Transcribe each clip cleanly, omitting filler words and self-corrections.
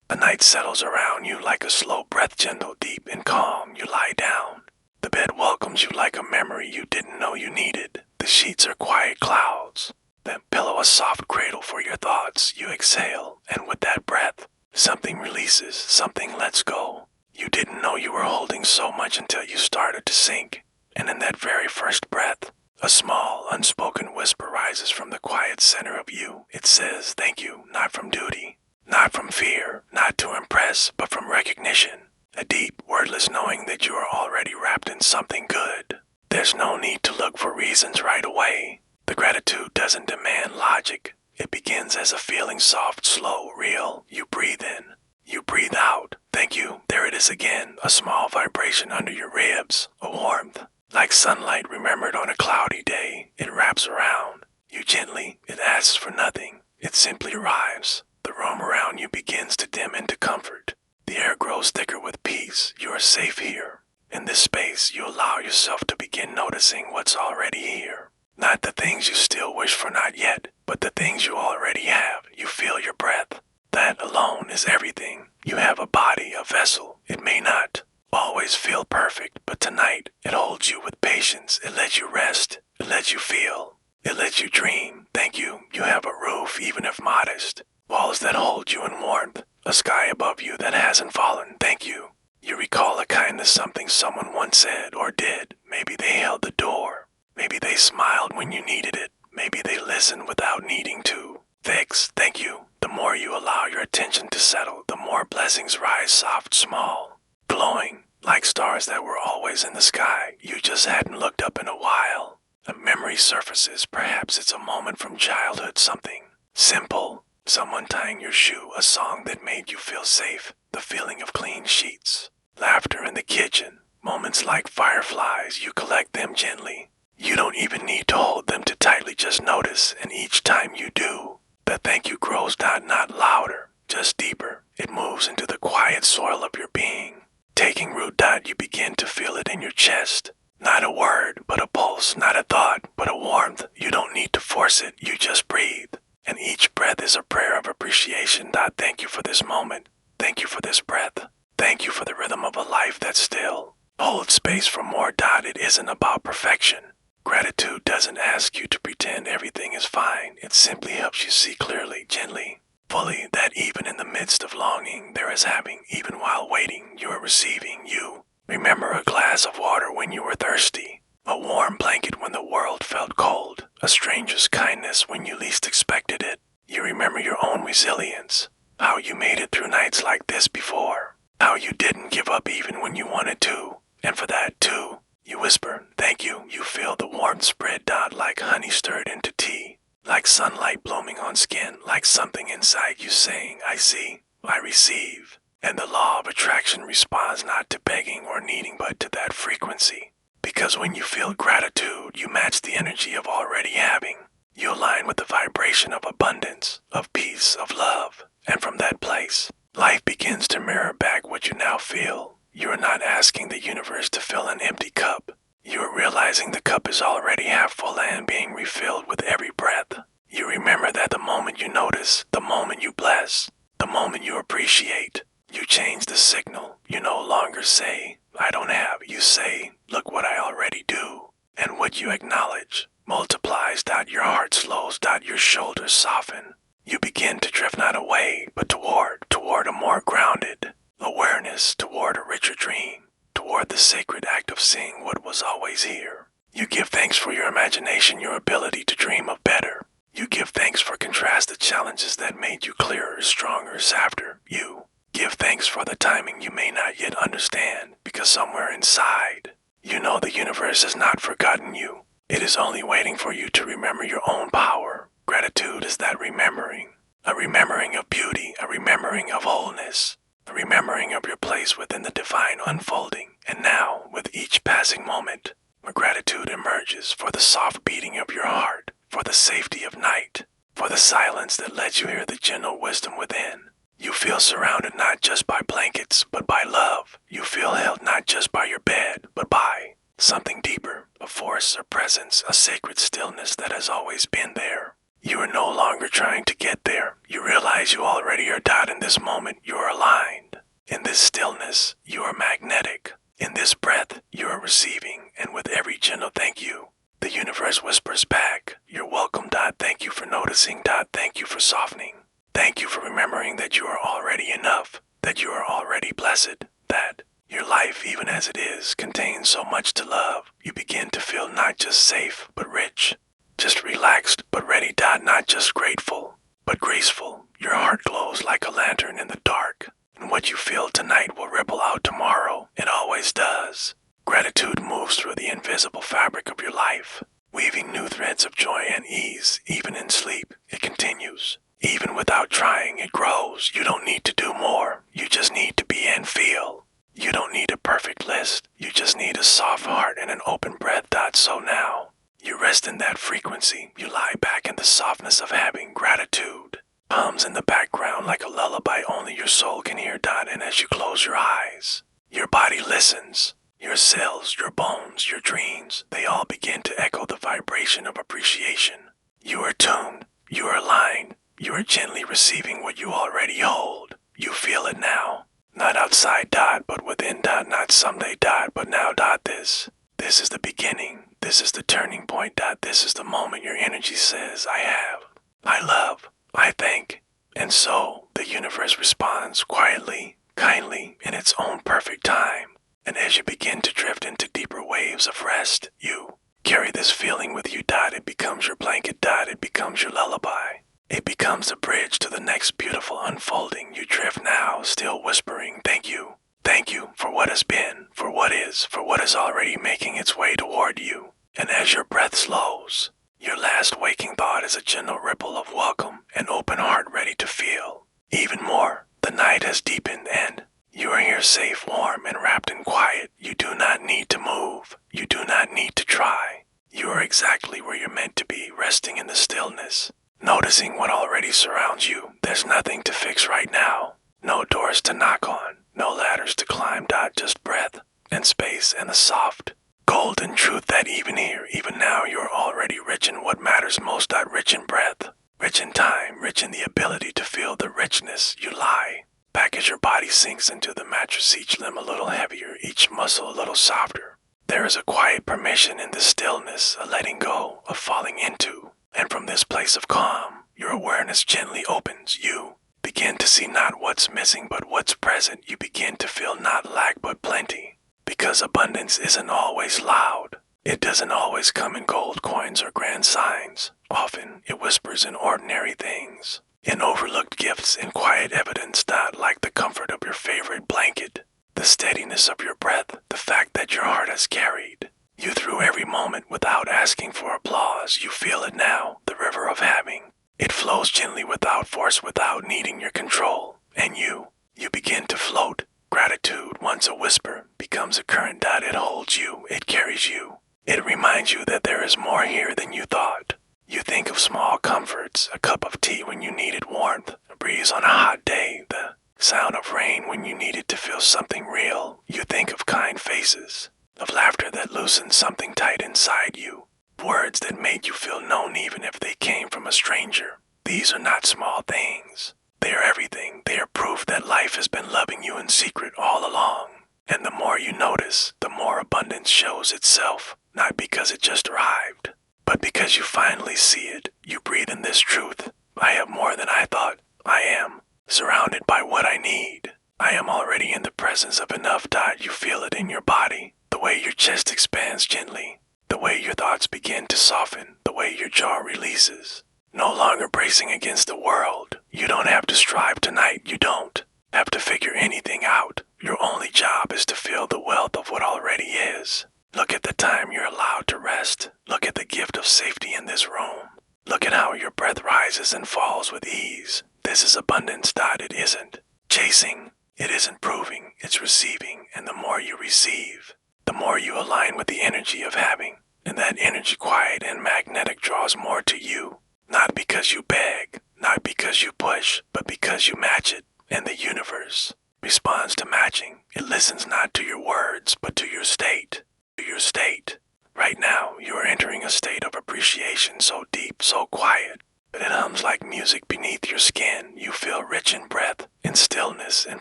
The night settles around you like a slow breath, gentle, deep, and calm. You lie down. The bed welcomes you like a memory you didn't know you needed. The sheets are quiet clouds. The pillow a soft cradle for your thoughts. You exhale, and with that breath, something releases, something lets go. You didn't know you were holding so much until you started to sink. And in that very first breath, a small, unspoken whisper rises from the quiet center of you. It says, thank you, not from duty, not from fear, not to impress, but from recognition. A deep, wordless knowing that you are already wrapped in something good. There's no need to look for reasons right away. The gratitude doesn't demand logic. It begins as a feeling, soft, slow, real. You breathe in. You breathe out. Thank you. There it is again. A small vibration under your ribs. A warmth. Like sunlight remembered on a cloudy day. It wraps around you gently. It asks for nothing. It simply arrives. The room around you begins to dim into comfort. The air grows thicker with peace. You are safe here. In this space, you allow yourself to begin noticing what's already here. Not the things you still wish for not yet, but the things you already have. You feel your breath. That alone is everything. You have a body, a vessel. It may not always feel perfect, but tonight it holds you with patience. It lets you rest. It lets you feel. It lets you dream. Thank you. You have a roof, even if modest. Walls that hold you in warmth. A sky above you that hasn't fallen. Thank you. You recall a kindness, something someone once said or did. Maybe they held the door. Maybe they smiled when you needed it. Maybe they listened without needing to. Thank you. The more you allow your attention to settle, the more blessings rise, soft, small, glowing, like stars that were always in the sky. You just hadn't looked up in a while. A memory surfaces. Perhaps it's a moment from childhood, something simple. Someone tying your shoe, a song that made you feel safe, the feeling of clean sheets, laughter in the kitchen, moments like fireflies. You collect them gently. You don't even need to hold them too tightly, just notice, and each time you do, the thank you grows not louder, just deeper. It moves into the quiet soil of your being. Taking root, you begin to feel it in your chest. Not a word, but a pulse, not a thought, but a warmth. You don't need to force it, you just breathe. And each breath is a prayer of appreciation. Thank you for this moment. Thank you for this breath. Thank you for the rhythm of a life that's still. Hold space for more. It isn't about perfection. Gratitude doesn't ask you to pretend everything is fine. It simply helps you see clearly, gently, fully, that even in the midst of longing, there is having. Even while waiting, you are receiving. You remember a glass of water when you were thirsty. A warm blanket when the world felt cold. A stranger's kindness when you least expected it. You remember your own resilience. How you made it through nights like this before. How you didn't give up even when you wanted to. And for that, too, you whisper, thank you. You feel the warmth spread out like honey stirred into tea. Like sunlight blooming on skin. Like something inside you saying, I see, I receive. And the law of attraction responds not to begging or needing, but to that frequency. Because when you feel gratitude, you match the energy of already having. You align with the vibration of abundance, of peace, of love. And from that place, life begins to mirror back what you now feel. You are not asking the universe to fill an empty cup. You are realizing the cup is already half full and being refilled with every breath. You remember that the moment you notice, the moment you bless, the moment you appreciate, you change the signal. You no longer say, I don't have. You say, look what I already do. And what you acknowledge multiplies. Your heart slows. Your shoulders soften. You begin to drift not away, but toward a more grounded awareness, toward a richer dream, toward the sacred act of seeing what was always here. You give thanks for your imagination, your ability to dream of better. You give thanks for contrasted challenges that made you clearer, stronger, softer. You give thanks for the timing you may not yet understand, because somewhere inside, you know the universe has not forgotten you. It is only waiting for you to remember your own power. Gratitude is that remembering. A remembering of beauty, a remembering of wholeness, a remembering of your place within the divine unfolding. And now, with each passing moment, gratitude emerges for the soft beating of your heart, for the safety of night, for the silence that lets you hear the gentle wisdom within. You feel surrounded not just by blankets, but by love. You feel held not just by your bed, but by something deeper, a force, a presence, a sacred stillness that has always been there. You are no longer trying to get there. You realize you already are. In this moment, you are aligned. In this stillness, you are magnetic. In this breath, you are receiving, and with every gentle thank you, the universe whispers back, "You're welcome. Thank you for noticing. Thank you for softening. Thank you for remembering that you are already enough, that you are already blessed, that your life, even as it is, contains so much to love." You begin to feel not just safe, but rich, just relaxed, but ready. Not just grateful, but graceful. Your heart glows like a lantern in the dark, and what you feel tonight will ripple out tomorrow. It always does. Gratitude moves through the invisible fabric of your life, weaving new threads of joy and ease. Even in sleep, it continues. Even without trying, it grows. You don't need to do more. You just need to be and feel. You don't need a perfect list. You just need a soft heart and an open breath. So now, you rest in that frequency. You lie back in the softness of having. Gratitude hums in the background like a lullaby only your soul can hear. And as you close your eyes, your body listens. Your cells, your bones, your dreams, they all begin to echo the vibration of appreciation. You are tuned. You are aligned. You are gently receiving what you already hold. You feel it now. Not outside. But within. Not someday. But now. This is the beginning. This is the turning point. This is the moment your energy says, "I have, I love, I thank." And so the universe responds quietly, kindly, in its own perfect time. And as you begin to drift into deeper waves of rest, you carry this feeling with you. It becomes your blanket. It becomes your lullaby. It becomes a bridge to the next beautiful unfolding. You drift now, still whispering, "Thank you. Thank you for what has been, for what is already making its way toward you." And as your breath slows, your last waking thought is a gentle ripple of welcome, an open heart ready to feel even more. The night has deepened and you are here safe, warm, and wrapped in quiet. You do not need to move. You do not need to try. You are exactly where you're meant to be, resting in the stillness, noticing what already surrounds you. There's nothing to fix right now. No doors to knock on. No ladders to climb. Just breath and space and the soft, golden truth that even here, even now, you're already rich in what matters most. Rich in breath, rich in time, rich in the ability to feel the richness. You lie back as your body sinks into the mattress, each limb a little heavier, each muscle a little softer. There is a quiet permission in the stillness, a letting go, a falling into. And from this place of calm, your awareness gently opens. You begin to see not what's missing, but what's present. You begin to feel not lack, but plenty. Because abundance isn't always loud. It doesn't always come in gold coins or grand signs. Often, it whispers in ordinary things, in overlooked gifts, in quiet evidence. Like the comfort of your favorite blanket, the steadiness of your breath, the fact that your heart has carried you through every moment without asking for applause. You feel it now, the river of having. It flows gently without force, without needing your control. And you begin to float. Gratitude, once a whisper, becomes a current. It holds you, it carries you. It reminds you that there is more here than you thought. You think of small comforts, a cup of tea when you needed warmth, a breeze on a hot day, the sound of rain when you needed to feel something real. You think of kind faces, of laughter that loosened something tight inside you, words that made you feel known even if they came from a stranger. These are not small things. They are everything. They are proof that life has been loving you in secret all along. And the more you notice, the more abundance shows itself, not because it just arrived, but because you finally see it. You breathe in this truth. I have more than I thought. I am surrounded by what I need. I am already in the presence of enough. You feel it in your body, the way your chest expands gently, the way your thoughts begin to soften, the way your jaw releases. No longer bracing against the world. You don't have to strive tonight. You don't have to figure anything out. Your only job is to feel the wealth of what already is. Look at the time you're allowed to rest. Look at the gift of safety in this room. Look at how your breath rises and falls with ease. This is abundance. It isn't chasing. It isn't proving. It's receiving. And the more you receive, the more you align with the energy of having. And that energy, quiet and magnetic, draws more to you. Not because you beg, not because you push, but because you match it. And the universe responds to matching. It listens not to your words, but to your state. To your state. Right now, you are entering a state of appreciation so deep, so quiet, It hums like music beneath your skin. You feel rich in breath, in stillness, in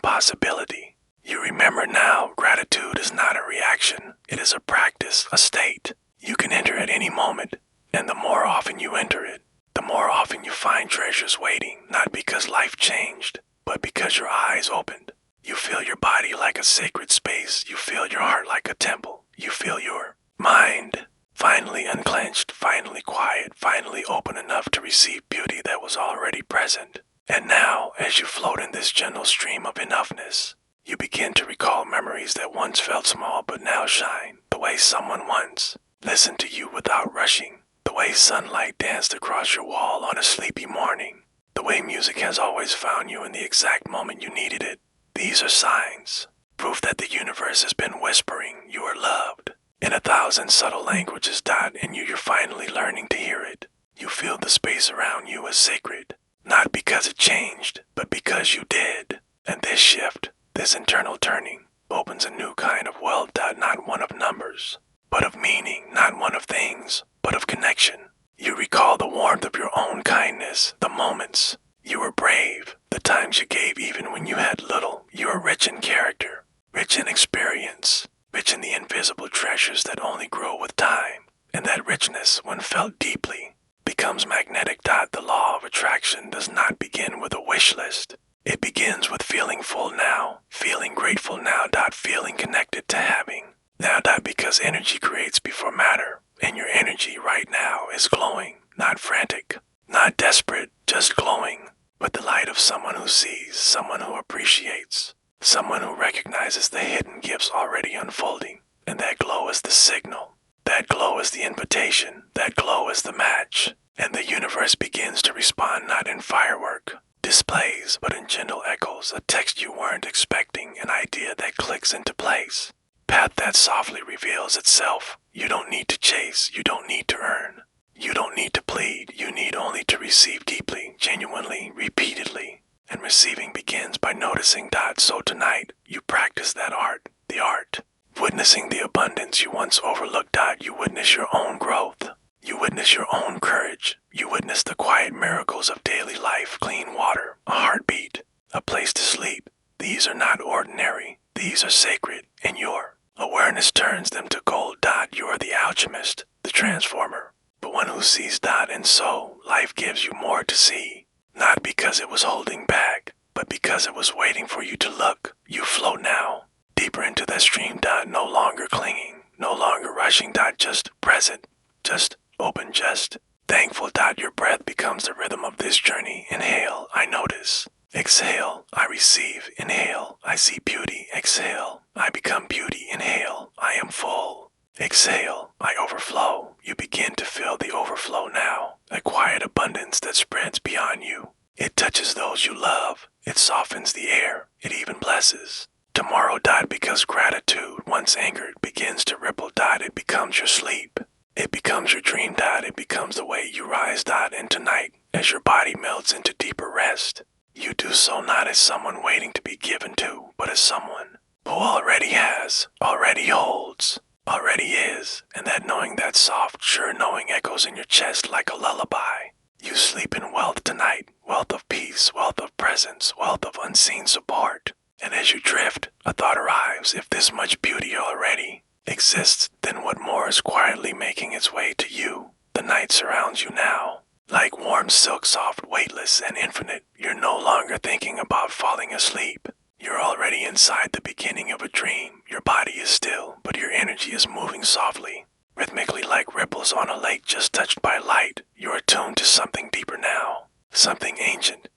possibility. You remember now, gratitude is not a reaction. It is a practice, a state. You can enter at any moment, and the more often you enter it, the more often you find treasures waiting, not because life changed, but because your eyes opened. You feel your body like a sacred space. You feel your heart like a temple. You feel your mind finally unclenched, finally quiet, finally open enough to receive beauty that was already present. And now, as you float in this gentle stream of enoughness, you begin to recall memories that once felt small but now shine. The way someone once listened to you without rushing. The way sunlight danced across your wall on a sleepy morning. The way music has always found you in the exact moment you needed it. These are signs, proof that the universe has been whispering you are loved. In 1,000 subtle languages, and you're finally learning to hear it. You feel the space around you as sacred, not because it changed, but because you did. And this shift, this internal turning, opens a new kind of world, not one of numbers, but of meaning, not one of things, but of connection. You recall the warmth of your own kindness, the moments you were brave, the times you gave even when you had little. You are rich in character, rich in experience, rich in the invisible treasures that only grow with time. And that richness, when felt deeply, becomes magnetic. The law of attraction does not begin with a wish list. It begins with feeling full now, feeling grateful now, feeling connected to having. Now, because energy creates before matter, and your energy right now is glowing, not frantic, not desperate, just glowing, with the light of someone who sees, someone who appreciates, someone who recognizes the hidden gifts already unfolding. And that glow is the signal. That glow is the invitation. That glow is the match. And the universe begins to respond not in firework displays, but in gentle echoes, a text you weren't expecting, an idea that clicks into place, path that softly reveals itself. You don't need to chase, you don't need to earn, you don't need to plead, you need only to receive deeply, genuinely, repeatedly. And receiving begins by noticing. So tonight, you practice that art, the art, witnessing the abundance you once overlooked. You witness your own growth. You witness your own courage. You witness the quiet miracles of daily life, clean water, a heartbeat, a place to sleep. These are not ordinary. These are sacred, and your awareness turns them to gold. You are the alchemist, the transformer, the one who sees. And so, life gives you more to see, not because it was holding back, but because it was waiting for you to look. You float now, deeper into that stream. No longer clinging, no longer rushing. Just present, just open, just thankful. Your breath becomes the rhythm of this journey. Inhale, I notice. Exhale, I receive. Inhale, I see beauty. Exhale, I become beauty. Inhale, I am full. Exhale, I overflow. You begin to feel the overflow now, a quiet abundance that spreads beyond you. It touches those you love. It softens the air. It even blesses tomorrow. Because gratitude, once anchored, begins to ripple. It becomes your sleep. It becomes your dream. It becomes the way you rise. And tonight, as your body melts into deeper rest, you do so not as someone waiting to be given to, but as someone who already has, already holds, already is. And that knowing, that soft, sure knowing, echoes in your chest like a lullaby. You sleep in wealth tonight, wealth of peace, wealth of presence, wealth of unseen support. And as you drift, a thought arrives. If this much beauty already exists, then what more is quietly making its way to you? The night surrounds you now, like warm silk, soft, weightless, and infinite. You're no longer thinking about falling asleep. You're already inside the beginning of a dream. Your body is still, but your energy is moving softly, rhythmically, like ripples on a lake just touched by light. You're attuned to something deeper now, something ancient,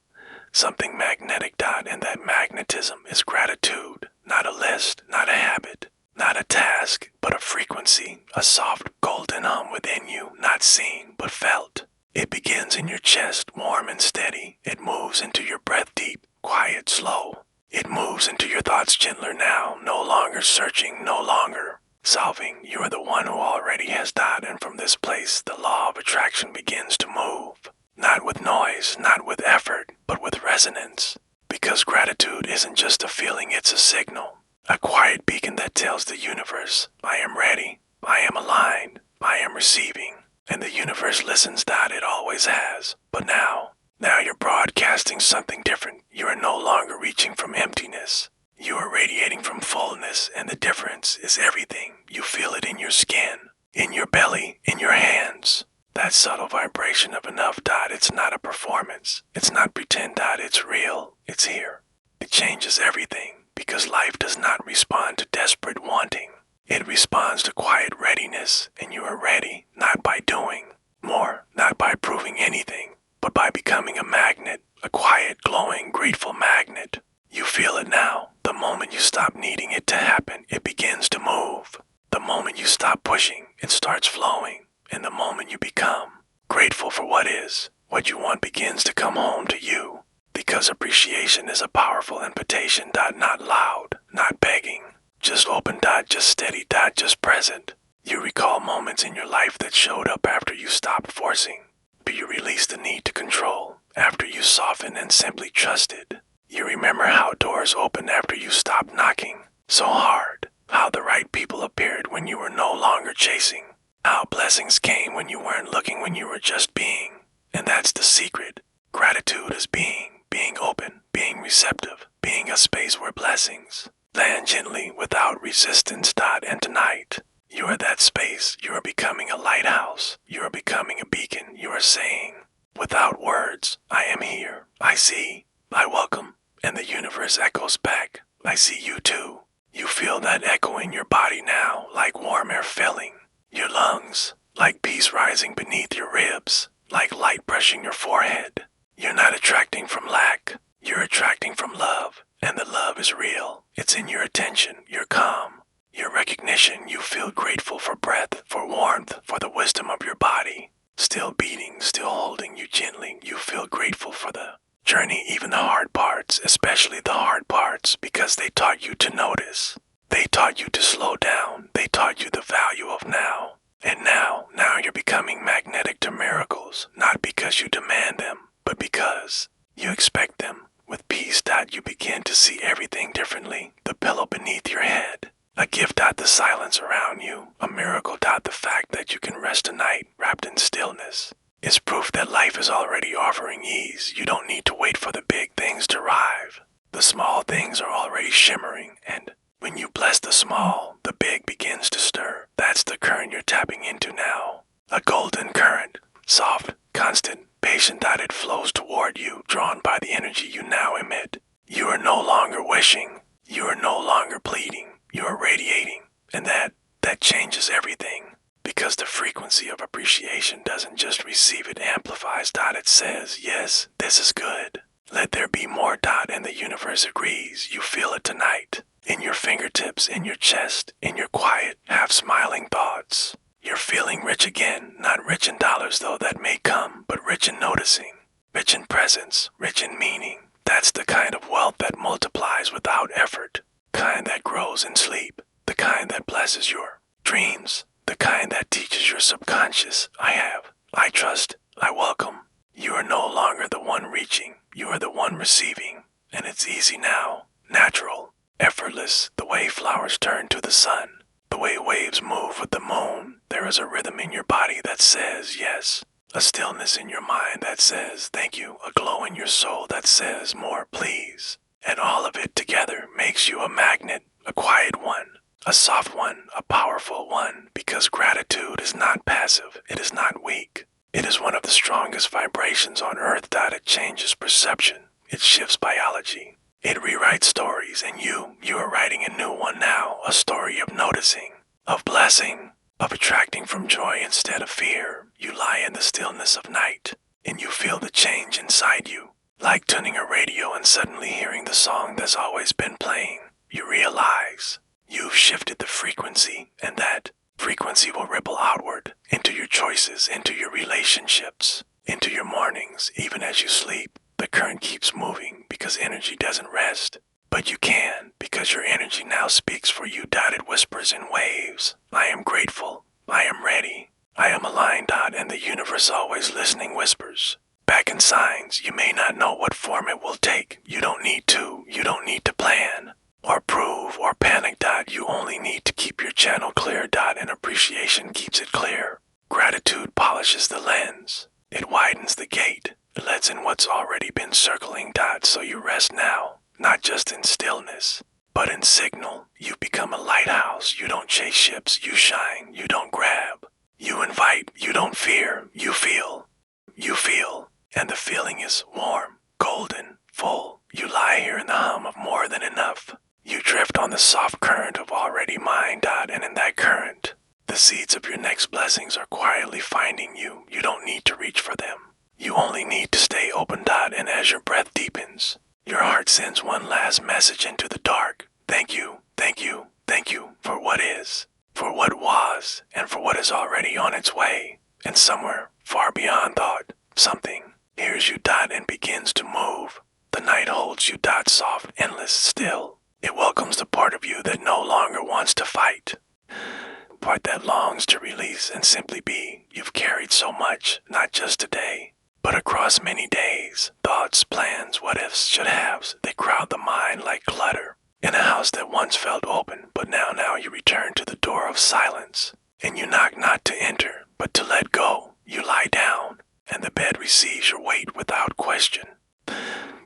something magnetic. And that magnetism is gratitude, not a list, not a habit, not a task, but a frequency, a soft golden hum within you, not seen, but felt. It begins in your chest, warm and steady. It moves into your breath, deep, quiet, slow. It moves into your thoughts, gentler now, no longer searching, no longer solving. You are the one who already has. And from this place, the law of attraction begins to move. Not with noise, not with effort, but with resonance. Because gratitude isn't just a feeling, it's a signal. A quiet beacon that tells the universe, I am ready, I am aligned, I am receiving. And the universe listens. It always has. But now you're broadcasting something different. You are no longer reaching from emptiness. You are radiating from fullness, and the difference is everything. You feel it in your skin, in your belly, in your hands. That subtle vibration of enough. It's not a performance. It's not pretend. It's real. It's here. It changes everything because life does not respond to desperate wanting. It responds to quiet readiness, and you are ready not by doing more, not by proving anything, but by becoming a magnet, a quiet, glowing, grateful magnet. You feel it now. The moment you stop needing it to happen, it begins to move. The moment you stop pushing, it starts flowing. And the moment you become grateful for what is, what you want begins to come home to you. Because appreciation is a powerful invitation. Not loud, not begging. Just open. Just steady. Just present. You recall moments in your life that showed up after you stopped forcing. But you released the need to control after you softened and simply trusted. You remember how doors opened after you stopped knocking so hard. How the right people appeared when you were no longer chasing. How blessings came when you weren't looking, when you were just being. And that's the secret. Gratitude is being open, being receptive, being a space where blessings land gently without resistance. And tonight, you are that space. You are becoming a lighthouse. You are becoming a beacon. You are saying, without words, I am here. I see. I welcome. And the universe echoes back. I see you too. You feel that echo in your body now, like warm air filling your lungs, like peace rising beneath your ribs, like light brushing your forehead. You're not attracting from lack. You're attracting from love. And the love is real. It's in your attention, your calm, your recognition. You feel grateful for breath, for warmth, for the wisdom of your body. Still beating, still holding you gently. You feel grateful for the journey, even the hard parts, especially the hard parts, because they taught you to notice. They taught you to slow down. They taught you the value of now. And now you're becoming magnetic to miracles, not because you demand them, but because you expect them. With peace. You begin to see everything differently. The pillow beneath your head, a gift. The silence around you, a miracle. The fact that you can rest tonight wrapped in stillness is proof that life is already offering ease. You don't need to wait for the big things to arrive. The small things are already shimmering, and when you bless the small, the big begins to stir. That's the current you're tapping into now. A golden current, soft, constant, patient. It flows toward you, drawn by the energy you now emit. You are no longer wishing. You are no longer pleading. You are radiating. And that changes everything. Because the frequency of appreciation doesn't just receive, it amplifies. It says, yes, this is good. Let there be more. And the universe agrees. You feel it tonight. In your fingertips, in your chest, in your quiet, half-smiling thoughts. You're feeling rich again, not rich in dollars though, that may come, but rich in noticing, rich in presence, rich in meaning. That's the kind of wealth that multiplies without effort, kind that grows in sleep, the kind that blesses your dreams, the kind that teaches your subconscious, I trust, I welcome. You are no longer the one reaching, you are the one receiving, and it's easy now, natural, effortless, the way flowers turn to the sun. The way waves move with the moon. There is a rhythm in your body that says yes, a stillness in your mind that says thank you, a glow in your soul that says more please. And all of it together makes you a magnet, a quiet one, a soft one, a powerful one, because gratitude is not passive, it is not weak. It is one of the strongest vibrations on earth. It changes perception, it shifts biology. It rewrites stories, and you are writing a new one now, a story of noticing, of blessing, of attracting from joy instead of fear. You lie in the stillness of night, and you feel the change inside you, like tuning a radio and suddenly hearing the song that's always been playing. You realize you've shifted the frequency, and that frequency will ripple outward into your choices, into your relationships, into your mornings, even as you sleep. The current keeps moving because energy doesn't rest. But you can, because your energy now speaks for you. It whispers in waves. I am grateful. I am ready. I am aligned. And the universe always listening whispers back in signs. You may not know what form it will take. You don't need to. You don't need to plan or prove or panic. You only need to keep your channel clear. And appreciation keeps it clear. Gratitude polishes the lens. It widens the gate. It lets in what's already been circling dot, so you rest now, not just in stillness, but in signal. You become a lighthouse. You don't chase ships. You shine. You don't grab. You invite. You don't fear. You feel. You feel. And the feeling is warm, golden, full. You lie here in the hum of more than enough. You drift on the soft current of already mine dot, and in that current, the seeds of your next blessings are quietly finding you. You don't need to reach for them. You only need to stay open dot, and as your breath deepens, your heart sends one last message into the dark. Thank you, thank you, thank you for what is, for what was, and for what is already on its way. And somewhere far beyond thought, something hears you dot and begins to move. The night holds you dot, soft, endless, still. It welcomes the part of you that no longer wants to fight. Part that longs to release and simply be. You've carried so much, not just today, but across many days. Thoughts, plans, what ifs, should haves, they crowd the mind like clutter. In a house that once felt open, but now you return to the door of silence. And you knock not to enter, but to let go. You lie down, and the bed receives your weight without question.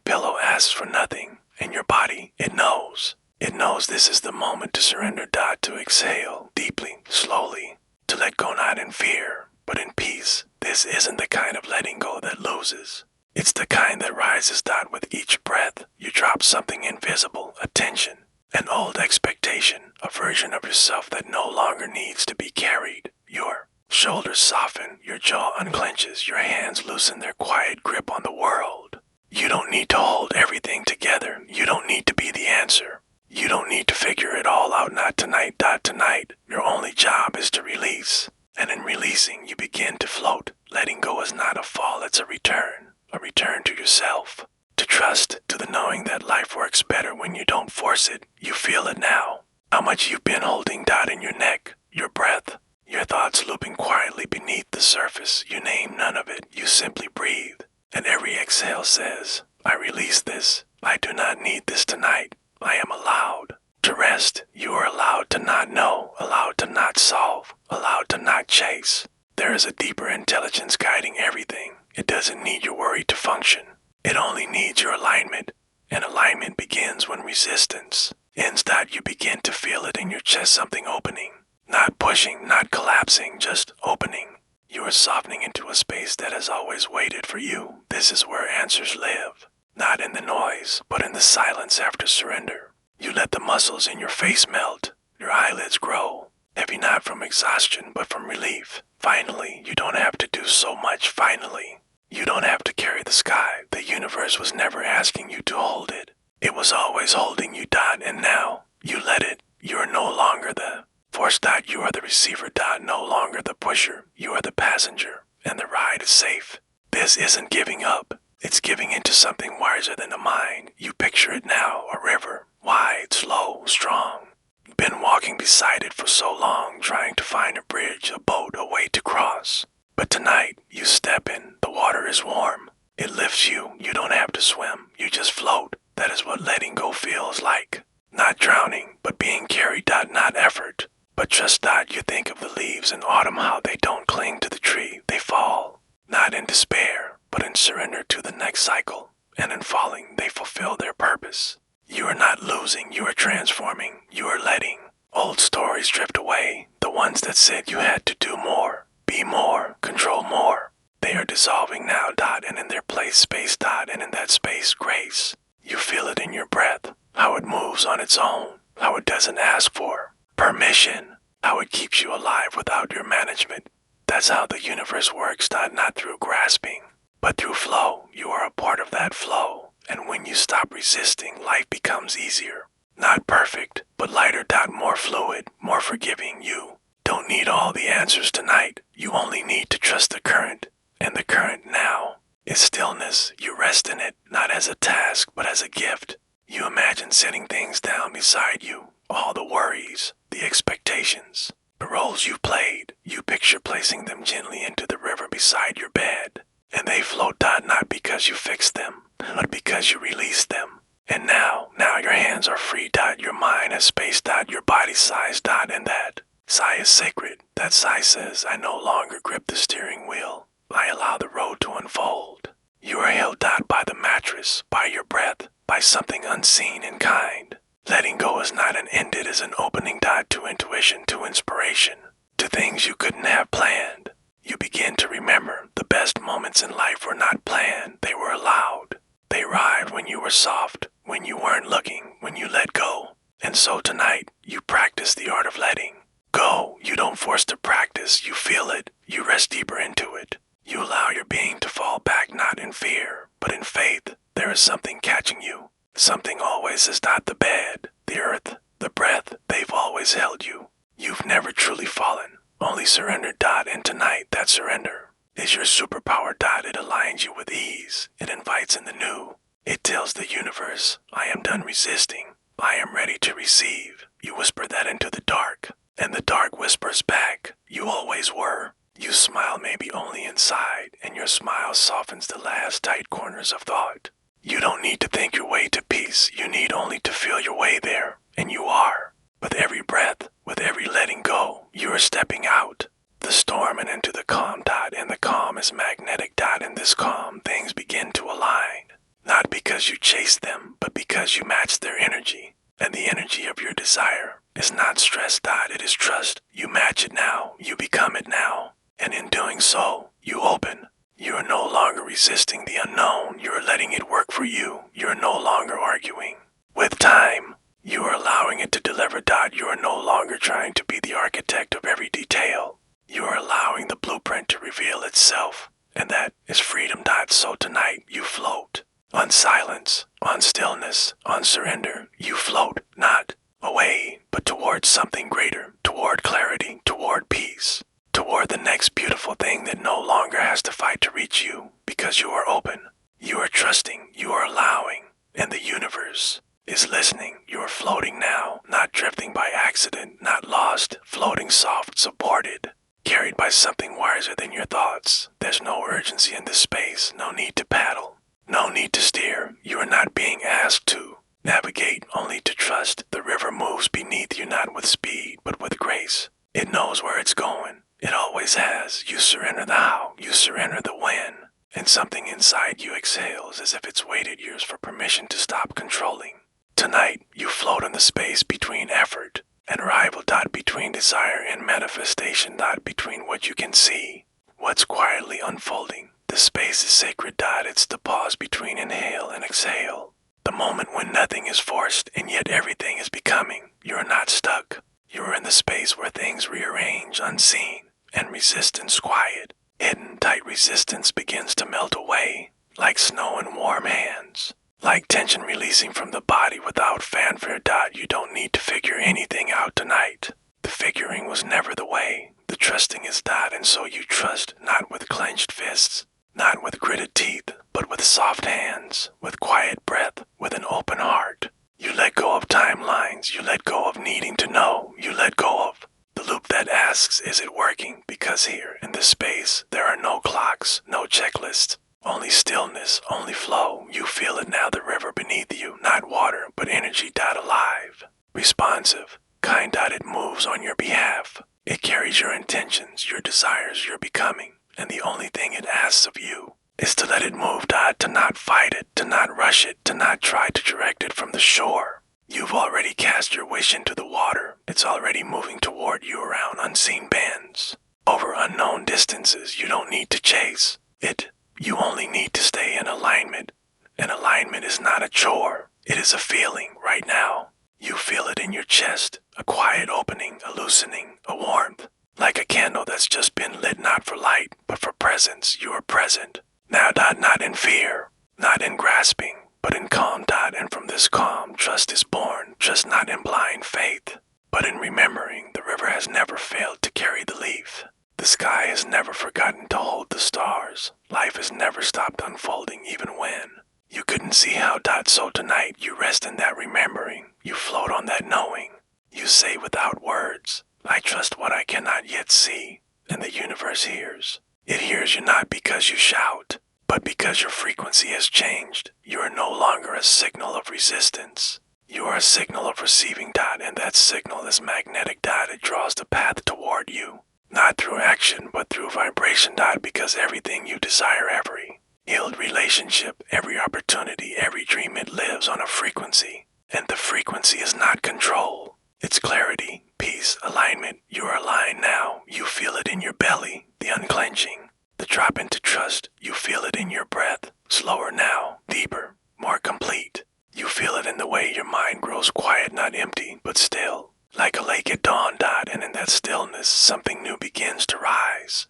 Pillow asks for nothing, and your body, it knows. It knows this is the moment to surrender dot, to exhale deeply, slowly, to let go not in fear, but in peace. This isn't the kind of letting go that loses. It's the kind that rises dot with each breath. You drop something invisible, a tension, an old expectation, a version of yourself that no longer needs to be carried. Your shoulders soften, your jaw unclenches, your hands loosen their quiet grip on the world. You don't need to hold everything together. You don't need to be the answer. You don't need to figure it all out, not tonight dot, tonight. Your only job is to release. And in releasing, you begin to float. Letting go is not a fall, it's a return to yourself. To trust, to the knowing that life works better when you don't force it. You feel it now. How much you've been holding dot in your neck, your breath, your thoughts looping quietly beneath the surface. You name none of it. You simply breathe. And every exhale says, I release this. I do not need this tonight. I am allowed to rest. You are allowed to not know, allowed to not solve, allowed to not chase. There is a deeper intelligence guiding everything. It doesn't need your worry to function. It only needs your alignment. And alignment begins when resistance ends dot. You begin to feel it in your chest, something opening. Not pushing, not collapsing, just opening. You are softening into a space that has always waited for you. This is where answers live. Not in the noise, but in the silence after surrender. You let the muscles in your face melt. Your eyelids grow. Heavy not from exhaustion, but from relief. Finally, you don't have to do so much. Finally, you don't have to carry the sky. The universe was never asking you to hold it. It was always holding you dot, and now you let it. You are no longer the force dot. You are the receiver dot, no longer the pusher. You are the passenger, and the ride is safe. This isn't giving up. It's giving into something wiser than the mind. You picture it now, a river, wide, slow, strong. You've been walking beside it for so long, trying to find a bridge, a boat, a way to cross. But tonight, you step in, the water is warm. It lifts you, you don't have to swim, you just float. That is what letting go feels like. Not drowning, but being carried dot, not effort. But just dot, you think of the leaves in autumn, how they don't cling to the tree, they fall. Not in despair, but in surrender to the next cycle, and in falling, they fulfill their purpose. You are not losing, you are transforming, you are letting old stories drift away, the ones that said you had to do more, be more, control more. They are dissolving now dot, and in their place space dot, and in that space grace. You feel it in your breath, how it moves on its own, how it doesn't ask for permission, how it keeps you alive without your management. That's how the universe works dot, not through grasping, but through flow. You are a part of that flow. And when you stop resisting, life becomes easier. Not perfect, but lighter dot, more fluid, more forgiving. You don't need all the answers tonight. You only need to trust the current. And the current now is stillness. You rest in it, not as a task, but as a gift. You imagine setting things down beside you, all the worries, the expectations, the roles you played. You picture placing them gently into the river beside your bed. And they float dot, not because you fixed them, but because you released them. And now your hands are free dot, your mind has space dot, your body size dot, and that Sigh is sacred. That sigh says, I no longer grip the steering wheel. I allow the road to unfold. You are held out by the mattress, by your breath, by something unseen and kind. Letting go is not an end, it is an opening to intuition, to inspiration, to things you couldn't have planned. You begin to remember the best moments in life were not planned, they were allowed. They arrived when you were soft, when you weren't looking, when you let go. And so tonight, you practice the art of letting go. You don't force the practice, you feel it, you rest deeper into it. You allow your being to fall back not in fear, but in faith. There is something catching you. Something always is not the bed, the earth, the breath, they've always held you. You've never truly fallen, only surrendered. And tonight, that surrender is your superpower. It aligns you with ease. It invites in the new. It tells the universe, I am done resisting. I am ready to receive. You whisper that into the dark, and the dark whispers back, you always were. You smile maybe only inside, and your smile softens the last tight corners of thought. You don't need to think your way to peace, you need only to feel your way there, and you are. With every breath, with every letting go, you are stepping out the storm and into the calm. And the calm is magnetic. In this calm, things begin to align. Not because you chase them, but because you match their energy. And the energy of your desire is not stress. It is trust. You match it now, you become it now. And in doing so, you open. You are no longer resisting the unknown. You are letting it work for you. You are no longer arguing with time. You are allowing it to deliver. You are no longer trying to be the architect of every detail. You are allowing the blueprint to reveal itself. And that is freedom. So tonight, you float on silence, on stillness, on surrender. You float not away, but towards something greater, toward clarity, toward peace. Toward the next beautiful thing that no longer has to fight to reach you, because you are open, you are trusting, you are allowing, and the universe is listening. You are floating now, not drifting by accident, not lost, floating soft, supported, carried by something wiser than your thoughts. There's no urgency in this space, no need to paddle, no need to steer. You are not being asked to navigate, only to trust. The river moves beneath you, not with speed, but with grace. It knows where it's going. It always has. You surrender the how, you surrender the when, and something inside you exhales as if it's waited years for permission to stop controlling. Tonight, you float in the space between effort and arrival. Between desire and manifestation. Between what you can see, what's quietly unfolding. The space is sacred. It's the pause between inhale and exhale. The moment when nothing is forced and yet everything is becoming. You are not stuck. You are in the space where things rearrange unseen, and resistance quiet. Hidden tight resistance begins to melt away, like snow in warm hands, like tension releasing from the body without fanfare. You don't need to figure anything out tonight. The figuring was never the way. The trusting is. And so you trust, not with clenched fists, not with gritted teeth, but with soft hands, with quiet breath, with an open heart. You let go of timelines, you let go of needing to know, you let go of the loop that asks, is it working? Because here, in this space, there are no clocks, no checklists, only stillness, only flow. You feel it now, the river beneath you, not water, but energy. Alive, responsive, kind. It moves on your behalf. It carries your intentions, your desires, your becoming, and the only thing it asks of you is to let it move. To not fight it, to not rush it, to not try to direct it from the shore. You've already cast your wish into the water. It's already moving toward you around unseen bends, over unknown distances. You don't need to chase it. You only need to stay in alignment. And alignment is not a chore. It is a feeling right now. You feel it in your chest, a quiet opening, a loosening, a warmth, like a candle that's just been lit, not for light, but for presence. You are present. Now, not in fear, not in grasping, but in calm. And from this calm, trust is born. Trust not in blind faith, but in remembering the river has never failed to carry the leaf. The sky has never forgotten to hold the stars. Life has never stopped unfolding, even when you couldn't see how. So tonight, you rest in that remembering. You float on that knowing. You say without words, I trust what I cannot yet see, and the universe hears. It hears you not because you shout, but because your frequency has changed. You are no longer a signal of resistance. You are a signal of receiving dot, and that signal is magnetic dot. It draws the path toward you, not through action, but through vibration dot, because everything you desire, every healed relationship, every opportunity, every dream, it lives on a frequency. And the frequency is not control. It's clarity, peace, alignment. You are aligned now. You feel it in your belly, the unclenching, the drop into trust. You feel it in your breath, slower now, deeper, more complete. You feel it in the way your mind grows quiet, not empty, but still, like a lake at dawn dot, and in that stillness, something new begins to rise.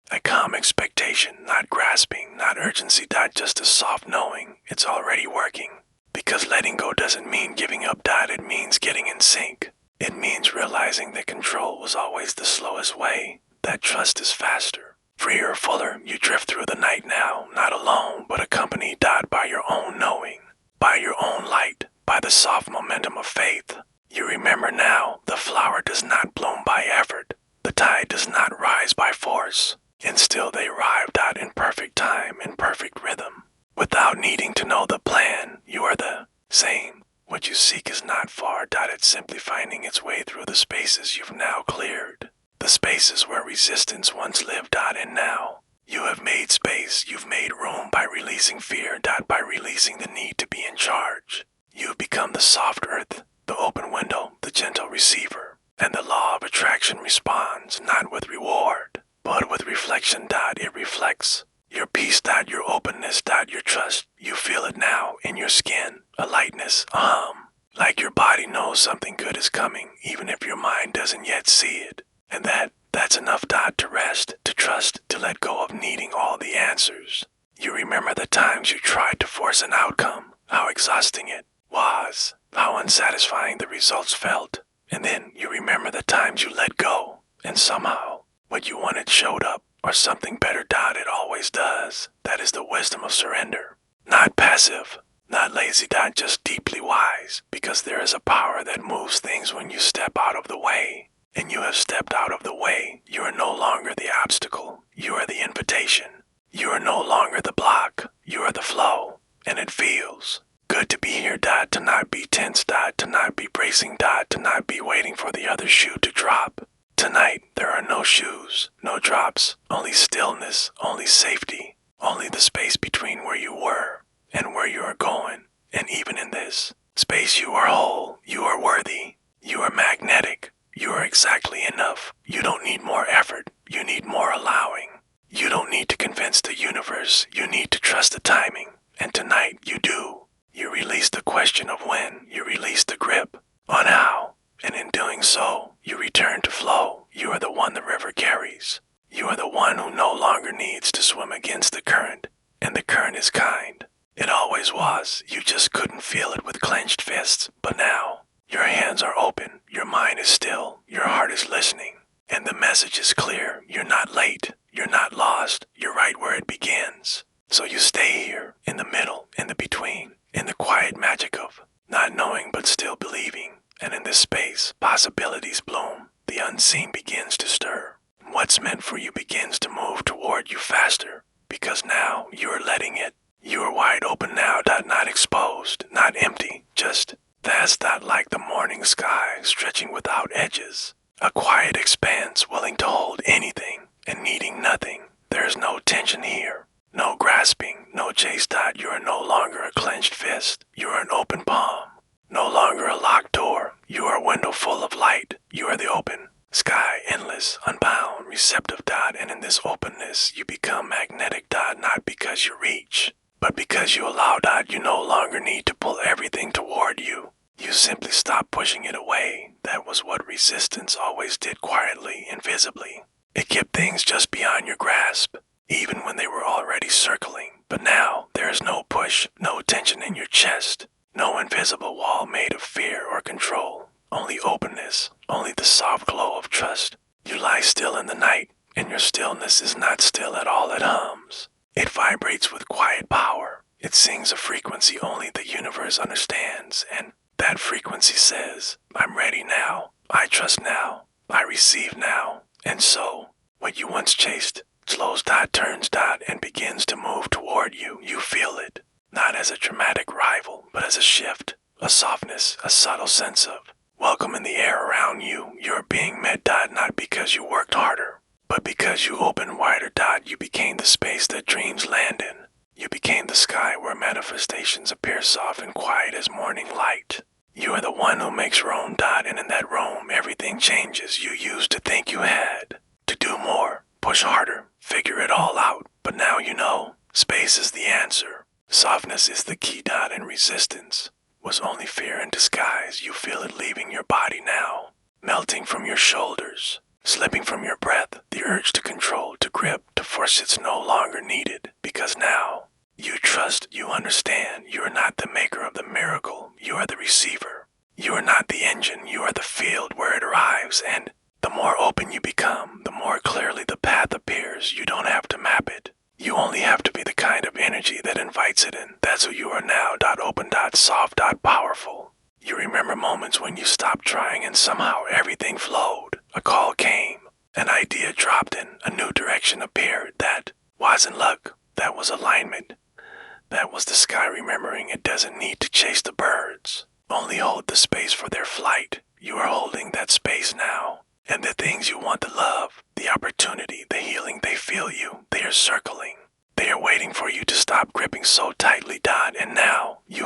A calm expectation, not grasping, not urgency dot, just a soft knowing it's already working. Because letting go doesn't mean giving up dot, it means getting in sync. It means realizing that control was always the slowest way, that trust is faster. Freer, fuller, you drift through the night now, not alone, but accompanied dot by your own knowing, by your own light, by the soft momentum of faith. You remember now, the flower does not bloom by effort, the tide does not rise by force, and still they arrive dot in perfect time, in perfect rhythm. Without needing to know the plan, you are the same. What you seek is not far dot, it's simply finding its way through the spaces you've now cleared. The spaces where resistance once lived dot, and now you have made space, you've made room by releasing fear dot, by releasing the need to be in charge. You've become the soft earth, the open window, the gentle receiver, and the law of attraction responds not with reward, but with reflection dot. It reflects your peace dot, your openness dot, your trust. You feel it now in your skin, a lightness, a hum, like your body knows something good is coming, even if your mind doesn't yet see it. And that's enough dot to rest, to trust, to let go of needing all the answers. You remember the times you tried to force an outcome, how exhausting it was, how unsatisfying the results felt. And then you remember the times you let go, and somehow what you wanted showed up, or something better dot. It always does. That is the wisdom of surrender. Not passive, not lazy dot, just deeply wise, because there is a power that moves things when you step out of the way. And you have stepped out of the way. You are no longer the obstacle. You are the invitation. You are no longer the block. You are the flow. And it feels good to be here dot, to not be tense dot, to not be bracing dot, to not be waiting for the other shoe to drop. Tonight, there are no shoes, no drops, only stillness, only safety, only the space between where you were and where you are going. And even in this space, you are whole, you are worthy, you are magnetic. You are exactly enough. You don't need more effort. You need more allowing. You don't need to convince the universe. You need to trust the timing. And tonight you do. You release the question of when. You release the grip on how. And in doing so, you return to flow. You are the one the river carries. You are the one who no longer needs to swim against the current. And the current is kind. It always was. You just couldn't feel it with clenched fists. But now, your hands are open, your mind is still, your heart is listening, and the message is clear. You're not late, you're not lost, you're right where it begins. So you stay here, in the middle, in the between, in the quiet magic of not knowing but still believing. And in this space, possibilities bloom, the unseen begins to stir. What's meant for you begins to move toward you faster, because now you are letting it. You are wide open now, not exposed, not empty, just vast dot, like the morning sky, stretching without edges. A quiet expanse willing to hold anything and needing nothing. There is no tension here, no grasping, no chase dot. You are no longer a clenched fist. You are an open palm. No longer a locked door. You are a window full of light. You are the open sky, endless, unbound, receptive dot. And in this openness, you become magnetic dot, not because you reach, but because you allow dot. You no longer need to pull everything toward you. You simply stop pushing it away. That was what resistance always did, quietly, invisibly. It kept things just beyond your grasp, even when they were already circling. But now, there is no push, no tension in your chest, no invisible wall made of fear or control. Only openness, only the soft glow of trust. You lie still in the night, and your stillness is not still at all. It hums. It vibrates with quiet power. It sings a frequency only the universe understands, and that frequency says, I'm ready now, I trust now, I receive now. And so, what you once chased slows dot, turns dot, and begins to move toward you. You feel it, not as a dramatic rival, but as a shift, a softness, a subtle sense of welcome in the air around you. You're being met, not because you worked harder, but because you opened wider, you became the space that dreams land in. You became the sky where manifestations appear soft and quiet as morning light. You are the one who makes room, and in that room everything changes. You used to think you had to do more, push harder, figure it all out, but now you know. Space is the answer. Softness is the key, and resistance was only fear in disguise. You feel it leaving your body now, melting from your shoulders, slipping from your breath. The urge to control, to grip, to force, it's no longer needed, because now you trust, you understand. You are not the maker of the miracle, you are the receiver. You are not the engine, you are the field where it arrives, and the more open you become, the more clearly the path appears. You don't have to map it. You only have to be the kind of energy that invites it in. That's who you are now. Open, soft, powerful. You remember moments when you stopped trying and somehow everything flowed. A call came, an idea dropped in, a new direction appeared. That wasn't luck, that was alignment. That was the sky remembering it doesn't need to chase the birds, only hold the space for their flight. You are holding that space now. And the things you want, the love, the opportunity, the healing, they feel you. They are circling. They are waiting for you to stop gripping so tightly, and now you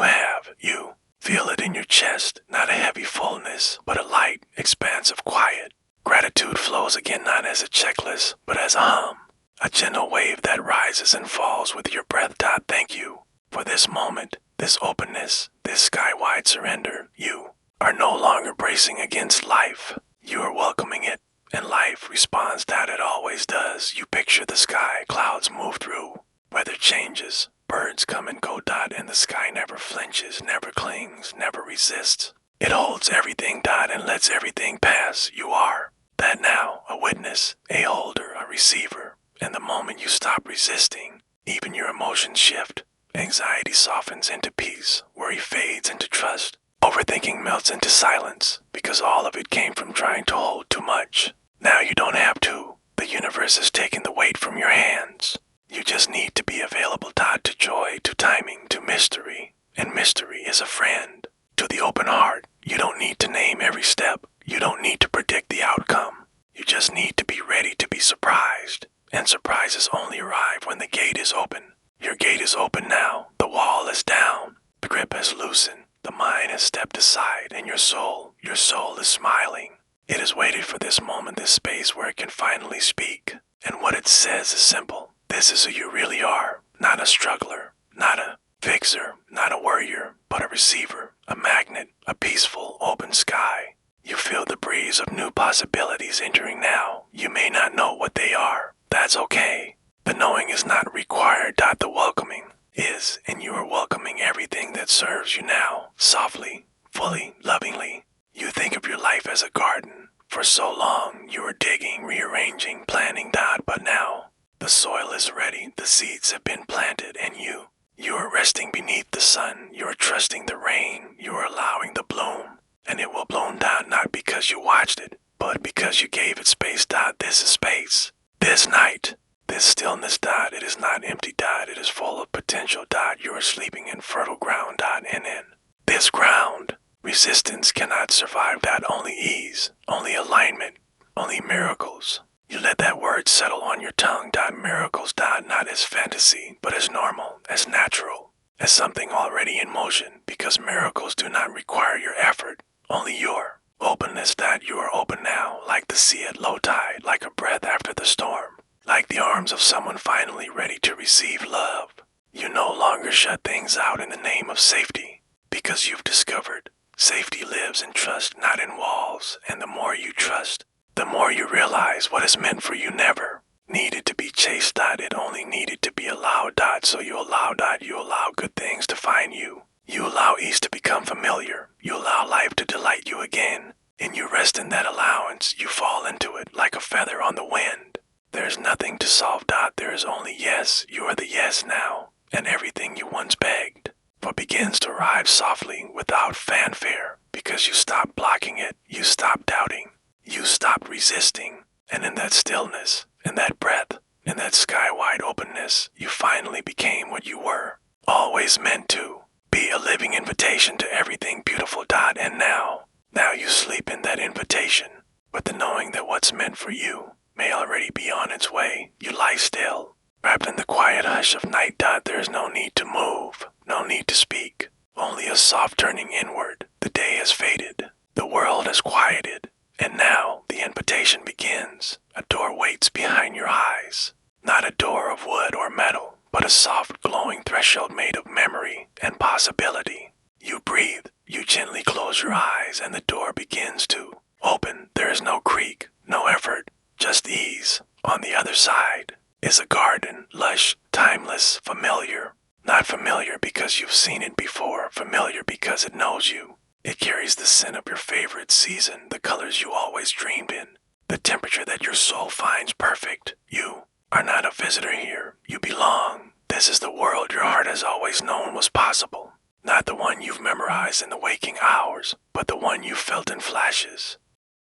feel it in your chest, not a heavy fullness, but a light, expansive quiet. Gratitude flows again, not as a checklist, but as a hum, a gentle wave that rises and falls with your breath. Thank you for this moment, this openness, this skywide surrender. You are no longer bracing against life. You are welcoming it, and life responds it always does. You picture the sky, clouds move through, weather changes, birds come and go, and the sky never flinches, never clings, never resists. It holds everything, and lets everything pass. You are that now, a witness, a holder, a receiver. And the moment you stop resisting, even your emotions shift. Anxiety softens into peace, worry fades into trust. Overthinking melts into silence, because all of it came from trying to hold too much. Now you don't have to. The universe is taking the weight from your hands. You just need to be available, to joy, to timing, to mystery. And mystery is a friend. To the open heart, you don't need to name every step. You don't need to predict the outcome. You just need to be ready to be surprised. And surprises only arrive when the gate is open. Your gate is open now. The wall is down. The grip has loosened. The mind has stepped aside, and your soul is smiling. It has waited for this moment, this space where it can finally speak. And what it says is simple. This is who you really are. Not a struggler, not a fixer, not a worrier, but a receiver, a magnet, a peaceful, open sky. You feel the breeze of new possibilities entering now. You may not know what they are. That's okay. The knowing is not required. The welcoming is, and you are welcoming everything that serves you now, softly, fully, lovingly. You think of your life as a garden. For so long, you were digging, rearranging, planting, but now the soil is ready, the seeds have been planted, and you are resting beneath the sun. You are trusting the rain. You are allowing the bloom, and it will bloom, not because you watched it, but because you gave it space. This is space. This night, this stillness, it is not empty, it is full of potential, you are sleeping in fertile ground, and in this ground, resistance cannot survive, only ease, only alignment, only miracles. You let that word settle on your tongue, miracles, not as fantasy, but as normal, as natural, as something already in motion, because miracles do not require your effort, only your openness. You are open now, like the sea at low tide, like a breath after the storm. Like the arms of someone finally ready to receive love. You no longer shut things out in the name of safety, because you've discovered safety lives in trust, not in walls. And the more you trust, the more you realize what is meant for you never needed to be chased. It only needed to be allowed. So you allow. You allow good things to find you. You allow ease to become familiar. You allow life to delight you again. And you rest in that allowance. You fall into it like a feather on the wind. There's nothing to solve. There is only yes. You are the yes now, and everything you once begged for begins to arrive softly without fanfare, because you stopped blocking it. You stopped doubting. You stopped resisting. And in that stillness, in that breath, in that sky-wide openness, you finally became what you were always meant to Be a living invitation to everything beautiful. And now you sleep in that invitation, with the knowing that what's meant for you may already be on its way. You lie still, wrapped in the quiet hush of night. There is no need to move, no need to speak, only a soft turning inward. The day has faded, the world has quieted, and now the invitation begins. A door waits behind your eyes, not a door of wood or metal, but a soft glowing threshold made of memory and possibility. You breathe, you gently close your eyes, and the door begins to open. There is no creak, no effort, just ease. On the other side is a garden, lush, timeless, familiar. Not familiar because you've seen it before, familiar because it knows you. It carries the scent of your favorite season, the colors you always dreamed in, the temperature that your soul finds perfect. You are not a visitor here. You belong. This is the world your heart has always known was possible. Not the one you've memorized in the waking hours, but the one you felt in flashes.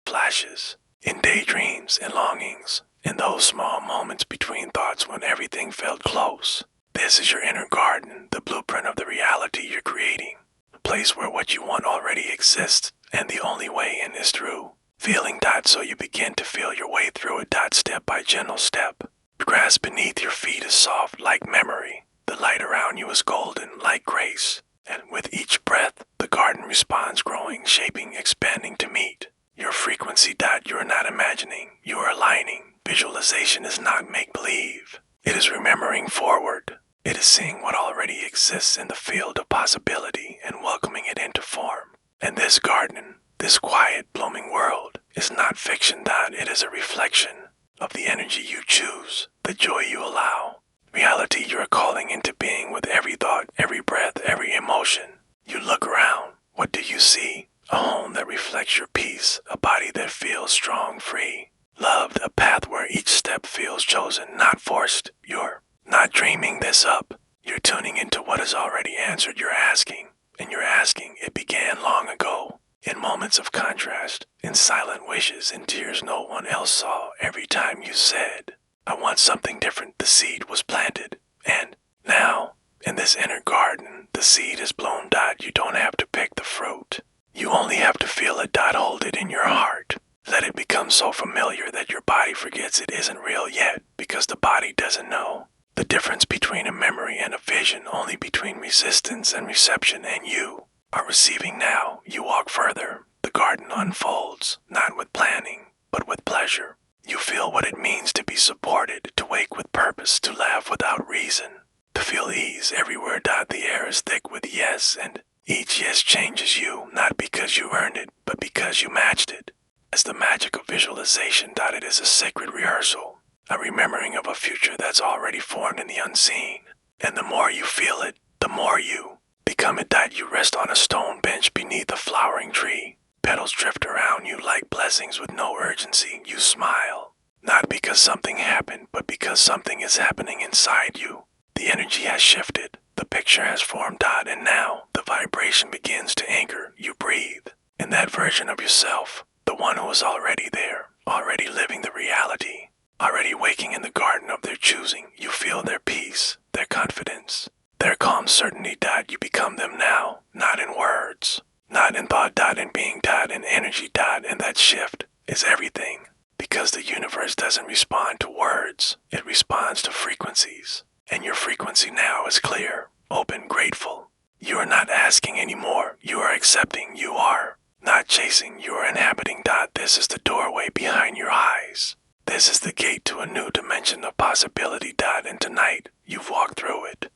Flashes, in daydreams and longings, in those small moments between thoughts when everything felt close. This is your inner garden, the blueprint of the reality you're creating. A place where what you want already exists, and the only way in is through. Feeling. So you begin to feel your way through it. Step by gentle step. The grass beneath your feet is soft like memory. The light around you is golden like grace. And with each breath, the garden responds, growing, shaping, expanding to meet your frequency. You are not imagining, you are aligning. Visualization is not make-believe. It is remembering forward. It is seeing what already exists in the field of possibility and welcoming it into form. And this garden, this quiet, blooming world, is not fiction. It is a reflection of the energy you choose, the joy you allow. Reality you are calling into being with every thought, every breath, every emotion. You look around. What do you see? A home that reflects your peace, a body that feels strong, free, loved, a path where each step feels chosen, not forced. You're not dreaming this up. You're tuning into what is already answered. You're asking, and you're asking. It began long ago, in moments of contrast, in silent wishes, in tears no one else saw. Every time you said, I want something different, the seed was planted. And now, in this inner garden, the seed is blown. You don't have to pick the fruit. You only have to feel it. Hold it in your heart. Let it become so familiar that your body forgets it isn't real yet, because the body doesn't know the difference between a memory and a vision, only between resistance and reception. And you are receiving now. You walk further. The garden unfolds, not with planning, but with pleasure. You feel what it means to be supported, to wake with purpose, to laugh without reason, to feel ease everywhere. The air is thick with yes, and each yes changes you, not because you earned it, but because you matched it. As the magic of visualization. It is a sacred rehearsal, a remembering of a future that's already formed in the unseen. And the more you feel it, the more you become it. You rest on a stone bench beneath a flowering tree. Petals drift around you like blessings with no urgency. You smile, not because something happened, but because something is happening inside you. The energy has shifted, the picture has formed. And now the vibration begins to anchor. You breathe in that version of yourself, the one who is already there, already living the reality, already waking in the garden of their choosing. You feel their peace, their confidence, their calm certainty. You become them now, not in words, not in thought. In being. In energy. And that shift is everything, because the universe doesn't respond to words, it responds to frequencies. And your frequency now is clear, open, grateful. You are not asking anymore, you are accepting. You are not chasing, you are inhabiting. This is the doorway behind your eyes. This is the gate to a new dimension of possibility. And tonight, you've walked through it.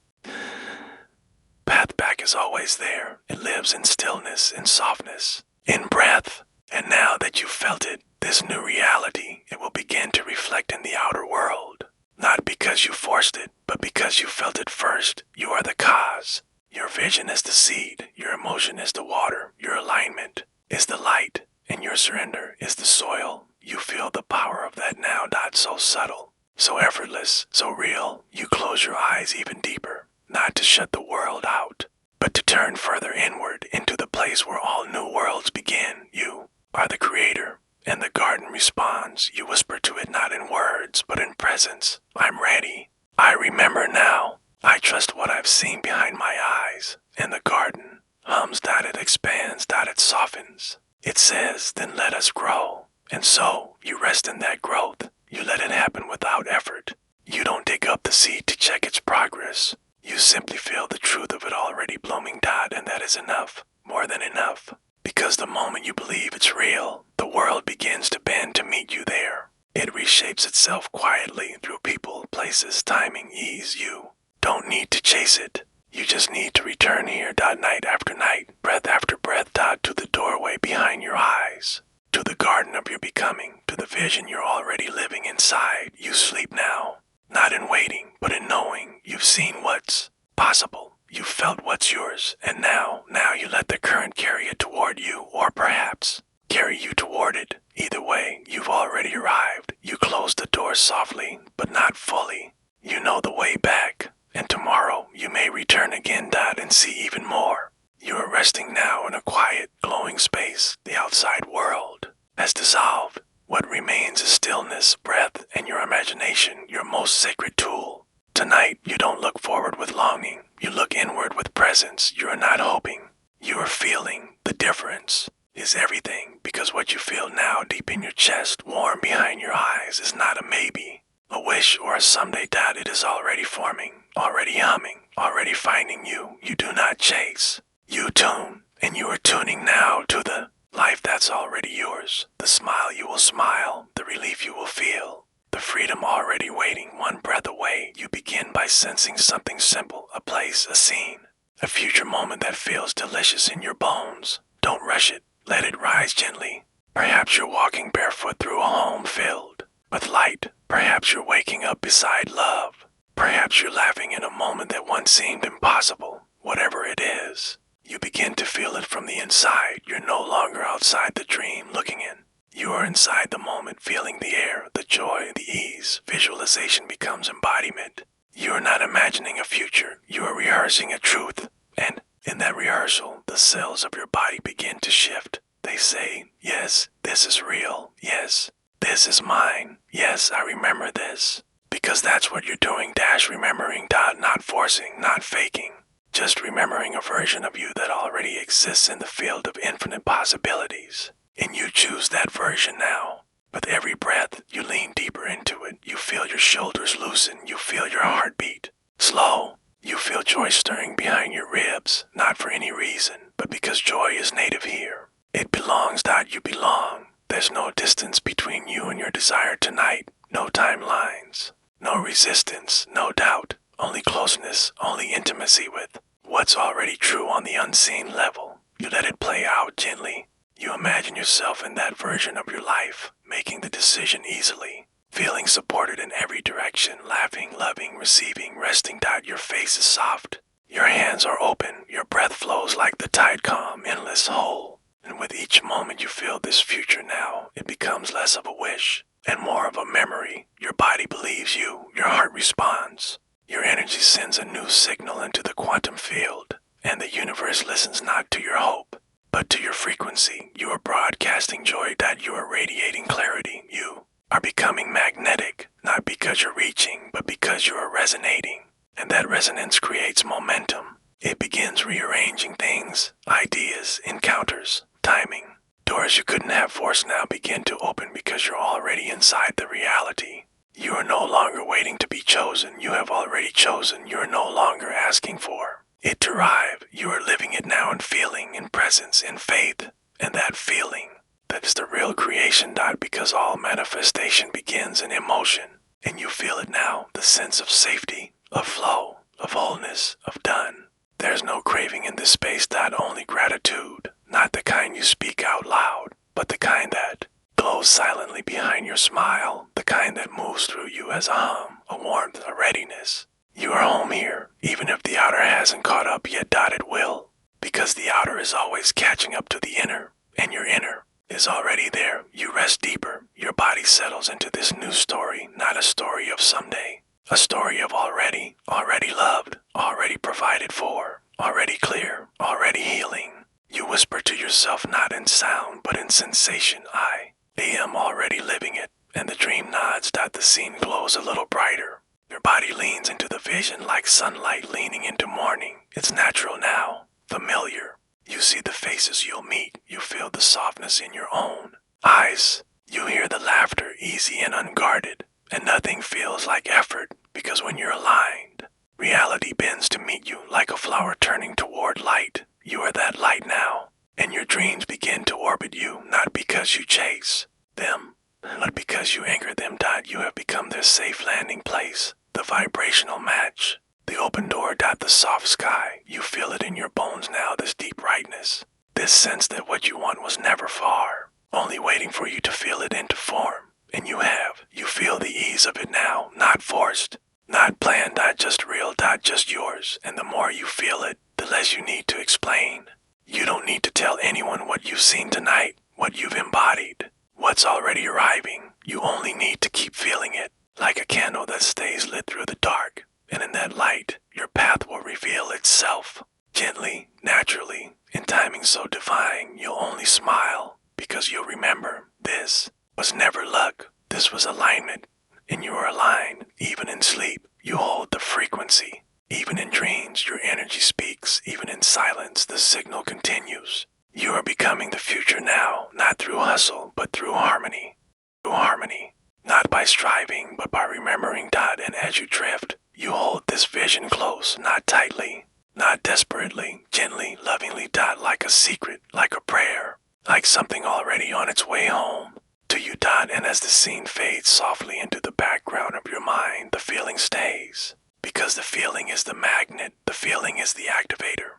Path back is always there. It lives in stillness, in softness, in breath. And now that you've felt it, this new reality, it will begin to reflect in the outer world. Not because you forced it, but because you felt it first. You are the cause. Your vision is the seed. Your emotion is the water. Your alignment is the light. And your surrender is the soil. You feel the power of that now. So subtle, so effortless, so real. You close your eyes even deeper, not to shut the world out, but to turn further inward into the place where all new worlds begin. You are the creator, and the garden responds. You whisper to it not in words, but in presence. I'm ready. I remember now. I trust what I've seen behind my eyes. and the garden hums that it expands, that it softens. It says, then let us grow. And so, you rest in that growth. You let it happen without effort. You don't dig up the seed to check its progress. You simply feel the truth of it already blooming, and that is enough, more than enough. Because the moment you believe it's real, the world begins to bend to meet you there. It reshapes itself quietly through people, places, timing, ease. You don't need to chase it. You just need to return here, night after night, breath after breath, to the doorway behind your eyes, to the garden of your becoming, to the vision you're already living inside. You sleep now, not in waiting, but in knowing. You've seen what's possible. You've felt what's yours, and now you let the current carry it toward you, or perhaps carry you toward it. Either way, you've already arrived. You close the door softly, but not fully. You know the way back, and tomorrow you may return again, and see even more. You are resting now in a quiet, glowing space. The outside world has dissolved. What remains is stillness, breath, and your imagination, your most sacred tool. Tonight, you don't look forward with longing. You look inward with presence. You are not hoping. You are feeling. The difference is everything, because what you feel now deep in your chest, warm behind your eyes, is not a maybe, a wish, or a someday. It is already forming, already humming, already finding you. You do not chase. You tune, and you are tuning now to the life that's already yours. The smile you will smile, the relief you will feel, the freedom already waiting one breath away. You begin by sensing something simple, a place, a scene, a future moment that feels delicious in your bones. Don't rush it. Let it rise gently. Perhaps you're walking barefoot through a home filled with light. Perhaps you're waking up beside love. Perhaps you're laughing in a moment that once seemed impossible. Whatever it is, you begin to feel it from the inside. You're no longer outside the dream looking in. You are inside the moment, feeling the air, the joy, the ease. Visualization becomes embodiment. You are not imagining a future. You are rehearsing a truth. And in that rehearsal, the cells of your body begin to shift. They say, yes, this is real. Yes, this is mine. Yes, I remember this. Because that's what you're doing, remembering, not forcing, not faking. Just remembering a version of you that already exists in the field of infinite possibilities. And you choose that version now. With every breath, you lean deeper into it. You feel your shoulders loosen. You feel your heartbeat slow. You feel joy stirring behind your ribs, not for any reason, but because joy is native here. It belongs, you belong. There's no distance between you and your desire tonight. No timelines, no resistance, no doubt. Only closeness, only intimacy with what's already true on the unseen level. You let it play out gently. You imagine yourself in that version of your life, making the decision easily. Feeling supported in every direction, laughing, loving, receiving, resting. Your face is soft. Your hands are open. Your breath flows like the tide, calm, endless, whole. And with each moment you feel this future now, it becomes less of a wish and more of a memory. Your body believes you. Your heart responds. Your energy sends a new signal into the quantum field. And the universe listens not to your hope, but to your frequency. You are broadcasting joy. You are radiating clarity. You are becoming magnetic, not because you're reaching, but because you are resonating. And that resonance creates momentum. It begins rearranging things, ideas, encounters, timing. Doors you couldn't have forced now begin to open because you're already inside the reality. You are no longer waiting to be chosen. You have already chosen. You are no longer asking for it to arrive. You are living it now in feeling, in presence, in faith. And that feeling, that is the real creation, because all manifestation begins in emotion. And you feel it now, the sense of safety, of flow, of wholeness, of done. There's no craving in this space, only gratitude. Not the kind you speak out loud, but the kind that glows silently behind your smile, the kind that moves through you as a hum, a warmth, a readiness. You are home here, even if the outer hasn't caught up yet. It will, because the outer is always catching up to the inner, and your inner is already there. You rest deeper. Your body settles into this new story, not a story of someday. A story of already loved, already provided for, already clear, already healing. You whisper to yourself not in sound, but in sensation. I am already living it. And the dream nods. The scene glows a little brighter. Your body leans into the vision like sunlight leaning into morning. It's natural now, familiar. You see the faces you'll meet. You feel the softness in your own eyes. You hear the laughter, easy and unguarded. And nothing feels like effort, because when you're aligned, reality bends to meet you like a flower turning toward light. You are that light now, and your dreams begin to orbit you, not because you chase them, but because you anchor them. You have become their safe landing place, the vibrational match, the open door. The soft sky. You feel it in your bones now, this deep rightness, this sense that what you want was never far, only waiting for you to feel it into form. And you have. You feel the ease of it now, not forced, not planned, just real, just yours. And the more you feel it, the less you need to explain. You don't need to tell anyone what you've seen tonight, what you've embodied, what's already arriving. You only need to keep feeling it, like a candle that stays lit through the dark. And in that light, your path will reveal itself, gently, naturally, in timing so divine. You'll only smile, because you'll remember this was never luck. This was alignment, and you are aligned. Even in sleep, you hold the frequency. Even in dreams, your energy speaks. Even in silence, the signal continues. You are becoming the future now, not through hustle, but through harmony. Through harmony, not by striving, but by remembering. And as you drift, you hold this vision close, not tightly, not desperately, gently, lovingly. Like a secret, like a prayer, like something already on its way home to you. And as the scene fades softly into the background of your mind, the feeling stays. Because the feeling is the magnet, the feeling is the activator.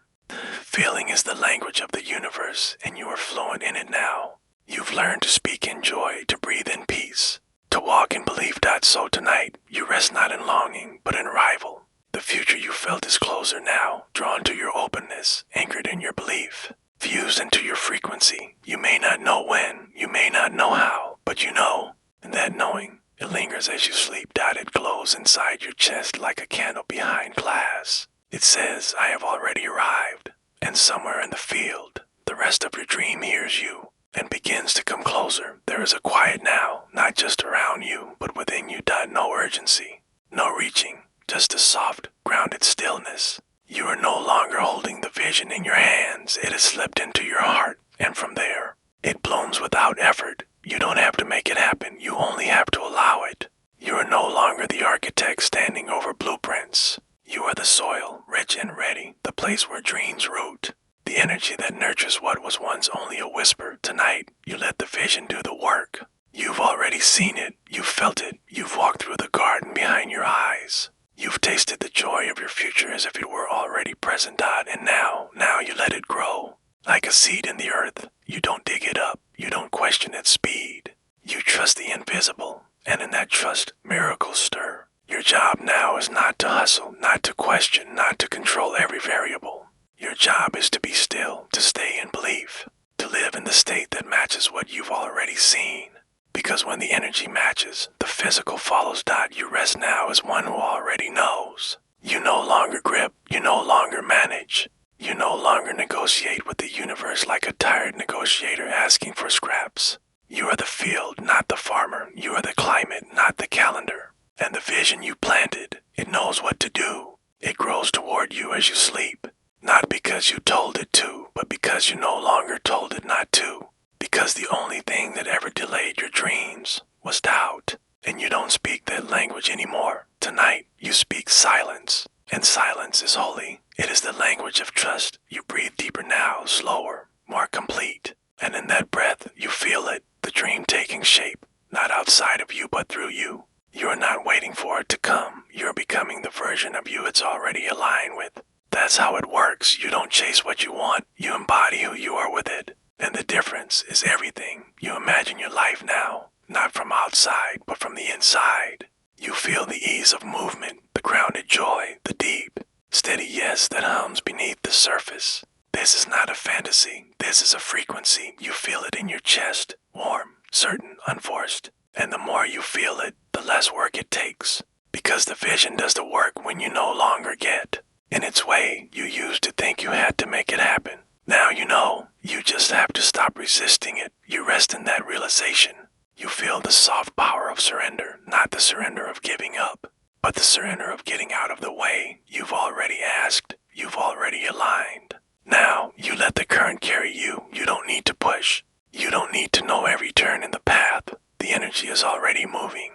Feeling is the language of the universe, and you are fluent in it now. You've learned to speak in joy, to breathe in peace, to walk in belief. So tonight, you rest not in longing, but in arrival. The future you felt is closer now, drawn to your openness, anchored in your belief, fused into your frequency. You may not know when, you may not know how, but you know, and that knowing, it lingers as you sleep. It glows inside your chest like a candle behind glass. It says, I have already arrived, and somewhere in the field, the rest of your dream hears you and begins to come closer. There is a quiet now, not just around you, but within you. No urgency, no reaching, just a soft, grounded stillness. You are no longer holding the vision in your hands. It has slipped into your heart, and from there, it blooms without effort. You don't have to make it happen. You only have to allow it. You are no longer the architect standing over blueprints. You are the soil, rich and ready, the place where dreams root, the energy that nurtures what was once only a whisper. Tonight, you let the vision do the work. You've already seen it, you've felt it, you've walked through the garden behind your eyes. You've tasted the joy of your future as if it were already present. And now you let it grow. Like a seed in the earth, you don't dig it up, you don't question its speed. You trust the invisible, and in that trust, miracles stir. Your job now is not to hustle, not to question, not to control every variable. Your job is to be still, to stay in belief, to live in the state that matches what you've already seen. Because when the energy matches, the physical follows. You rest now as one who already knows. You no longer grip, you no longer manage. You no longer negotiate with the universe like a tired negotiator asking for scraps. You are the field, not the farmer. You are the climate, not the calendar. And the vision you planted, it knows what to do. It grows toward you as you sleep. Not because you told it to, but because you no longer told it not to. Because the only thing that ever delayed your dreams was doubt. And you don't speak that language anymore. Tonight, you speak silence. And silence is holy. It is the language of trust. You breathe deeper now, slower, more complete. And in that breath, you feel it, the dream taking shape, not outside of you, but through you. You are not waiting for it to come. You're becoming the version of you it's already aligned with. That's how it works. You don't chase what you want. You embody who you are with it. And the difference is everything. You imagine your life now, not from outside, but from the inside. You feel the ease of movement, the grounded joy, the deep, steady yes that hums beneath the surface. This is not a fantasy. This is a frequency. You feel it in your chest, warm, certain, unforced. And the more you feel it, the less work it takes. Because the vision does the work when you no longer get. In its way, you used to think you had to make it happen. Now you know, you just have to stop resisting it. You rest in that realization. You feel the soft power of surrender, not the surrender of giving up, But the surrender of getting out of the way, you've already asked, you've already aligned. Now, you let the current carry you. You don't need to push. You don't need to know every turn in the path. The energy is already moving.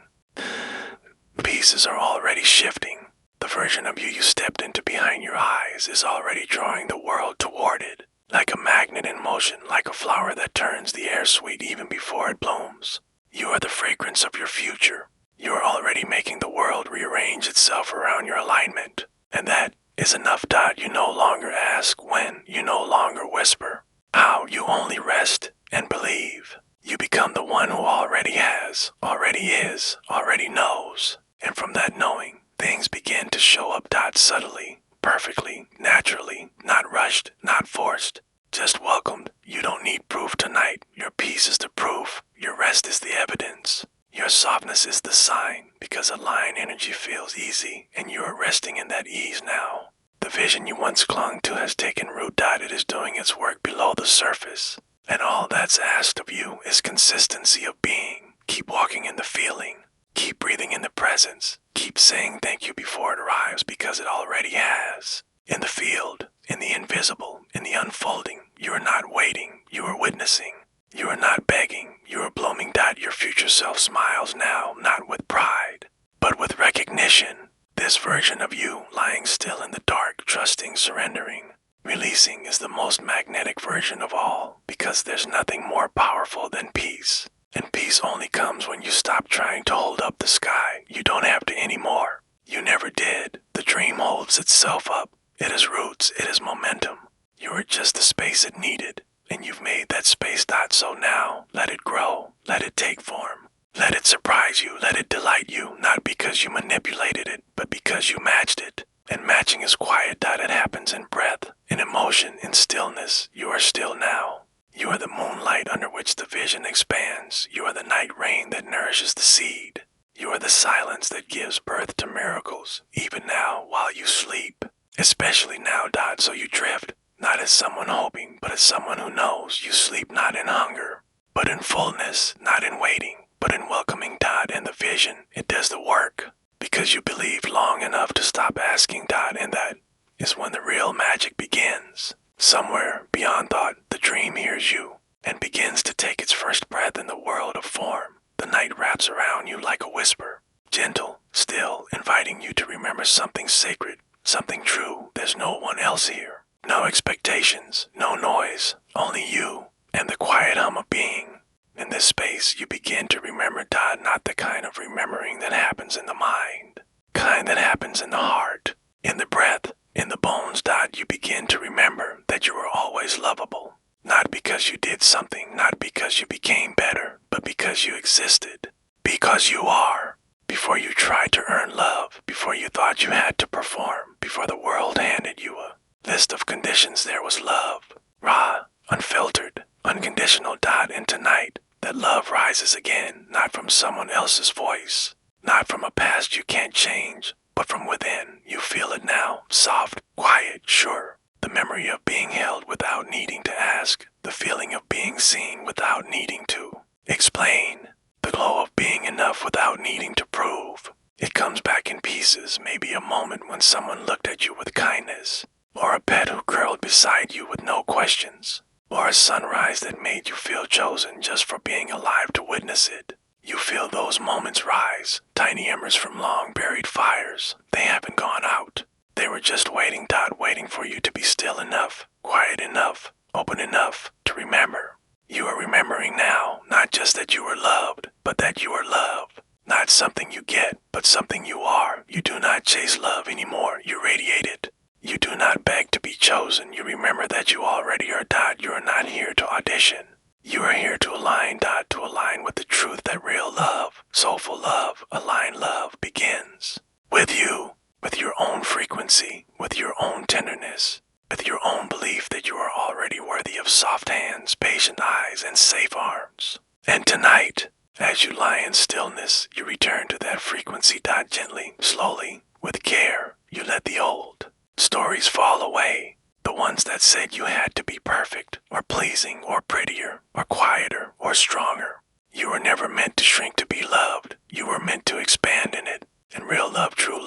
Pieces are already shifting. The version of you stepped into behind your eyes is already drawing the world toward it. Like a magnet in motion, like a flower that turns the air sweet even before it blooms. You are the fragrance of your future. You are already making the world rearrange itself around your alignment. And that is enough. You no longer ask when, you no longer whisper how, you only rest and believe. You become the one who already has, already is, already knows. And from that knowing, things begin to show up. Subtly, perfectly, naturally, not rushed, not forced, just welcomed. You don't need proof tonight. Your peace is the proof. Your rest is the evidence. Your softness is the sign, because aligned energy feels easy, and you are resting in that ease now. The vision you once clung to has taken root. It is doing its work below the surface. And all that's asked of you is consistency of being. Keep walking in the feeling. Keep breathing in the presence. Keep saying thank you before it arrives, because it already has. In the field, in the invisible, in the unfolding, you are not waiting, you are witnessing. You are not begging, you are blooming. Your future self smiles now, not with pride, but with recognition. This version of you, lying still in the dark, trusting, surrendering, releasing, is the most magnetic version of all, because there's nothing more powerful than peace. And peace only comes when you stop trying to hold up the sky. You don't have to anymore. You never did. The dream holds itself up. It has roots, it has momentum. You are just the space it needed, and you've made that space. So now, let it grow, let it take form. Let it surprise you, let it delight you, not because you manipulated it, but because you matched it. And matching is quiet. It happens in breath, in emotion, in stillness. You are still now. You are the moonlight under which the vision expands. You are the night rain that nourishes the seed. You are the silence that gives birth to miracles, even now while you sleep. Especially now. So you drift, not as someone hoping, but as someone who knows. You sleep not in hunger, but in fullness, not in waiting, but in welcoming. And the vision, it does the work, because you believed long enough to stop asking. And that is when the real magic begins. Somewhere beyond thought, the dream hears you and begins to take its first breath in the world of form. The night wraps around you like a whisper, gentle, still, inviting you to remember something sacred, something true. There's no one else here. No expectations, no noise, only you and the quiet hum of being. In this space, you begin to remember. Not the kind of remembering that happens in the mind, kind that happens in the heart, in the breath, in the bones. You begin to remember that you were always lovable. Not because you did something, not because you became better, but because you existed. Because you are. Before you tried to earn love, before you thought you had to perform, before the world handed you a list of conditions, there was love. Raw, unfiltered, unconditional. And tonight, that love rises again, not from someone else's voice, not from a past you can't change, but from within. You feel it now, soft, quiet, sure. The memory of being held without needing to ask, the feeling of being seen without needing to explain, the glow of being enough without needing to prove. It comes back in pieces, maybe a moment when someone looked at you with kindness, or a pet who curled beside you with no questions, or a sunrise that made you feel chosen just for being alive to witness it. You feel those moments rise, tiny embers from long-buried fires. They haven't gone out. They were just waiting. Waiting for you to be still enough, quiet enough, open enough to remember. You are remembering now, not just that you were loved, but that you are love. Not something you get, but something you are. You do not chase love anymore. You radiate it. You do not beg to be chosen. You remember that you already are. You are not here to audition. You are here to align. To align with the truth that real love, soulful love, aligned love begins. With you, with your own frequency, with your own tenderness, with your own belief that you are already worthy of soft hands, patient eyes, and safe arms. And tonight, as you lie in stillness, you return to that frequency. Gently, slowly, with care, you let the old stories fall away. The ones that said you had to be perfect, or pleasing, or prettier, or quieter, or stronger. You were never meant to shrink to be loved. You were meant to expand in it. And real love, true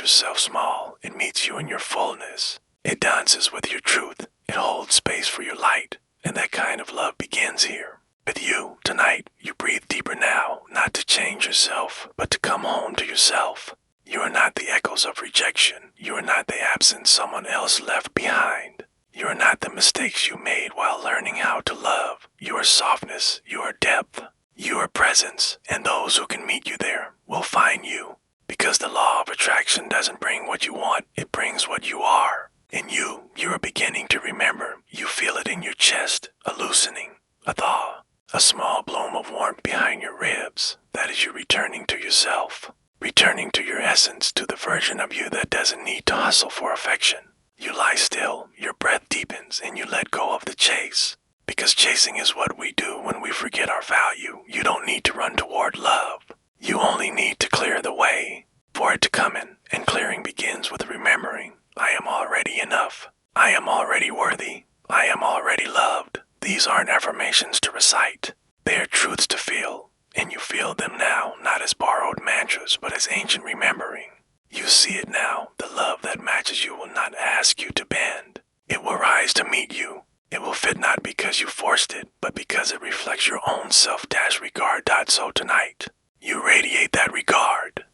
yourself small. It meets you in your fullness. It dances with your truth. It holds space for your light. And that kind of love begins here. With you, tonight, you breathe deeper now, not to change yourself, but to come home to yourself. You are not the echoes of rejection. You are not the absence someone else left behind. You are not the mistakes you made while learning how to love. You are softness. You are depth. You are presence. And those who can meet you there will find you. Because the law of attraction doesn't bring what you want, it brings what you are. In you, you are beginning to remember. You feel it in your chest, a loosening, a thaw, a small bloom of warmth behind your ribs. That is you returning to yourself. Returning to your essence, to the version of you that doesn't need to hustle for affection. You lie still, your breath deepens, and you let go of the chase. Because chasing is what we do when we forget our value. You don't need to run toward love. You only need to clear the way for it to come in, and clearing begins with remembering, I am already enough. I am already worthy. I am already loved. These aren't affirmations to recite. They are truths to feel, and you feel them now, not as borrowed mantras, but as ancient remembering. You see it now. The love that matches you will not ask you to bend. It will rise to meet you. It will fit not because you forced it, but because it reflects your own self-regard. So tonight, you radiate that regard.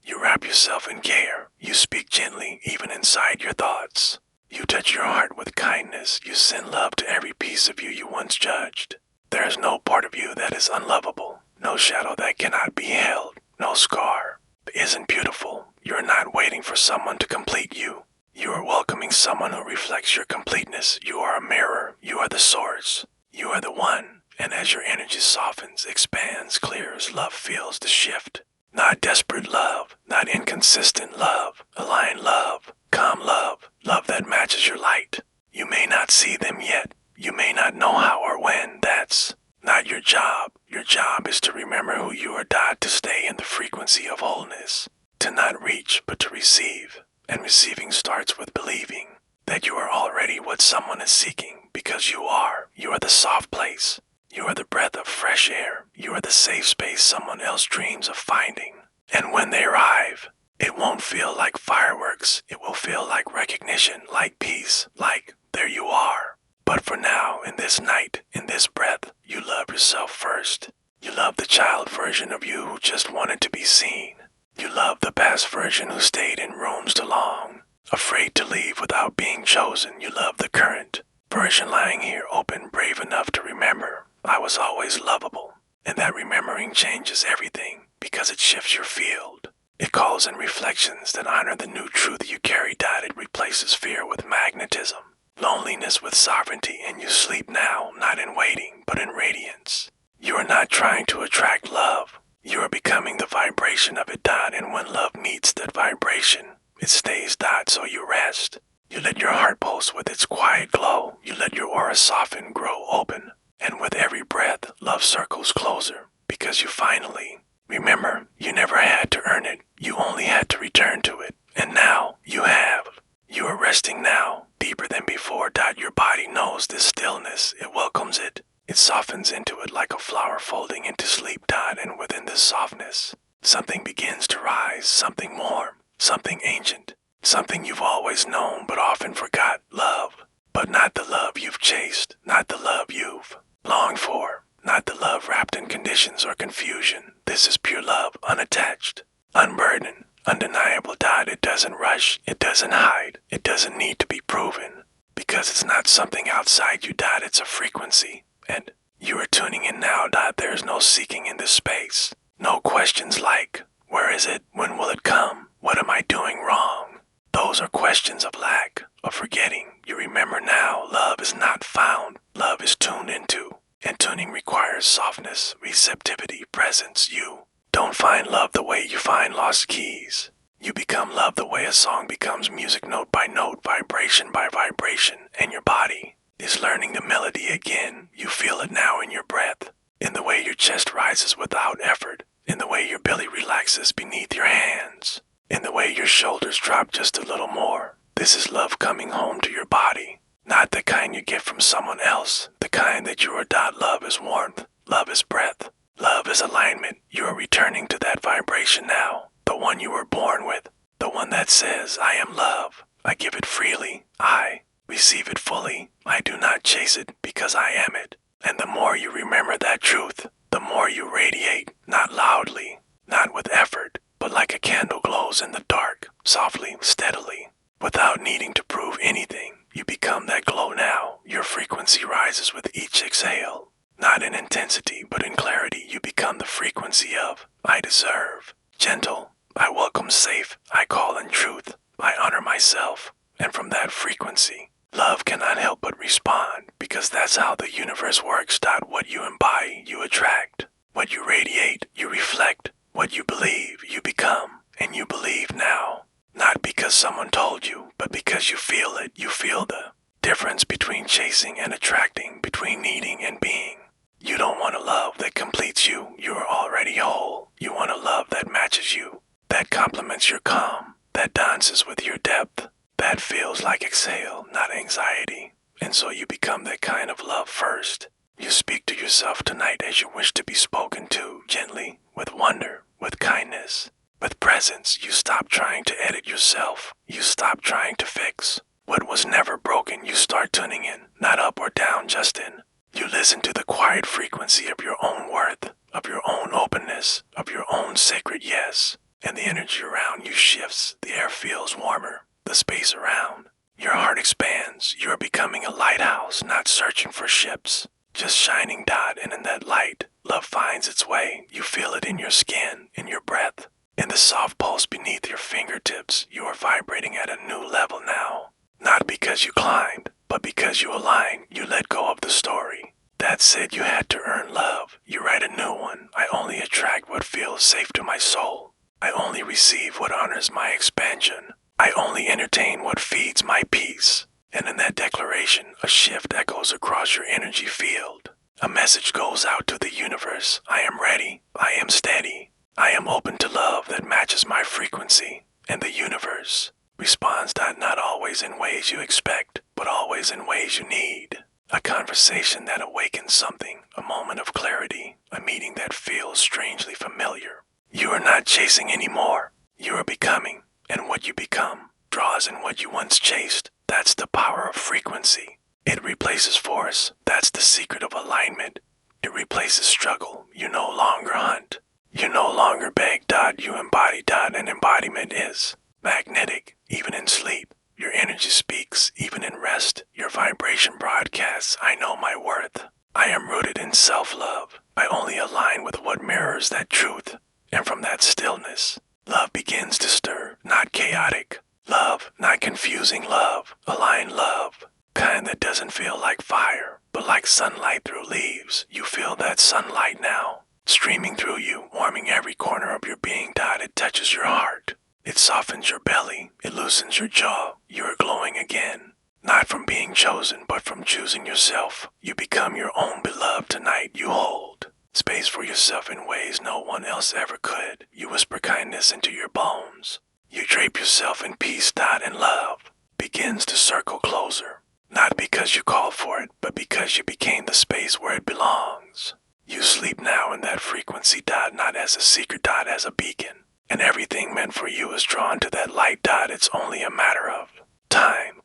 You wrap yourself in care. You speak gently, even inside your thoughts. You touch your heart with kindness. You send love to every piece of you you once judged. There is no part of you that is unlovable. No shadow that cannot be held. No scar that isn't beautiful. You are not waiting for someone to complete you. You are welcoming someone who reflects your completeness. You are a mirror. You are the source. You are the one. And as your energy softens, expands, clears, love feels the shift. Not desperate love, not inconsistent love, aligned love, calm love, love that matches your light. You may not see them yet. You may not know how or when. That's not your job. Your job is to remember who you are, to stay in the frequency of wholeness, to not reach, but to receive. And receiving starts with believing that you are already what someone is seeking, because you are. You are the soft place. You are the breath of fresh air. You are the safe space someone else dreams of finding. And when they arrive, it won't feel like fireworks. It will feel like recognition, like peace, like there you are. But for now, in this night, in this breath, you love yourself first. You love the child version of you who just wanted to be seen. You love the past version who stayed in rooms too long, afraid to leave without being chosen. You love the current version lying here open, brave enough to remember. I was always lovable, and that remembering changes everything because it shifts your field. It calls in reflections that honor the new truth you carry. It replaces fear with magnetism, loneliness with sovereignty, and you sleep now, not in waiting, but in radiance. You are not trying to attract love. You are becoming the vibration of it. And when love meets that vibration, it stays. So you rest. You let your heart pulse with its quiet glow. You let your aura soften, grow, open. And with every breath, love circles closer, because you finally remember you never had to earn it. You only had to return to it. And now you have. You are resting now, deeper than before. Your body knows this stillness. It welcomes it. It softens into it like a flower folding into sleep. And within this softness, something begins to rise, something warm, something ancient, something you've always known but often forgot. Love. But not the love you've chased, not the love you've longed for, not the love wrapped in conditions or confusion. This is pure love, unattached, unburdened, undeniable. It doesn't rush, it doesn't hide, it doesn't need to be proven, because it's not something outside you. It's a frequency, and you are tuning in now. There's no seeking in this space, no questions like, where is it, when will it come, what am I doing wrong? Those are questions of lack, of forgetting. You remember now, love is not found, love is tuned into. And tuning requires softness, receptivity, presence. You don't find love the way you find lost keys. You become love the way a song becomes music, note by note, vibration by vibration. And your body is learning the melody again. You feel it now in your breath, in the way your chest rises without effort, in the way your belly relaxes beneath your hands, in the way your shoulders drop just a little more. This is love coming home to your body. Not the kind you get from someone else, the kind that you are. Love is warmth, love is breath, love is alignment. You are returning to that vibration now, the one you were born with, The one that says, I am love. I give it freely. I receive it fully. I do not chase it because I am it. And the more you remember that truth, the more you radiate, not loudly, not with effort, but like a candle glows in the dark, softly, steadily, without needing to prove anything. You become that glow now. Your frequency rises with each exhale. Not in intensity, but in clarity. You become the frequency of, I deserve. Gentle, I welcome safe, I call in truth, I honor myself. And from that frequency, love cannot help but respond, because that's how the universe works. What you embody, you attract. What you radiate, you reflect. What you believe, you become. And you believe now. Not because someone told you, but because you feel it. You feel the difference between chasing and attracting, between needing and being. You don't want a love that completes you. You are already whole. You want a love that matches you, that complements your calm, that dances with your depth, that feels like exhale, not anxiety. And so you become that kind of love first. You speak to yourself tonight as you wish to be spoken to, gently, with wonder, with kindness. With presence, you stop trying to edit yourself. You stop trying to fix. What was never broken, you start tuning in, not up or down, just in. You listen to the quiet frequency of your own worth, of your own openness, of your own sacred yes. And the energy around you shifts. The air feels warmer, the space around. Your heart expands. You are becoming a lighthouse, not searching for ships, just shining. And in that light, love finds its way. You feel it in your skin, in your breath. In the soft pulse beneath your fingertips, you are vibrating at a new level now. Not because you climbed, but because you align. You let go of the story that said you had to earn love. You write a new one. I only attract what feels safe to my soul. I only receive what honors my expansion. I only entertain what feeds my peace. And in that declaration, a shift echoes across your energy field. A message goes out to the universe. I am ready. I am steady. I am open to love that matches my frequency, and the universe responds not always in ways you expect, but always in ways you need. A conversation that awakens something, a moment of clarity, a meeting that feels strangely familiar. You are not chasing anymore. You are becoming, and what you become draws in what you once chased. That's the power of frequency. It replaces force. That's the secret of alignment. It replaces struggle. You no longer hunt. You no longer beg. You embody. And embodiment is magnetic. Even in sleep, your energy speaks. Even in rest, your vibration broadcasts. I know my worth. I am rooted in self-love. I only align with what mirrors that truth. And from that stillness, love begins to stir. Not chaotic. Love, not confusing love. Aligned love. Kind that doesn't feel like fire, but like sunlight through leaves. You feel that sunlight now, streaming through you, warming every corner of your being. It touches your heart. It softens your belly. It loosens your jaw. You are glowing again. Not from being chosen, but from choosing yourself. You become your own beloved tonight. You hold space for yourself in ways no one else ever could. You whisper kindness into your bones. You drape yourself in peace. And love begins to circle closer. Not because you called for it, but because you became the space where it belongs. You sleep now in that frequency. Not as a secret. As a beacon. And everything meant for you is drawn to that light. It's only a matter of time.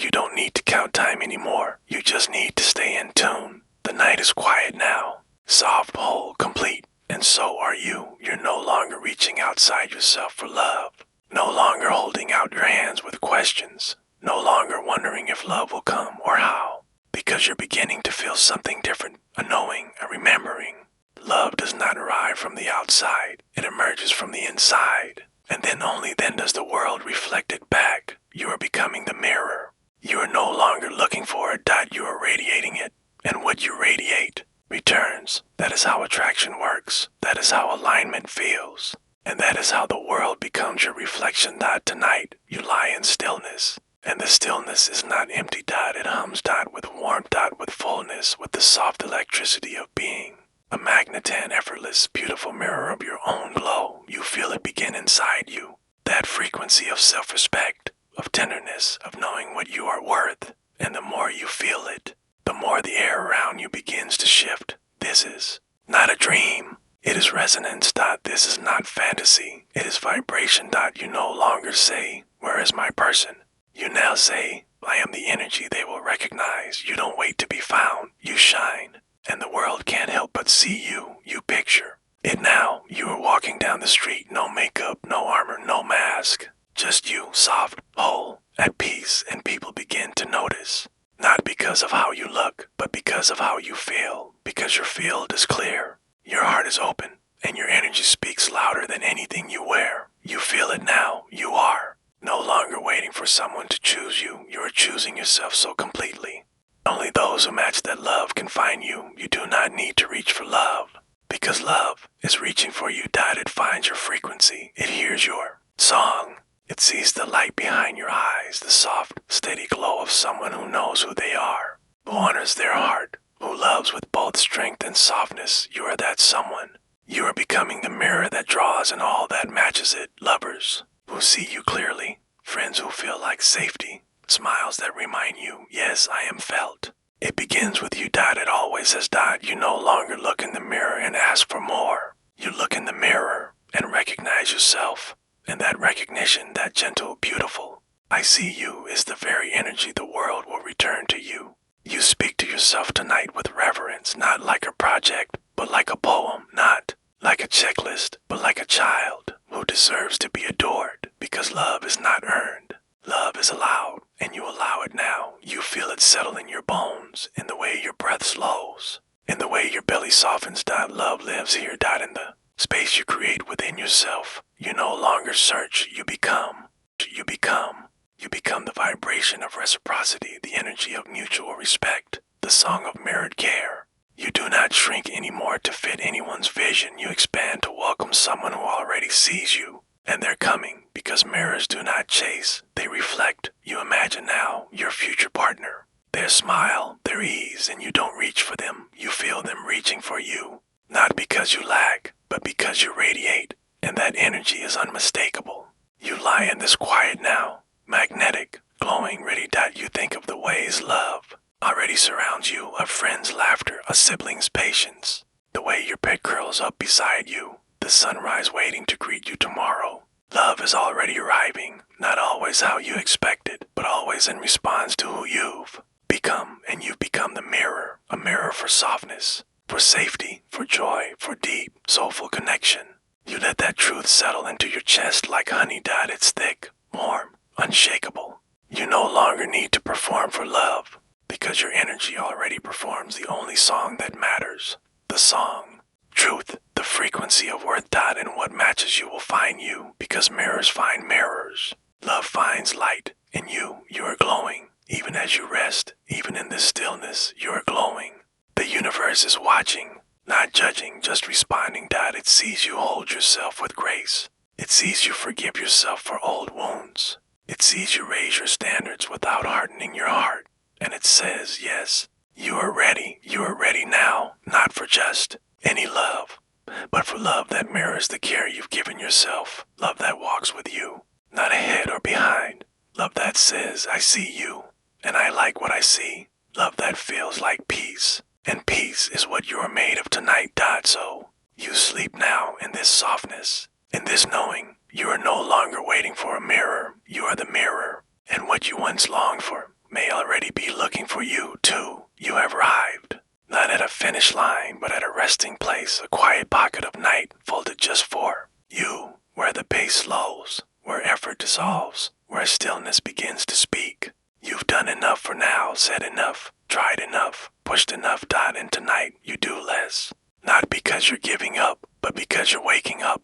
You don't need to count time anymore. You just need to stay in tune. The night is quiet now. Soft, whole, complete. And so are you. You're no longer reaching outside yourself for love. No longer holding out your hands with questions. No longer wondering if love will come or how. Because you're beginning to feel something different. A knowing, a remembering. Love does not arrive from the outside. It emerges from the inside. And then only then does the world reflect it back. You are becoming the mirror. You are no longer looking for it. You are radiating it. And what you radiate returns. That is how attraction works. That is how alignment feels. And that is how the world becomes your reflection. Tonight, you lie in stillness. And the stillness is not empty. It hums. With warmth. With fullness. With the soft electricity of being. A magnetan, effortless, beautiful mirror of your own glow. You feel it begin inside you. That frequency of self-respect, of tenderness, of knowing what you are worth. And the more you feel it, the more the air around you begins to shift. This is not a dream. It is resonance. This is not fantasy. It is vibration. You no longer say, "Where is my person?" You now say, "I am the energy they will recognize." You don't wait to be found. You shine. And the world can't help but see you. You picture it now. You are walking down the street. No makeup, no armor, no mask. Just you, soft, whole, at peace, and people begin to notice. Not because of how you look, but because of how you feel. Because your field is clear. Your heart is open, and your energy speaks louder than anything you wear. You feel it now. You are. No longer waiting for someone to choose you. You are choosing yourself so completely. Only those who match that love can find you. You do not need to reach for love. Because love is reaching for you. It finds your frequency. It hears your song. It sees the light behind your eyes, the soft, steady glow of someone who knows who they are, who honors their heart, who loves with both strength and softness. You are that someone. You are becoming the mirror that draws and all that matches it. Lovers who see you clearly, friends who feel like safety, smiles that remind you, yes, I am felt. It begins with you. It always has. You no longer look in the mirror and ask for more. You look in the mirror and recognize yourself. And that recognition, that gentle, beautiful, "I see you" is the very energy the world will return to you. You speak to yourself tonight with reverence, not like a project, but like a poem, not like a checklist, but like a child who deserves to be adored, because love is not earned. Love is allowed, and you allow it now. You feel it settle in your bones, in the way your breath slows, in the way your belly softens. Love lives here. In the space you create within yourself. You no longer search. You become. You become the vibration of reciprocity, the energy of mutual respect, the song of mirrored care. You do not shrink anymore to fit anyone's vision. You expand to welcome someone who already sees you. And they're coming because mirrors do not chase, they reflect. You imagine now your future partner, their smile, their ease, and you don't reach for them. You feel them reaching for you, not because you lack, but because you radiate, and that energy is unmistakable. You lie in this quiet now, magnetic, glowing, ready. You think of the ways love already surrounds you, a friend's laughter, a sibling's patience, the way your pet curls up beside you, the sunrise waiting to greet you tomorrow. Love is already arriving, not always how you expected, but always in response to who you've become. And you've become the mirror, a mirror for softness, for safety, for joy, for deep, soulful connection. You let that truth settle into your chest like honey. It's thick, warm, unshakable. You no longer need to perform for love, because your energy already performs the only song that matters. The song. Truth, the frequency of worth. And what matches you will find you, because mirrors find mirrors. Love finds light. In you, you are glowing. Even as you rest, even in this stillness, you are glowing. The universe is watching, not judging, just responding. It sees you hold yourself with grace. It sees you forgive yourself for old wounds. It sees you raise your standards without hardening your heart. And it says, yes, you are ready. You are ready now, not for just any love, but for love that mirrors the care you've given yourself. Love that walks with you, not ahead or behind. Love that says, I see you, and I like what I see. Love that feels like peace, and peace is what you are made of tonight. So you sleep now in this softness, in this knowing. You are no longer waiting for a mirror. You are the mirror, and what you once longed for may already be looking for you too. You have arrived, not at a finish line, but at a resting place, a quiet pocket of night folded just for you, where the pace slows, where effort dissolves, where stillness begins to speak. You've done enough for now, said enough, tried enough, pushed enough. And tonight you do less, not because you're giving up, but because you're waking up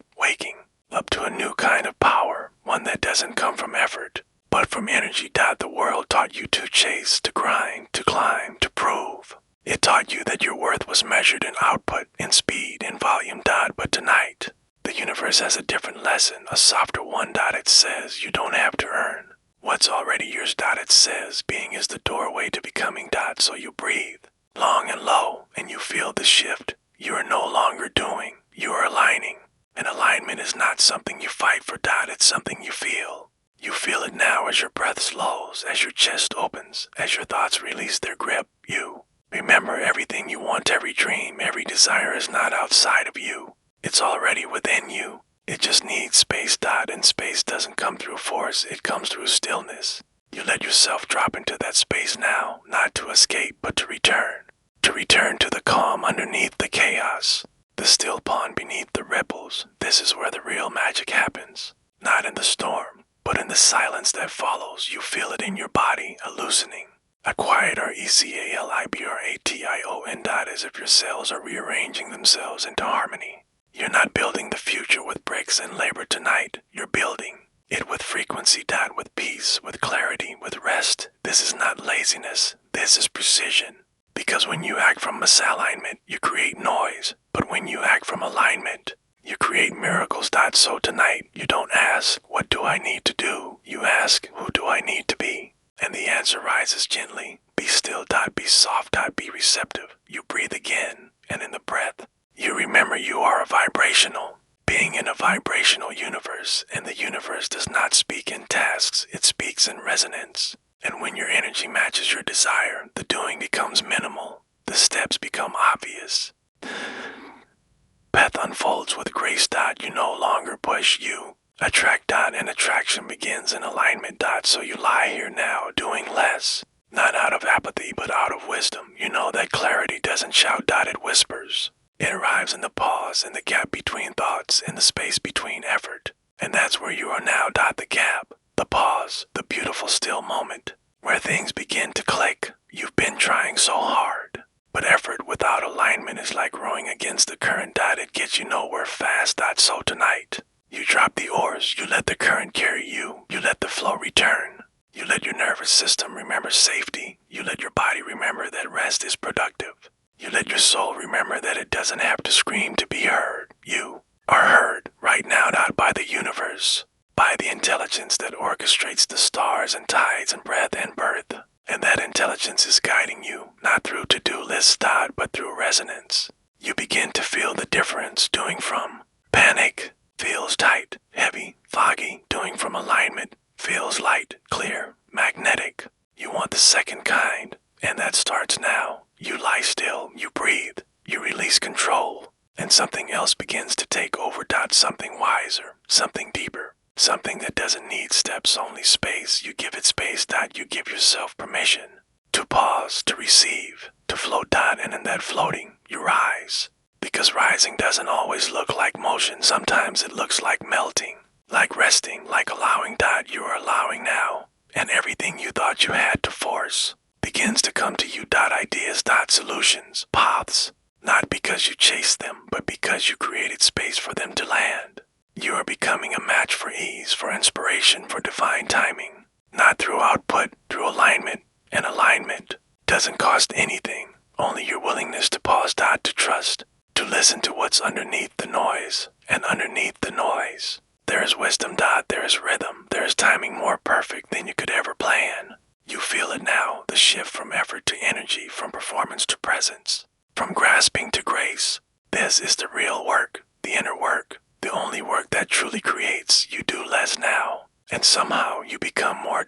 to a new kind of power, one that doesn't come from effort, but from energy. The world taught you to chase, to grind, to climb, to prove. It taught you that your worth was measured in output, in speed, in volume. But tonight, the universe has a different lesson, a softer one. It says you don't have to earn what's already yours. It says being is the doorway to becoming. So you breathe long and low, and you feel the shift. You are no longer doing, you are aligning. And alignment is not something you fight for. It's something you feel. You feel it now as your breath slows, as your chest opens, as your thoughts release their grip. You remember everything you want, every dream, every desire is not outside of you. It's already within you. It just needs space. And space doesn't come through force, it comes through stillness. You let yourself drop into that space now, not to escape, but to return. To return to the calm underneath the chaos. The still pond beneath the ripples. This is where the real magic happens. Not in the storm, but in the silence that follows. You feel it in your body, a loosening. A quiet RECALIBRATION as if your cells are rearranging themselves into harmony. You're not building the future with bricks and labor tonight. You're building it with frequency. With peace, with clarity, with rest. This is not laziness. This is precision. Because when you act from misalignment, you create noise. But when you act from alignment, you create miracles. So tonight, you don't ask, what do I need to do? You ask, who do I need to be? And the answer rises gently. Be still. Be soft. Be receptive. You breathe again, and in the breath, you remember you are a vibrational being in a vibrational universe, and the universe does not speak in tasks, it speaks in resonance. And when your energy matches your desire, the doing becomes minimal, the steps become obvious. Path unfolds with grace. You no longer push, you attract. And attraction begins in alignment. So you lie here now, doing less. Not out of apathy, but out of wisdom. You know that clarity doesn't shout. It whispers. It arrives in the pause, in the gap between thoughts, in the space between effort. And that's where you are now. The gap, the pause, the beautiful still moment, where things begin to click. You've been trying so hard, but effort without alignment is like rowing against the current. It gets you nowhere fast. So tonight, you drop the oars, you let the current carry you, you let the flow return. You let your nervous system remember safety. You let your body remember that rest is productive. You let your soul remember that it doesn't have to scream to be heard. You are heard right now. By the universe, by the intelligence that orchestrates the stars and tides and breath and birth. And that intelligence is guiding you, not through to-do lists, but through resonance. You begin to feel the difference. Doing from panic feels tight, heavy, foggy. Doing from alignment feels light, clear, magnetic. You want the second kind, and that starts now. You lie still, you breathe, you release control, and something else begins to take over. Something wiser, something deeper, something that doesn't need steps, only space. You give it space. You give yourself permission to pause, to receive, to float. And in that floating, you rise. Because rising doesn't always look like motion. Sometimes it looks like melting, like resting, like allowing. You are allowing now, and everything you thought you had to force begins to come to you. Ideas, solutions, paths, not because you chased them, but because you created space for them to land. You are becoming a match for ease, for inspiration, for divine timing. Not through output, through alignment. And alignment doesn't cost anything, only your willingness to pause. To trust, to listen to what's underneath the noise. And underneath the noise, there is wisdom. There is rhythm, there is timing more perfect than you could ever plan. You feel it now, the shift from effort to energy, from performance to presence, from grasping to grace. This is the real work, the inner work, the only work that truly creates. You do less now, and somehow you become more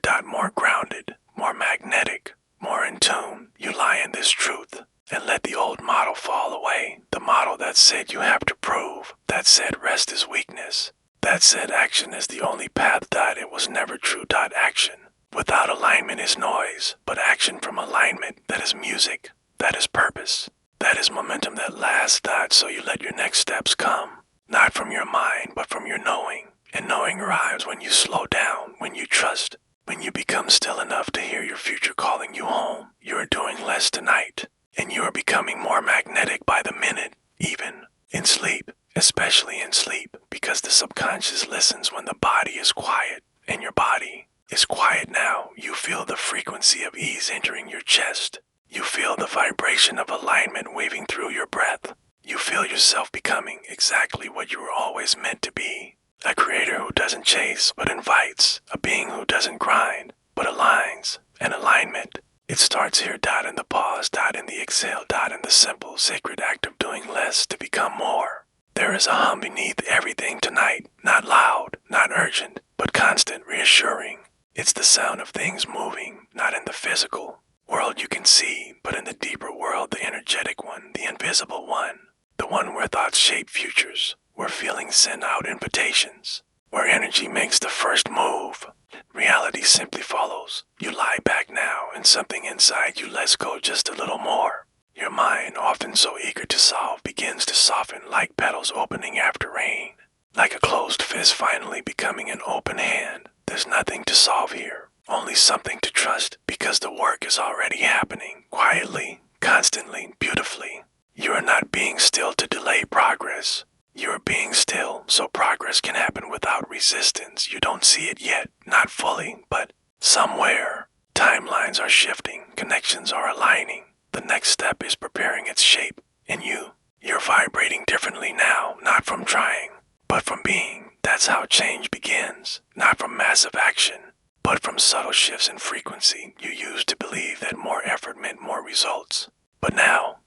grounded, more magnetic, more in tune. You lie in this truth, and let the old model fall away. The model that said you have to prove, that said rest is weakness, that said action is the only path. It was never true. Action without alignment is noise, but action from alignment, that is music, that is purpose, that is momentum that lasts. So you let your next steps come, not from your mind, but from your knowing. And knowing arrives when you slow down, when you trust, when you become still enough to hear your future calling you home. You are doing less tonight, and you are becoming more magnetic by the minute, even in sleep, especially in sleep, because the subconscious listens when the body is quiet, and your body is quiet now. You feel the frequency of ease entering your chest. You feel the vibration of alignment waving through your breath. You feel yourself becoming exactly what you were always meant to be. A creator who doesn't chase, but invites. A being who doesn't grind, but aligns. And alignment, it starts here. In the pause. In the exhale. In the simple, sacred act of doing less to become more. There is a hum beneath everything tonight. Not loud, not urgent, but constant, reassuring. It's the sound of things moving, not in the physical world you can see, but in the deeper world, the energetic one, the invisible one. The one where thoughts shape futures, where feelings send out invitations, where energy makes the first move. Reality simply follows. You lie back now, and something inside you lets go just a little more. Your mind, often so eager to solve, begins to soften like petals opening after rain, like a closed fist finally becoming an open hand. There's nothing to solve here, only something to trust, because the work is already happening, quietly, constantly, beautifully. You are not being still to delay progress. You are being still so progress can happen without resistance. You don't see it yet, not fully, but somewhere. Timelines are shifting, connections are aligning. The next step is preparing its shape, and you're vibrating differently now, not from trying, but from being. That's how change begins, not from massive action, but from subtle shifts in frequency. You used to believe that more effort meant more results. But now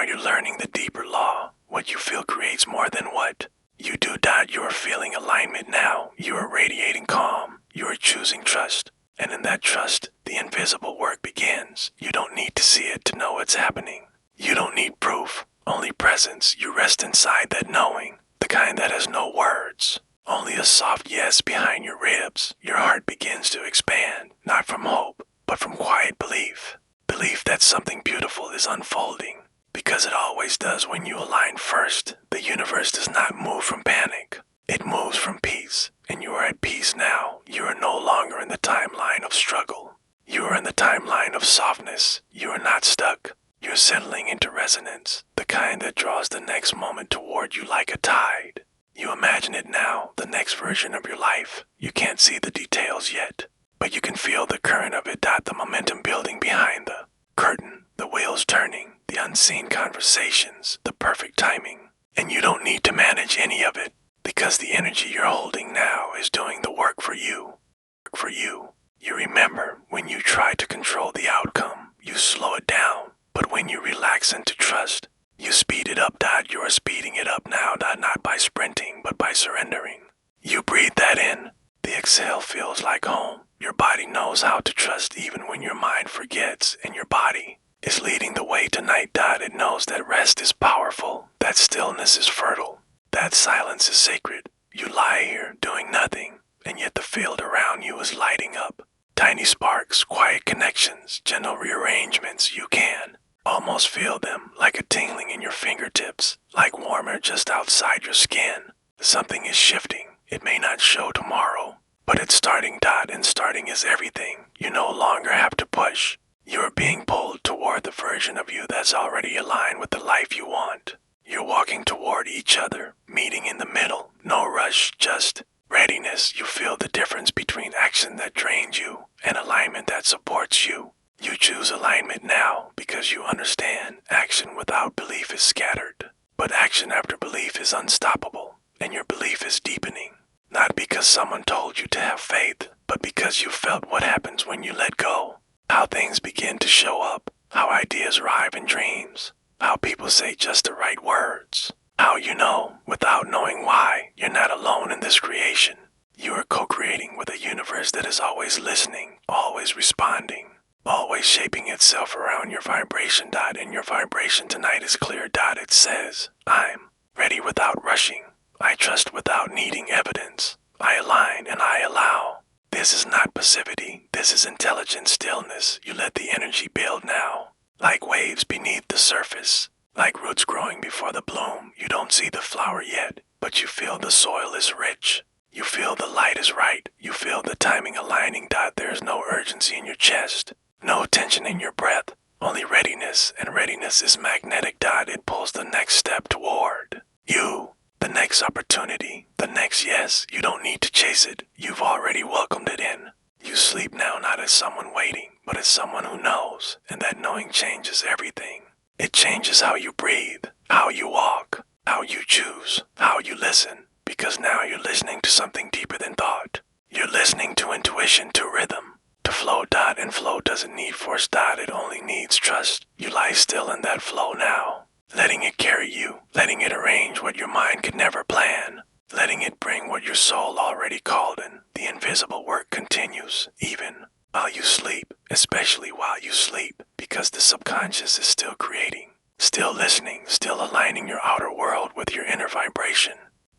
you're learning the deeper law. What you feel creates more than what you do. You are feeling alignment now. You are radiating calm. You are choosing trust. And in that trust, the invisible work begins. You don't need to see it to know it's happening. You don't need proof, only presence. You rest inside that knowing, the kind that has no words. Only a soft yes behind your ribs. Your heart begins to expand, not from hope, but from quiet belief. Belief that something beautiful is unfolding. Because it always does when you align first. The universe does not move from panic. It moves from peace. And you are at peace now. You are no longer in the timeline of struggle. You are in the timeline of softness. You are not stuck. You're settling into resonance, the kind that draws the next moment toward you like a tide. You imagine it now, the next version of your life. You can't see the details yet, but you can feel the current of it. The momentum building behind the curtain, the wheels turning, the unseen conversations, the perfect timing. And you don't need to manage any of it, because the energy you're holding now is doing the work for you. You remember, when you try to control the outcome, you slow it down. But when you relax into trust, you speed it up. You are speeding it up now, not by sprinting, but by surrendering. You breathe that in. The exhale feels like home. Your body knows how to trust even when your mind forgets, and your body is leading the way tonight. It knows that rest is powerful, that stillness is fertile, that silence is sacred. You lie here doing nothing, and yet the field around you is lighting up. Tiny sparks, quiet connections, gentle rearrangements. You can almost feel them, like a tingling in your fingertips, like warmer just outside your skin. Something is shifting. It may not show tomorrow, but it's starting. And starting is everything. You no longer have to push. You are being pulled toward the version of you that's already aligned with the life you want. You're walking toward each other, meeting in the middle. No rush, just readiness. You feel the difference between action that drains you and alignment that supports you. You choose alignment now because you understand action without belief is scattered. But action after belief is unstoppable, and your belief is deepening. Not because someone told you to have faith, but because you felt what happens when you let go. How things begin to show up, how ideas arrive in dreams, how people say just the right words, how you know, without knowing why, you're not alone in this creation. You are co-creating with a universe that is always listening, always responding, always shaping itself around your vibration. And your vibration tonight is clear. It says, I'm ready without rushing. I trust without needing evidence. I align and I allow. This is not passivity. This is intelligent stillness. You let the energy build now, like waves beneath the surface, like roots growing before the bloom. You don't see the flower yet, but you feel the soil is rich. You feel the light is right. You feel the timing aligning. There's no urgency in your chest, no tension in your breath, only readiness, and readiness is magnetic. It pulls the next step toward you, the next opportunity, the next yes. You don't need to chase it. You've already welcomed it in. You sleep now not as someone waiting, but as someone who knows, and that knowing changes everything. It changes how you breathe, how you walk, how you choose, how you listen, because now you're listening to something deeper than thought. You're listening to intuition, to rhythm, to flow. And flow doesn't need force. It only needs trust. You lie still in that flow now, letting it carry you, letting it arrange what your mind could never plan, letting it bring what your soul already called in. The invisible work continues, even while you sleep, especially while you sleep, because the subconscious is still creating, still listening, still aligning your outer world with your inner vibration.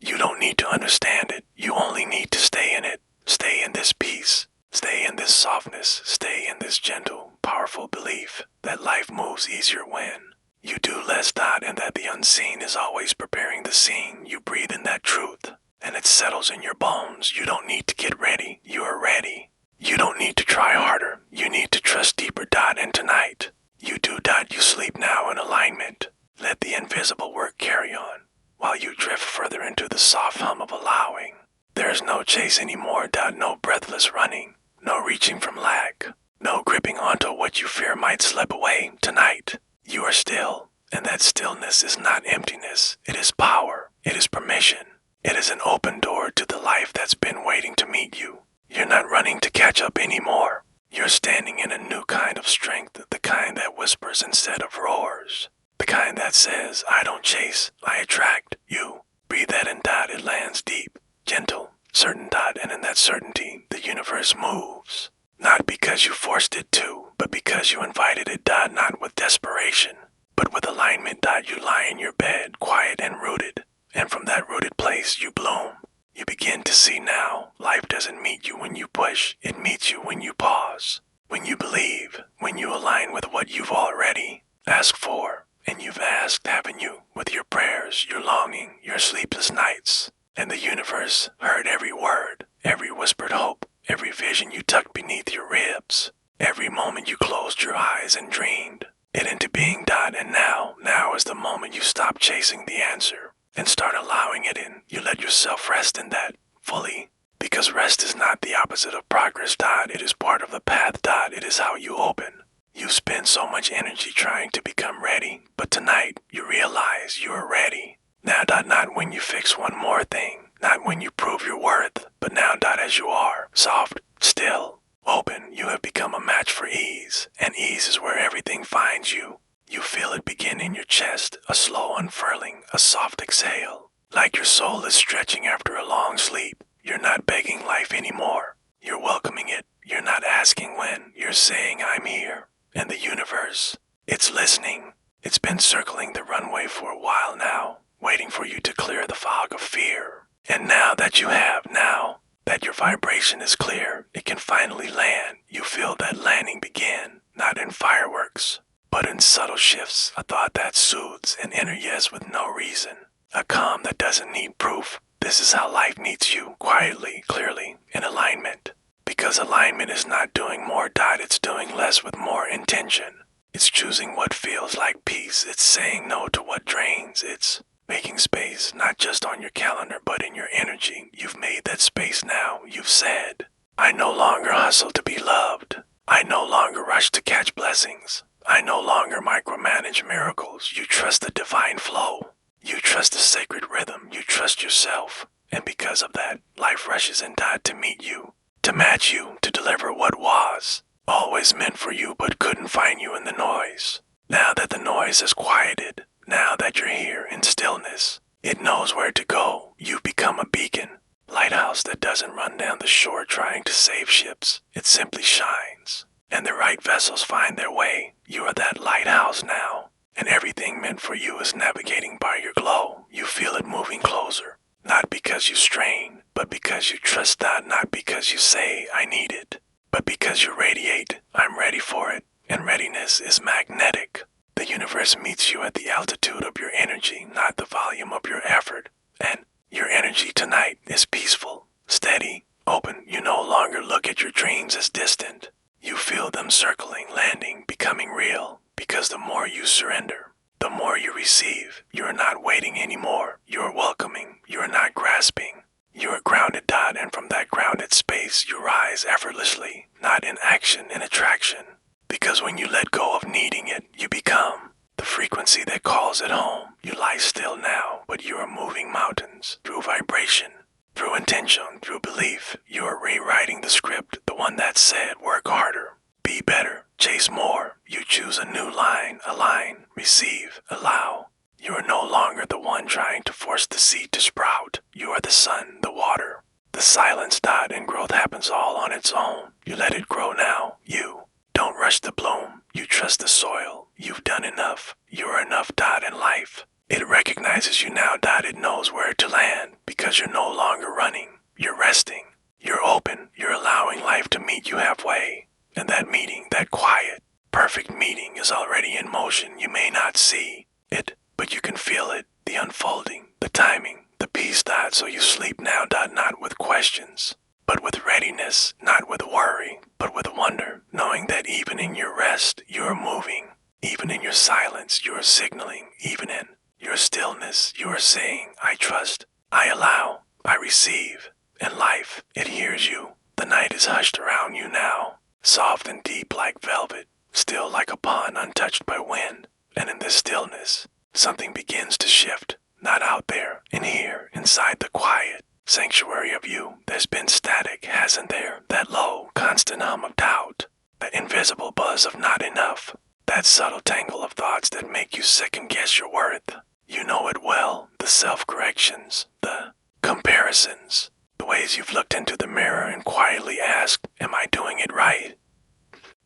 You don't need to understand it. You only need to stay in it. Stay in this peace. Stay in this softness. Stay in this gentle, powerful belief that life moves easier when you do less, and that the unseen is always preparing the scene. You breathe in that truth, and it settles in your bones. You don't need to get ready. You are ready. You don't need to try harder. You need to trust deeper, and tonight, you do, you sleep now in alignment. Let the invisible work carry on, while you drift further into the soft hum of allowing. There's no chase anymore, no breathless running, no reaching from lack, no gripping onto what you fear might slip away. Tonight, you are still, and that stillness is not emptiness. It is power. It is permission. It is an open door to the life that's been waiting to meet you. You're not running to catch up anymore. You're standing in a new kind of strength, the kind that whispers instead of roars. The kind that says, I don't chase, I attract. You breathe that in, it lands deep, gentle, certain, and in that certainty, the universe moves. Not because you forced it to, but because you invited it, not with desperation, but with alignment. You lie in your bed, quiet and rooted, and from that rooted place you bloom. You begin to see now, life doesn't meet you when you push, it meets you when you pause, when you believe, when you align with what you've already asked for. And you've asked, haven't you, with your prayers, your longing, your sleepless nights. And the universe heard every word, every whispered hope, every vision you tucked beneath your ribs, every moment you closed your eyes and dreamed it into being, and now is the moment you stop chasing the answer and start allowing it in. You let yourself rest in that fully, because rest is not the opposite of progress, it is part of the path, it is how you open. You spend so much energy trying to become ready, but tonight you realize you are ready. Now, not when you fix one more thing, not when you prove your worth, but now, as you are, soft, still, open, you have become a match for ease, and ease is where everything finds you. You feel it begin in your chest, a slow unfurling, a soft exhale, like your soul is stretching after a long sleep. You're not begging life anymore. You're welcoming it. You're not asking when. You're saying, I'm here. And the universe, it's listening. It's been circling the runway for a while now, waiting for you to clear the fog of fear. And now that you have, now that your vibration is clear, it can finally land. You feel that landing begin, not in fireworks, but in subtle shifts, a thought that soothes, an inner yes with no reason, a calm that doesn't need proof. This is how life meets you, quietly, clearly, in alignment. Because alignment is not doing more, it's doing less with more intention. It's choosing what feels like peace. It's saying no to what drains. It's making space, not just on your calendar, but in your energy. You've made that space now. You've said, I no longer hustle to be loved. I no longer rush to catch blessings. I no longer micromanage miracles. You trust the divine flow. You trust the sacred rhythm. You trust yourself. And because of that, life rushes in to meet you, to match you, to deliver what was always meant for you but couldn't find you in the noise. Now that the noise is quieted, now that you're here in stillness, it knows where to go. You become a beacon, lighthouse that doesn't run down the shore trying to save ships. It simply shines, and the right vessels find their way. You are that lighthouse now, and everything meant for you is navigating by your glow. You feel it moving closer, not because you strain, but because you trust that, not because you say, I need it, but because you radiate, I'm ready for it, and readiness is magnetic. The universe meets you at the altitude of your energy, not the volume of your effort, and your energy tonight is peaceful, steady, open. You no longer look at your dreams as distant. You feel them circling, landing, becoming real, because the more you surrender, the more you receive. You are not waiting anymore. You are welcoming. You are not grasping. You are grounded, and from that grounded space you rise effortlessly, not in action, in attraction. Because when you let go of needing it, you become the frequency that calls it home. You lie still now, but you are moving mountains through vibration, through intention, through belief. You are rewriting the script, the one that said, work harder, be better, chase more. You choose a new line, align, receive, allow. You are no longer the one trying to force the seed to sprout. You are the sun, the water, the silence, and growth happens all on its own. You let it grow now. You don't rush the bloom. You trust the soil. You've done enough. You are enough, in life. It recognizes you now, it knows where to land, because because you're no longer running. You're resting. You're open. You're allowing life to meet you halfway. And that meeting, that quiet, perfect meeting is already in motion. You may not see it, but you can feel it. The unfolding, the timing, the peace. So you sleep now. Not with questions, but with readiness. Not with worry, but with wonder. Knowing that even in your rest, you are moving. Even in your silence, you are signaling. Even in your stillness, you are saying, I trust, I allow, I receive. And life, it hears you. The night is hushed around you now, soft and deep like velvet, still like a pond untouched by wind. And in this stillness, something begins to shift. Not out there, in here, inside the quiet sanctuary of you. There's been static, hasn't there? That low, constant hum of doubt. That invisible buzz of not enough. That subtle tangle of thoughts that make you second-guess your worth. You know it well, the self-corrections, the comparisons, the ways you've looked into the mirror and quietly asked, am I doing it right?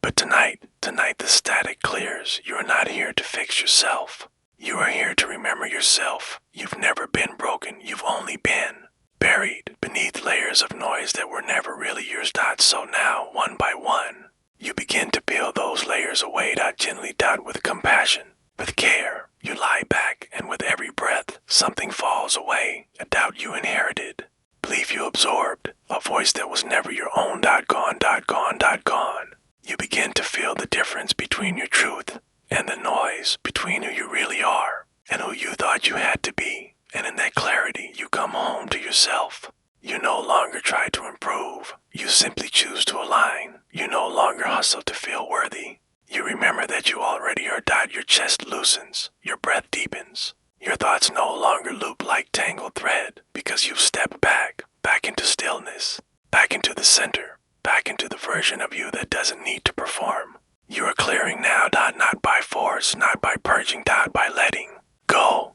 But tonight the static clears. You are not here to fix yourself. You are here to remember yourself. You've never been broken, you've only been buried beneath layers of noise that were never really yours. So now, one by one, you begin to peel those layers away. Gently. With compassion, with care, you lie back, and with every breath, something falls away. A doubt you inherited, belief you absorbed, a voice that was never your own. Gone. You begin to feel the difference between your truth and the noise, between who you really are and who you thought you had to be. And in that clarity, you come home to yourself. You no longer try to improve. You simply choose to align. You no longer hustle to feel worthy. You remember that you already are. Your chest loosens. Your breath deepens. Your thoughts no longer loop like tangled thread because you've stepped back into stillness, back into the center, back into the version of you that doesn't need to perform. You are clearing now. Not by force, not by purging. By letting go.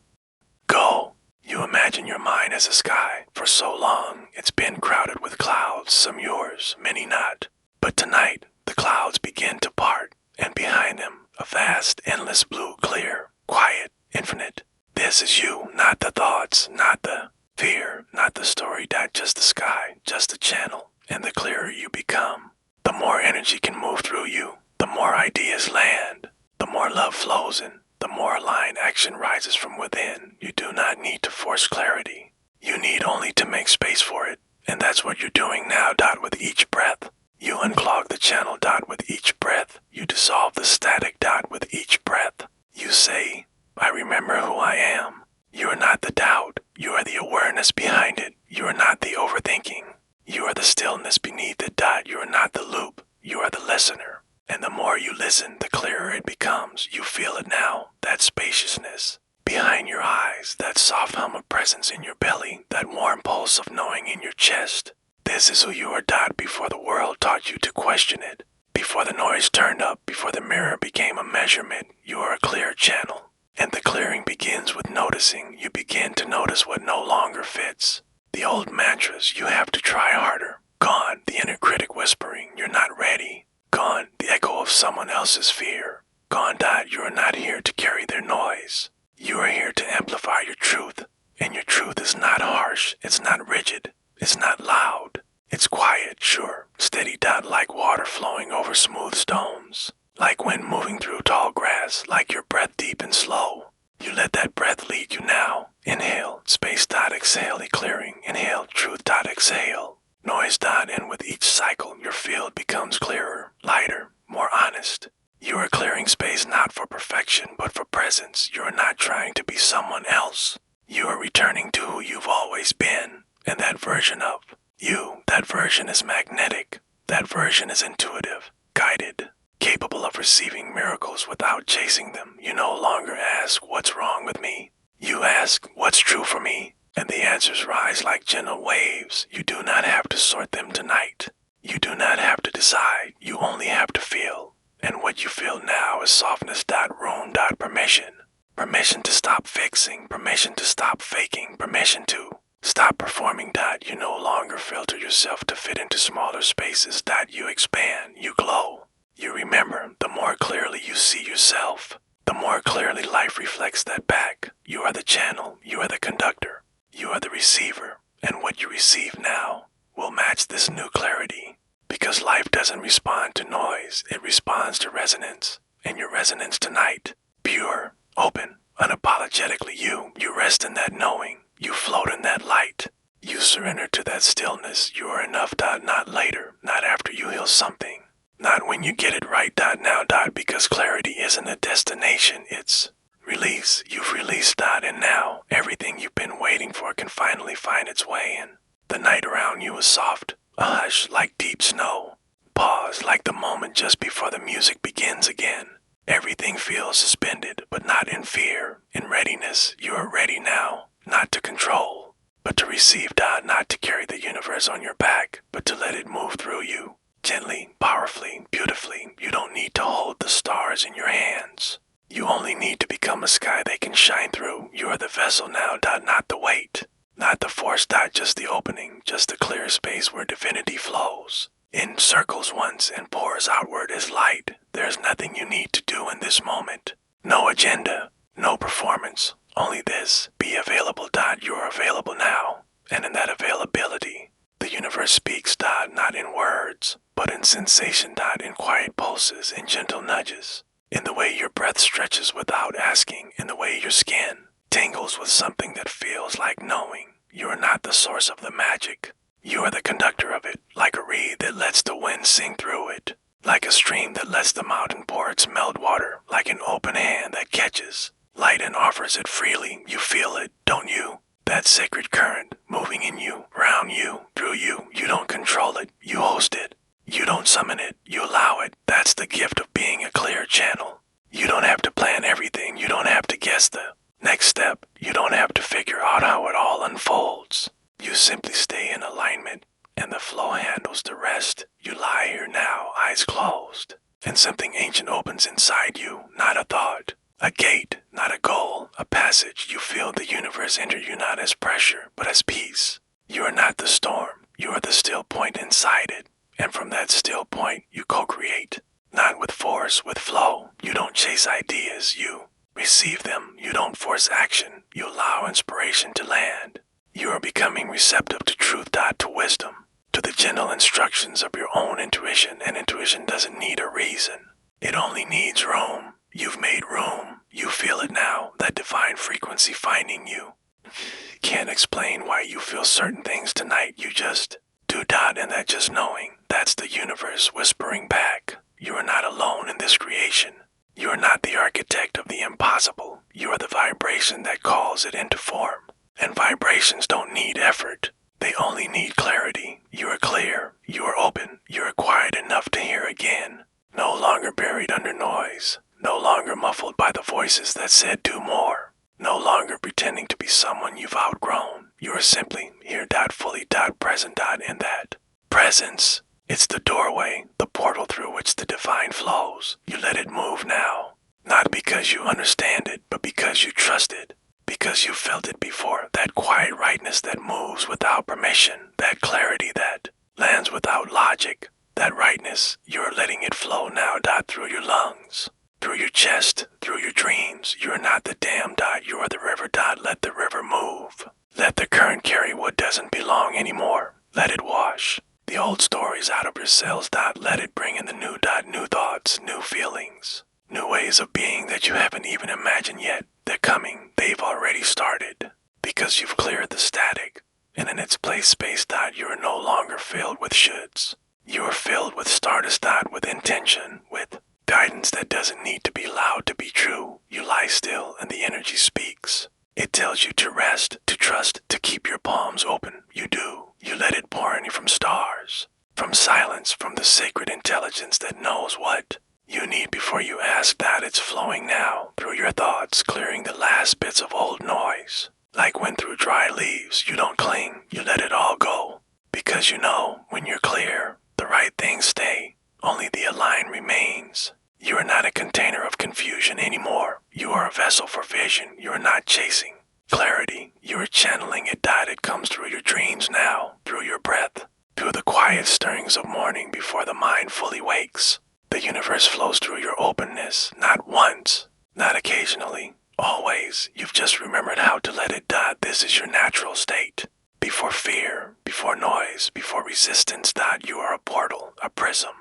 You imagine your mind as a sky. For so long, it's been crowded with clouds, some yours, many not. But tonight, the clouds begin to part, and behind them, a vast, endless blue, clear, quiet, infinite. This is you, not the thoughts, not the fear, not the story. Just the sky, just the channel. And the clearer you become, the more energy can move through you, the more ideas land, the more love flows in. The more aligned action rises from within. You do not need to force clarity. You need only to make space for it. And that's what you're doing now. With each breath, you unclog the channel. With each breath, you dissolve the static. With each breath, you say, I remember who I am. You are not the doubt. You are the awareness behind it. You are not the overthinking. You are the stillness beneath it. You are not the loop. You are the listener. And the more you listen, the clearer it becomes. You feel it now, that spaciousness behind your eyes, that soft hum of presence in your belly, that warm pulse of knowing in your chest. This is who you are. Before the world taught you to question it, before the noise turned up, before the mirror became a measurement, you are a clear channel. And the clearing begins with noticing. You begin to notice what no longer fits. The old mantras, you have to try harder. Gone, the inner critic whispering, you're not ready. Gone, the echo of someone else's fear. Gone. You are not here to carry their noise. You are here to amplify your truth. And your truth is not harsh. It's not rigid. It's not loud. It's quiet, sure, steady. Like water flowing over smooth stones. Like wind moving through tall grass. Like your breath deep and slow. You let that breath lead you now. Inhale, space. Exhale, clearing. Inhale, truth. Exhale. Noise. And with each cycle, your field becomes clearer, lighter, more honest. You are clearing space not for perfection, but for presence. You are not trying to be someone else. You are returning to who you've always been. And that version of you, that version is magnetic. That version is intuitive, guided, capable of receiving miracles without chasing them. You no longer ask, what's wrong with me? You ask, what's true for me? And the answers rise like gentle waves. You do not have to sort them tonight. You do not have to decide. You only have to feel. And what you feel now is softness. Room. Permission. Permission to stop fixing. Permission to stop faking. Permission to stop performing. You no longer filter yourself to fit into smaller spaces. You expand. You glow. You remember. The more clearly you see yourself, the more clearly life reflects that back. You are the channel. You are the conductor. You are the receiver, And what you receive now will match this new clarity. Because life doesn't respond to noise, it responds to resonance. And your resonance tonight, pure, open, unapologetically you rest in that knowing. You float in that light. You surrender to that stillness. You are enough. Not later, not after you heal something. Not when you get it right. Now. Because clarity isn't a destination, it's release. You've released. And now everything you've been waiting for can finally find its way in. The night around you is soft, a hush like deep snow. Pause like the moment just before the music begins again. Everything feels suspended, but not in fear. In readiness, you are ready now, not to control, but to receive. Not to carry the universe on your back, but to let it move through you. Gently, powerfully, beautifully. You don't need to hold the stars in your hands. You only need to become a sky they can shine through. You are the vessel now. Not the weight, not the force. Just the opening, just the clear space where divinity flows. In circles once and pours outward as light. There's nothing you need to do in this moment. No agenda, no performance, only this. Be available. You're available now. And in that availability, the universe speaks. Not in words, but in sensation. In quiet pulses, in gentle nudges. In the way your breath stretches without asking. In the way your skin tingles with something that feels like knowing. You are not the source of the magic. You are the conductor of it, like a reed that lets the wind sing through it, like a stream that lets the mountain pour its meltwater, like an open hand that catches light and offers it freely. You feel it, don't you? That sacred current moving in you, around you, through you. You don't control it, you host it. You don't summon it, you allow it. That's the gift of being a clear channel. You don't have to plan everything, you don't have to guess the next step. You don't have to figure out how it all unfolds. You simply stay in alignment, and the flow handles the rest. You lie here now, eyes closed, and something ancient opens inside you. Not a thought, a gate, not a goal, a passage. You feel the universe enter you not as pressure, but as peace. You are not the storm, you are the still point inside it. And from that still point, you co-create. Not with force, with flow. You don't chase ideas, you receive them. You don't force action, you allow inspiration to land. You are becoming receptive to truth. To wisdom, to the gentle instructions of your own intuition. And intuition doesn't need a reason. It only needs room. You've made room. You feel it now, that divine frequency finding you. Can't explain why you feel certain things tonight. You just do. And that just knowing, that's the universe whispering back. You are not alone in this creation. You are not the architect of the impossible. You are the vibration that calls it into form. And vibrations don't need effort. They only need clarity. You are clear. You are open. You are quiet enough to hear again. No longer buried under noise. No longer muffled by the voices that said do more. No longer pretending to be someone you've outgrown. You are simply here. Fully. Present. In that presence, it's the doorway, the portal through which the divine flows. You let it move now. Not because you understand it, but because you trust it. Because you felt it before, that quiet rightness that moves without permission, that clarity that lands without logic, that rightness, you're letting it flow now. Through your lungs, through your chest, through your dreams. You're not the dam. You are the river. Let the river move. Let the current carry what doesn't belong anymore. Let it wash the old stories out of your cells. Let it bring in the new. New thoughts, new feelings, new ways of being that you haven't even imagined yet. They're coming. They've already started. Because you've cleared the static. And in its place space. You are no longer filled with shoulds. You are filled with stardust. With intention. With guidance that doesn't need to be loud to be true. You lie still and the energy speaks. It tells you to rest, to trust, to keep your palms open. You do. You let it pour in you from stars. From silence. From the sacred intelligence that knows what you need before you ask. It's flowing now through your thoughts, clearing the last bits of old noise. Like when through dry leaves, you don't cling, you let it all go. Because you know, when you're clear, the right things stay, only the aligned remains. You are not a container of confusion anymore. You are a vessel for vision. You are not chasing clarity. You are channeling it. It comes through your dreams now, through your breath, through the quiet stirrings of morning before the mind fully wakes. The universe flows through your openness, not once, not occasionally, always. You've just remembered how to let it. This is your natural state. Before fear, before noise, before resistance, dot, you are a portal, a prism.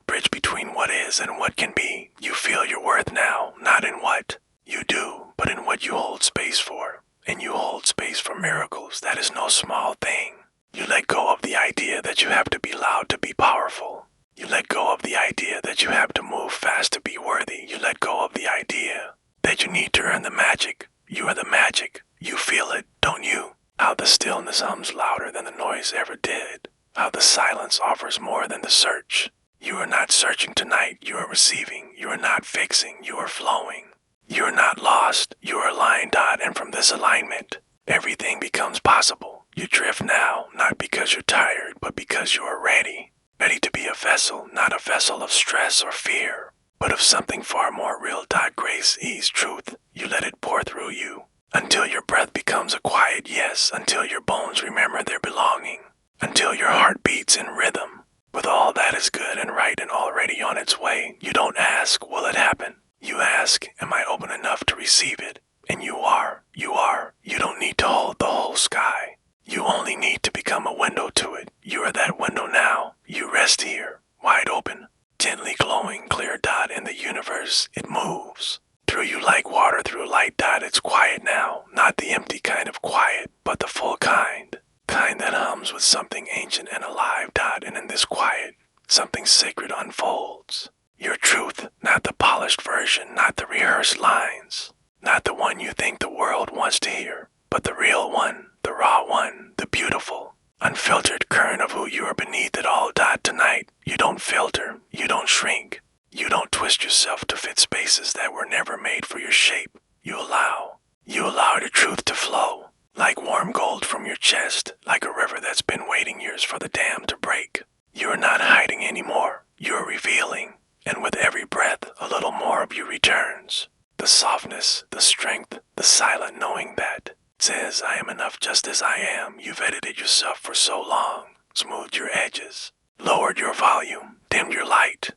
Bridge between what is and what can be. You feel your worth now, not in what you do, but in what you hold space for. And you hold space for miracles. That is no small thing. You let go of the idea that you have to be loud to be powerful. You let go of the idea that you have to move fast to be worthy. You let go of the idea that you need to earn the magic. You are the magic. You feel it, don't you? How the stillness hums louder than the noise ever did. How the silence offers more than the search. You are not searching tonight. You are receiving. You are not fixing. You are flowing. You are not lost. You are aligned, dot, and from this alignment, everything becomes possible. You drift now, not because you're tired, but because you are ready. Ready to be a vessel, not a vessel of stress or fear, but of something far more real, dot, grace, ease, truth. You let it pour through you, until your breath becomes a quiet yes, until your bones remember their belonging, until your heart beats in rhythm. With all that is good and right and already on its way, you don't ask, will it happen? You ask, am I open enough to receive it? And you are. You don't need to hold the whole sky. You only need to become a window to it. You are that window now. You rest here, wide open, gently glowing, clear, dot, in the universe. It moves through you like water through light, dot. It's quiet now, not the empty kind of quiet, but the full kind that hums with something ancient and alive, dot, and in this quiet, something sacred unfolds. Your truth, not the polished version, not the rehearsed lines, not the one you think the world wants to hear, but the real one, the raw one, the beautiful, unfiltered current of who you are beneath it all, dot. Tonight, you don't filter, you don't shrink, you don't twist yourself to fit spaces that were never made for your shape. You allow your truth to flow, like warm gold from your chest, like a river that's been waiting years for the dam to break. You are not hiding anymore, you are revealing. And with every breath, a little more of you returns. The softness, the strength, the silent knowing that says, I am enough just as I am. You've edited yourself for so long, smoothed your edges, lowered your volume, dimmed your light.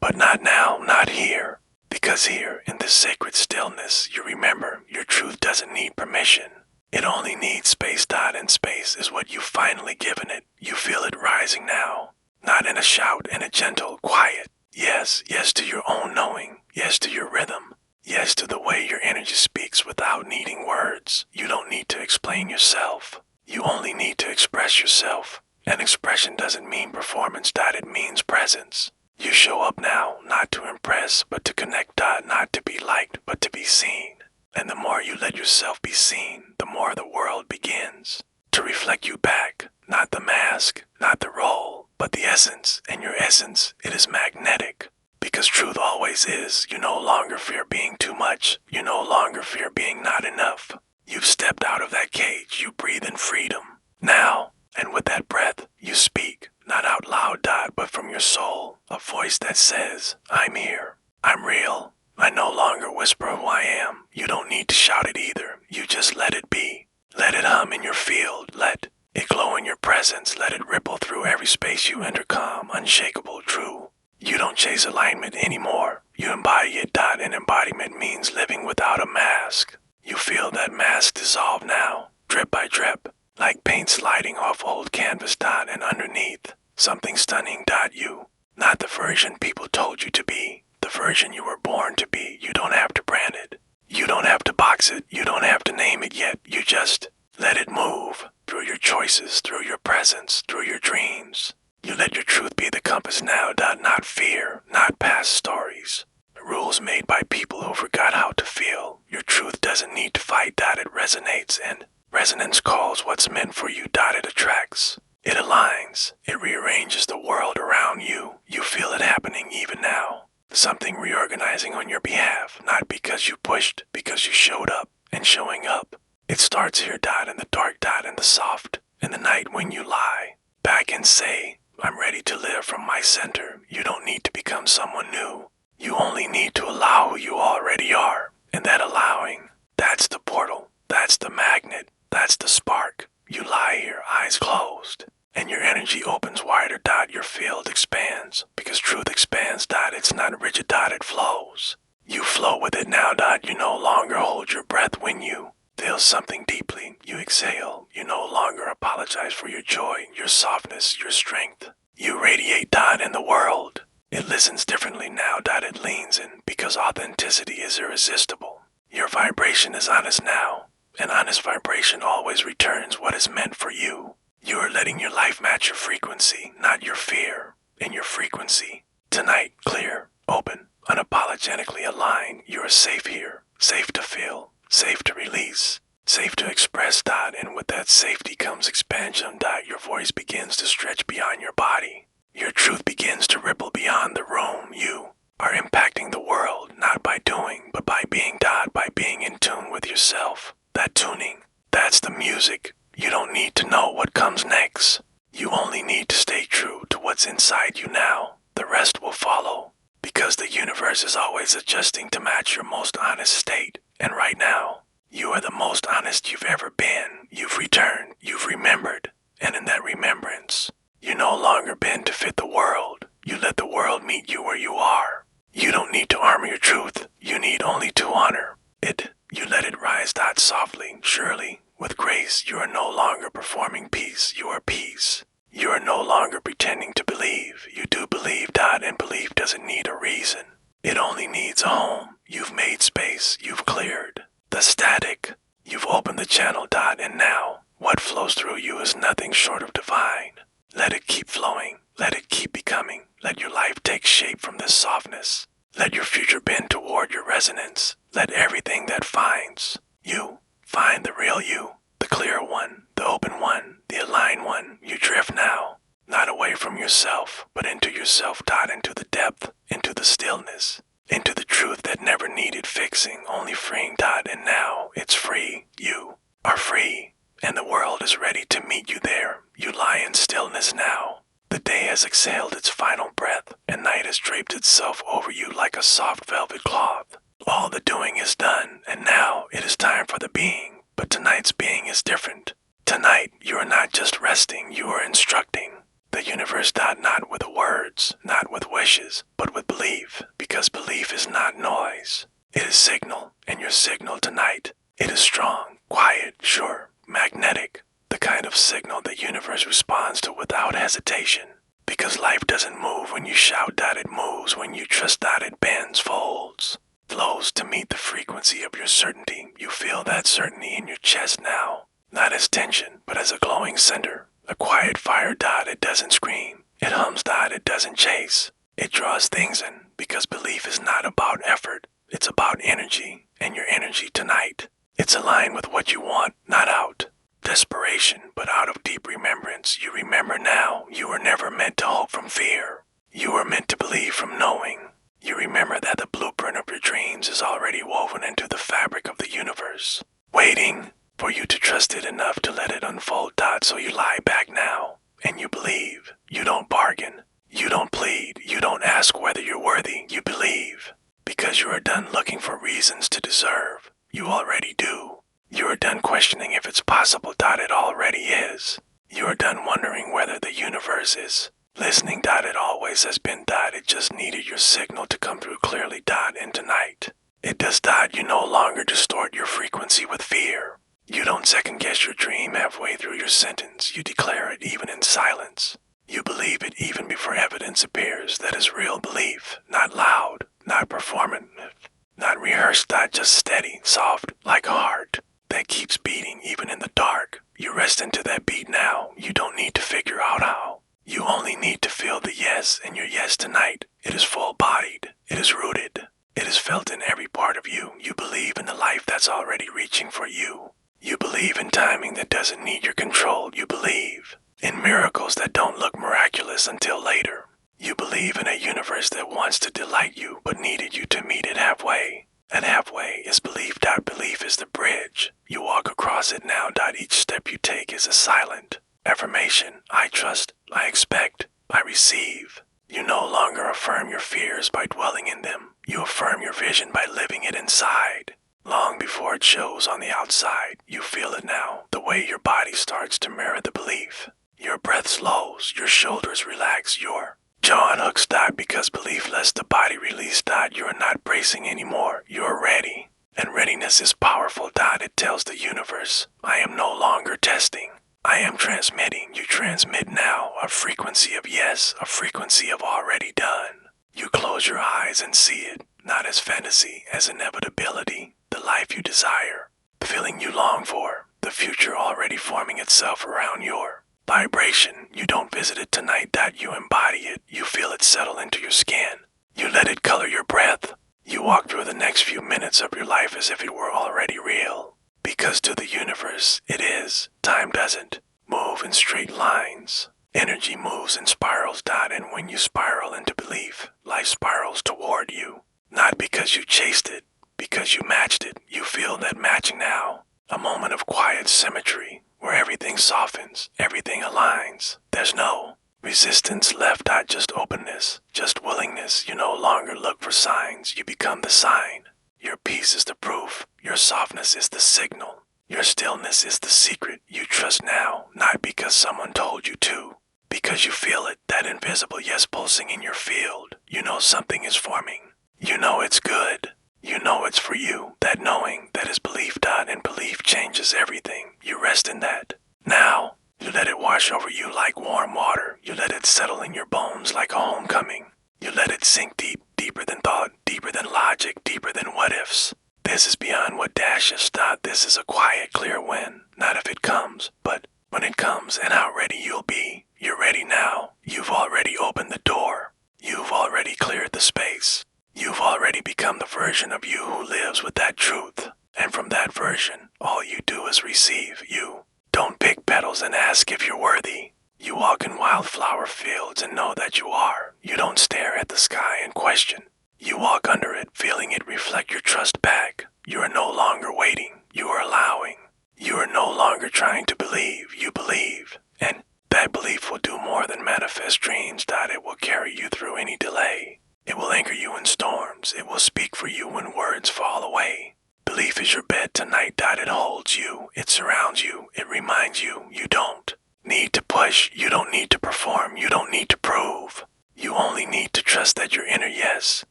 But not now, not here. Because here, in this sacred stillness, you remember your truth doesn't need permission. It only needs space, dot, and space is what you've finally given it. You feel it rising now. Not in a shout, in a gentle, quiet, yes, yes to your own knowing, yes to your rhythm, yes to the way your energy speaks without needing words. You don't need to explain yourself. You only need to express yourself. And expression doesn't mean performance, dot, it means presence. You show up now, not to impress, but to connect, dot, not to be liked, but to be seen. And the more you let yourself be seen, the more the world begins to reflect you back, not the mask, not the role, but the essence, and your essence, it is magnetic. Because truth always is. You no longer fear being too much. You no longer fear being not enough. You've stepped out of that cage. You breathe in freedom. Now, and with that breath, you speak, not out loud, dot, but from your soul. A voice that says, I'm here. I'm real. I no longer whisper who I am. You don't need to shout it either. You just let it be. Let it hum in your field. Let it glow in your presence. Let it ripple through every space you enter, calm, unshakable, true. You don't chase alignment anymore. You embody it, dot, and embodiment means living without a mask. You feel that mask dissolve now, drip by drip, like paint sliding off old canvas, dot, and underneath, something stunning, dot, you. Not the version people told you to be, the version you were born to be. You don't have to brand it. You don't have to box it. You don't have to name it yet. You just let it move through your choices, through your presence, through your dreams. You let your truth be the compass now, dot, not fear, not past stories. Rules made by people who forgot how to feel. Your truth doesn't need to fight, dot, it resonates, and resonance calls what's meant for you, dot, it attracts. It aligns. It rearranges the world around you. You feel it happening even now. Something reorganizing on your behalf, not because you pushed, because you showed up, and showing up. It starts here, dot, in the dark, dot, in the soft, in the night when you lie back and say, I'm ready to live from my center. You don't need to become someone new. You only need to allow who you already are. And that allowing, that's the portal, that's the magnet, that's the spark. You lie here, eyes closed, and your energy opens wider, dot, your field expands. Because truth expands, dot, it's not rigid, dot, it flows. You flow with it now, dot, you no longer hold your breath when you Feel something deeply. You exhale. You no longer apologize for your joy, your softness, your strength. You radiate dot in the world. It listens differently now dot it leans in because authenticity is irresistible. Your vibration is honest now. An honest vibration always returns what is meant for you. You are letting your life match your frequency, not your fear. In your frequency. Tonight, clear, open, unapologetically aligned. You are safe here. Safe to feel. Safe to release. Safe to express dot, and with that safety comes expansion dot. Your voice begins to stretch beyond your body. Your truth begins to ripple beyond the room. You are impacting the world, not by doing, but by being dot, by being in tune with yourself. That tuning, that's the music. You don't need to know what comes next. You only need to stay true to what's inside you now. The rest will follow, because the universe is always adjusting to match your most honest state. And right now, you are the most honest you've ever been. You've returned, you've remembered, and in that remembrance, you no longer bend to fit the world. You let the world meet you where you are. You don't need to armor your truth. You need only to honor it. You let it rise dot softly, surely, with grace. You are no longer performing peace. You are peace. You are no longer pretending to believe. You do believe dot, and belief doesn't need a reason. It only needs a home. You've made space. You've cleared the static. You've opened the channel dot, and now what flows through you is nothing short of divine. Let it keep flowing. Let it keep becoming. Let your life take shape from this softness. Let your future bend toward your resonance. Let everything that finds you find the real you, the clear one, the open one, the aligned one. You drift now, not away from yourself, but into yourself dot, into the depth, into the stillness, into the truth that never needed fixing, only freeing dot, and now it's free. You are free, and the world is ready to meet you there. You lie in stillness now. The day has exhaled its final breath, and night has draped itself over you like a soft velvet cloth. All the doing is done, and now it is time for the being. But tonight's being is different. Tonight, you are not just resting, you are instructing. The universe dot, not with words, not with wishes, but with belief, because belief is not noise. It is signal, and your signal tonight, it is strong, quiet, sure, magnetic, the kind of signal the universe responds to without hesitation. Because life doesn't move when you shout dot, it moves when you trust dot, it bends, folds, flows to meet the frequency of your certainty. You feel that certainty in your chest now, not as tension, but as a glowing center. A quiet fire dot, it doesn't scream. It hums dot, it doesn't chase. It draws things in, because belief is not about effort. It's about energy, and your energy tonight. It's aligned with what you want, not out desperation, but out of deep remembrance. You remember now, you were never meant to hope from fear. You were meant to believe from knowing. You remember that the blueprint of your dreams is already woven into the fabric of the universe, waiting for you to trust it enough to let it unfold dot. So you lie back now, and you believe. You don't bargain. You don't plead. You don't ask whether you're worthy. You believe. Because you are done looking for reasons to deserve. You already do. You are done questioning if it's possible dot, it already is. You are done wondering whether the universe is listening dot, it always has been dot. It just needed your signal to come through clearly dot, and tonight it does dot. You no longer distort your frequency with fear. You don't second guess your dream halfway through your sentence. You declare it even in silence. You believe it even before evidence appears. That is real belief, not loud, not performative, not rehearsed dot, just steady, soft, like a heart that keeps beating even in the dark. You rest into that beat now. You don't need to figure out how. You only need to feel the yes, and your yes tonight, it is full-bodied, it is rooted, it is felt in every part of you. You believe in the life that's already reaching for you. You believe in timing that doesn't need your control. You believe in miracles that don't look miraculous until later. You believe in a universe that wants to delight you but needed you to meet it halfway. And halfway is belief dot. Belief is the bridge. You walk across it now dot. Each step you take is a silent affirmation. I trust, I expect, I receive. You no longer affirm your fears by dwelling in them. You affirm your vision by living it inside. Long before it shows on the outside, you feel it now, the way your body starts to mirror the belief. Your breath slows, your shoulders relax, your jaw unhooks dot, because belief lets the body release dot. You are not bracing anymore, you are ready. And readiness is powerful. It tells the universe, I am no longer testing. I am transmitting. You transmit now a frequency of yes, a frequency of already done. You close your eyes and see it, not as fantasy, as inevitability, the life you desire, the feeling you long for, the future already forming itself around your vibration. You don't visit it tonight. You embody it. You feel it settle into your skin. You let it color your breath. You walk through the next few minutes of your life as if it were already real. Because to the universe, it is. Time doesn't move in straight lines. Energy moves in spirals. And when you spiral into belief, life spirals toward you. Not because you chased it, because you matched it. You feel that matching now. A moment of quiet symmetry, where everything softens, everything aligns. There's no resistance left. Just openness, just willingness. You no longer look for signs. You become the sign. Your peace is the proof. Your softness is the signal. Your stillness is the secret. You trust now, not because someone told you to. Because you feel it, that invisible yes pulsing in your field. You know something is forming. You know it's good. You know it's for you. That knowing, that is belief. And belief changes everything. You rest in that. Now, you let it wash over you like warm water. You let it settle in your bones like a homecoming. You let it sink deep, deeper than thought, deeper than logic, deeper than what-ifs. This is beyond what dashes. This is a quiet, clear win. Not if it comes, but when it comes and how ready you'll be. You're ready now. You've already opened the door. You've already cleared the space. You've already become the version of you who lives with that truth. And from that version, all you do is receive. You don't pick petals and ask if you're worthy. You walk in wildflower fields and know that you are. You don't stare at the sky and question. You walk under it, feeling it reflect your trust back. You are no longer waiting. You are allowing. You are no longer trying to believe. You believe. And that belief will do more than manifest dreams. It will carry you through any delay. It will anchor you in storms. It will speak for you when words fall away. Belief is your bed tonight. It holds you. It surrounds you. It reminds you you don't need to push. You don't need to perform. You don't need to prove. You only need to trust that your inner yes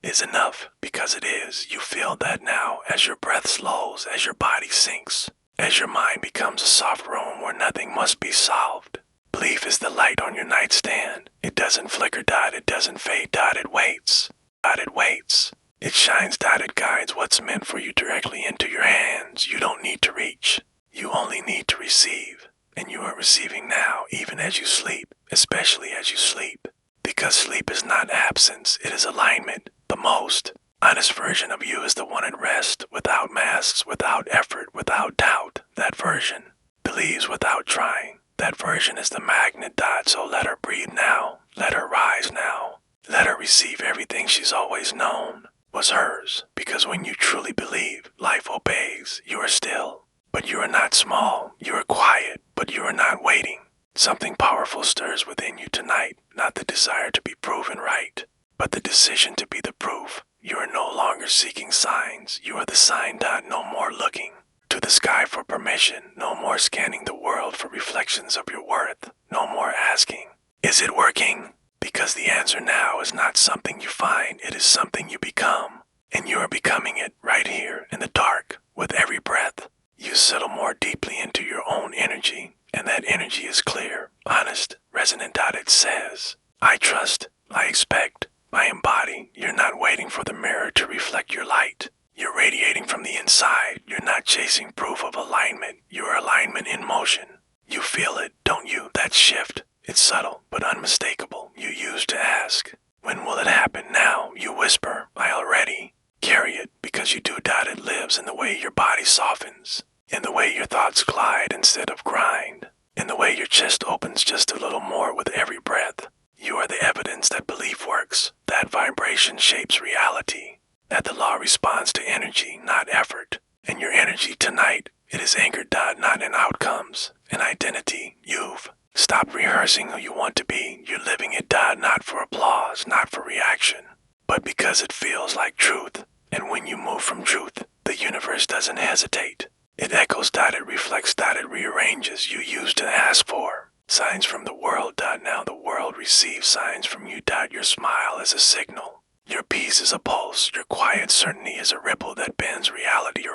is enough, because it is. You feel that now as your breath slows, as your body sinks, as your mind becomes a soft room where nothing must be solved. Belief is the light on your nightstand. It doesn't flicker. It doesn't fade. It waits. It waits. It shines. It guides what's meant for you directly into your hands. You don't need to reach. You only need to receive. And you are receiving now, even as you sleep, especially as you sleep. Because sleep is not absence, it is alignment. The most honest version of you is the one at rest, without masks, without effort, without doubt. That version believes without trying. That version is the magnet. So let her breathe now. Let her rise now. Let her receive everything she's always known was hers. Because when you truly believe, life obeys. You are still, but you are not small. You are quiet, but you are not waiting. Something powerful stirs within you tonight. Not the desire to be proven right, but the decision to be the proof. You are no longer seeking signs. You are the sign. No more looking to the sky for permission. No more scanning the world for reflections of your worth. No more asking, is it working? Because the answer now is not something you find. It is something you become. And you are becoming it right here in the dark. With every breath, you settle more deeply into your own energy. And that energy is clear, honest, resonant. It says, I trust, I expect, I embody. You're not waiting for the mirror to reflect your light. You're radiating from the inside. You're not chasing proof of alignment. You're alignment in motion. You feel it, don't you? That shift. It's subtle, but unmistakable. You used to ask, when will it happen? Now you whisper, I already carry it, because you do. It lives in the way your body softens, in the way your thoughts glide instead of grind, in the way your chest opens just a little more with every breath. You are the evidence that belief works, that vibration shapes reality, that the law responds to energy, not effort. And your energy tonight, it is anchored, not in outcomes, in identity. You've stopped rehearsing who you want to be. You're living it, not for applause, not for reaction, but because it feels like truth. And when you move from truth, the universe doesn't hesitate. It echoes, it reflects, it rearranges. You used to ask for signs from the world, now the world receives signs from you. Your smile is a signal. Your peace is a pulse. Your quiet certainty is a ripple that bends reality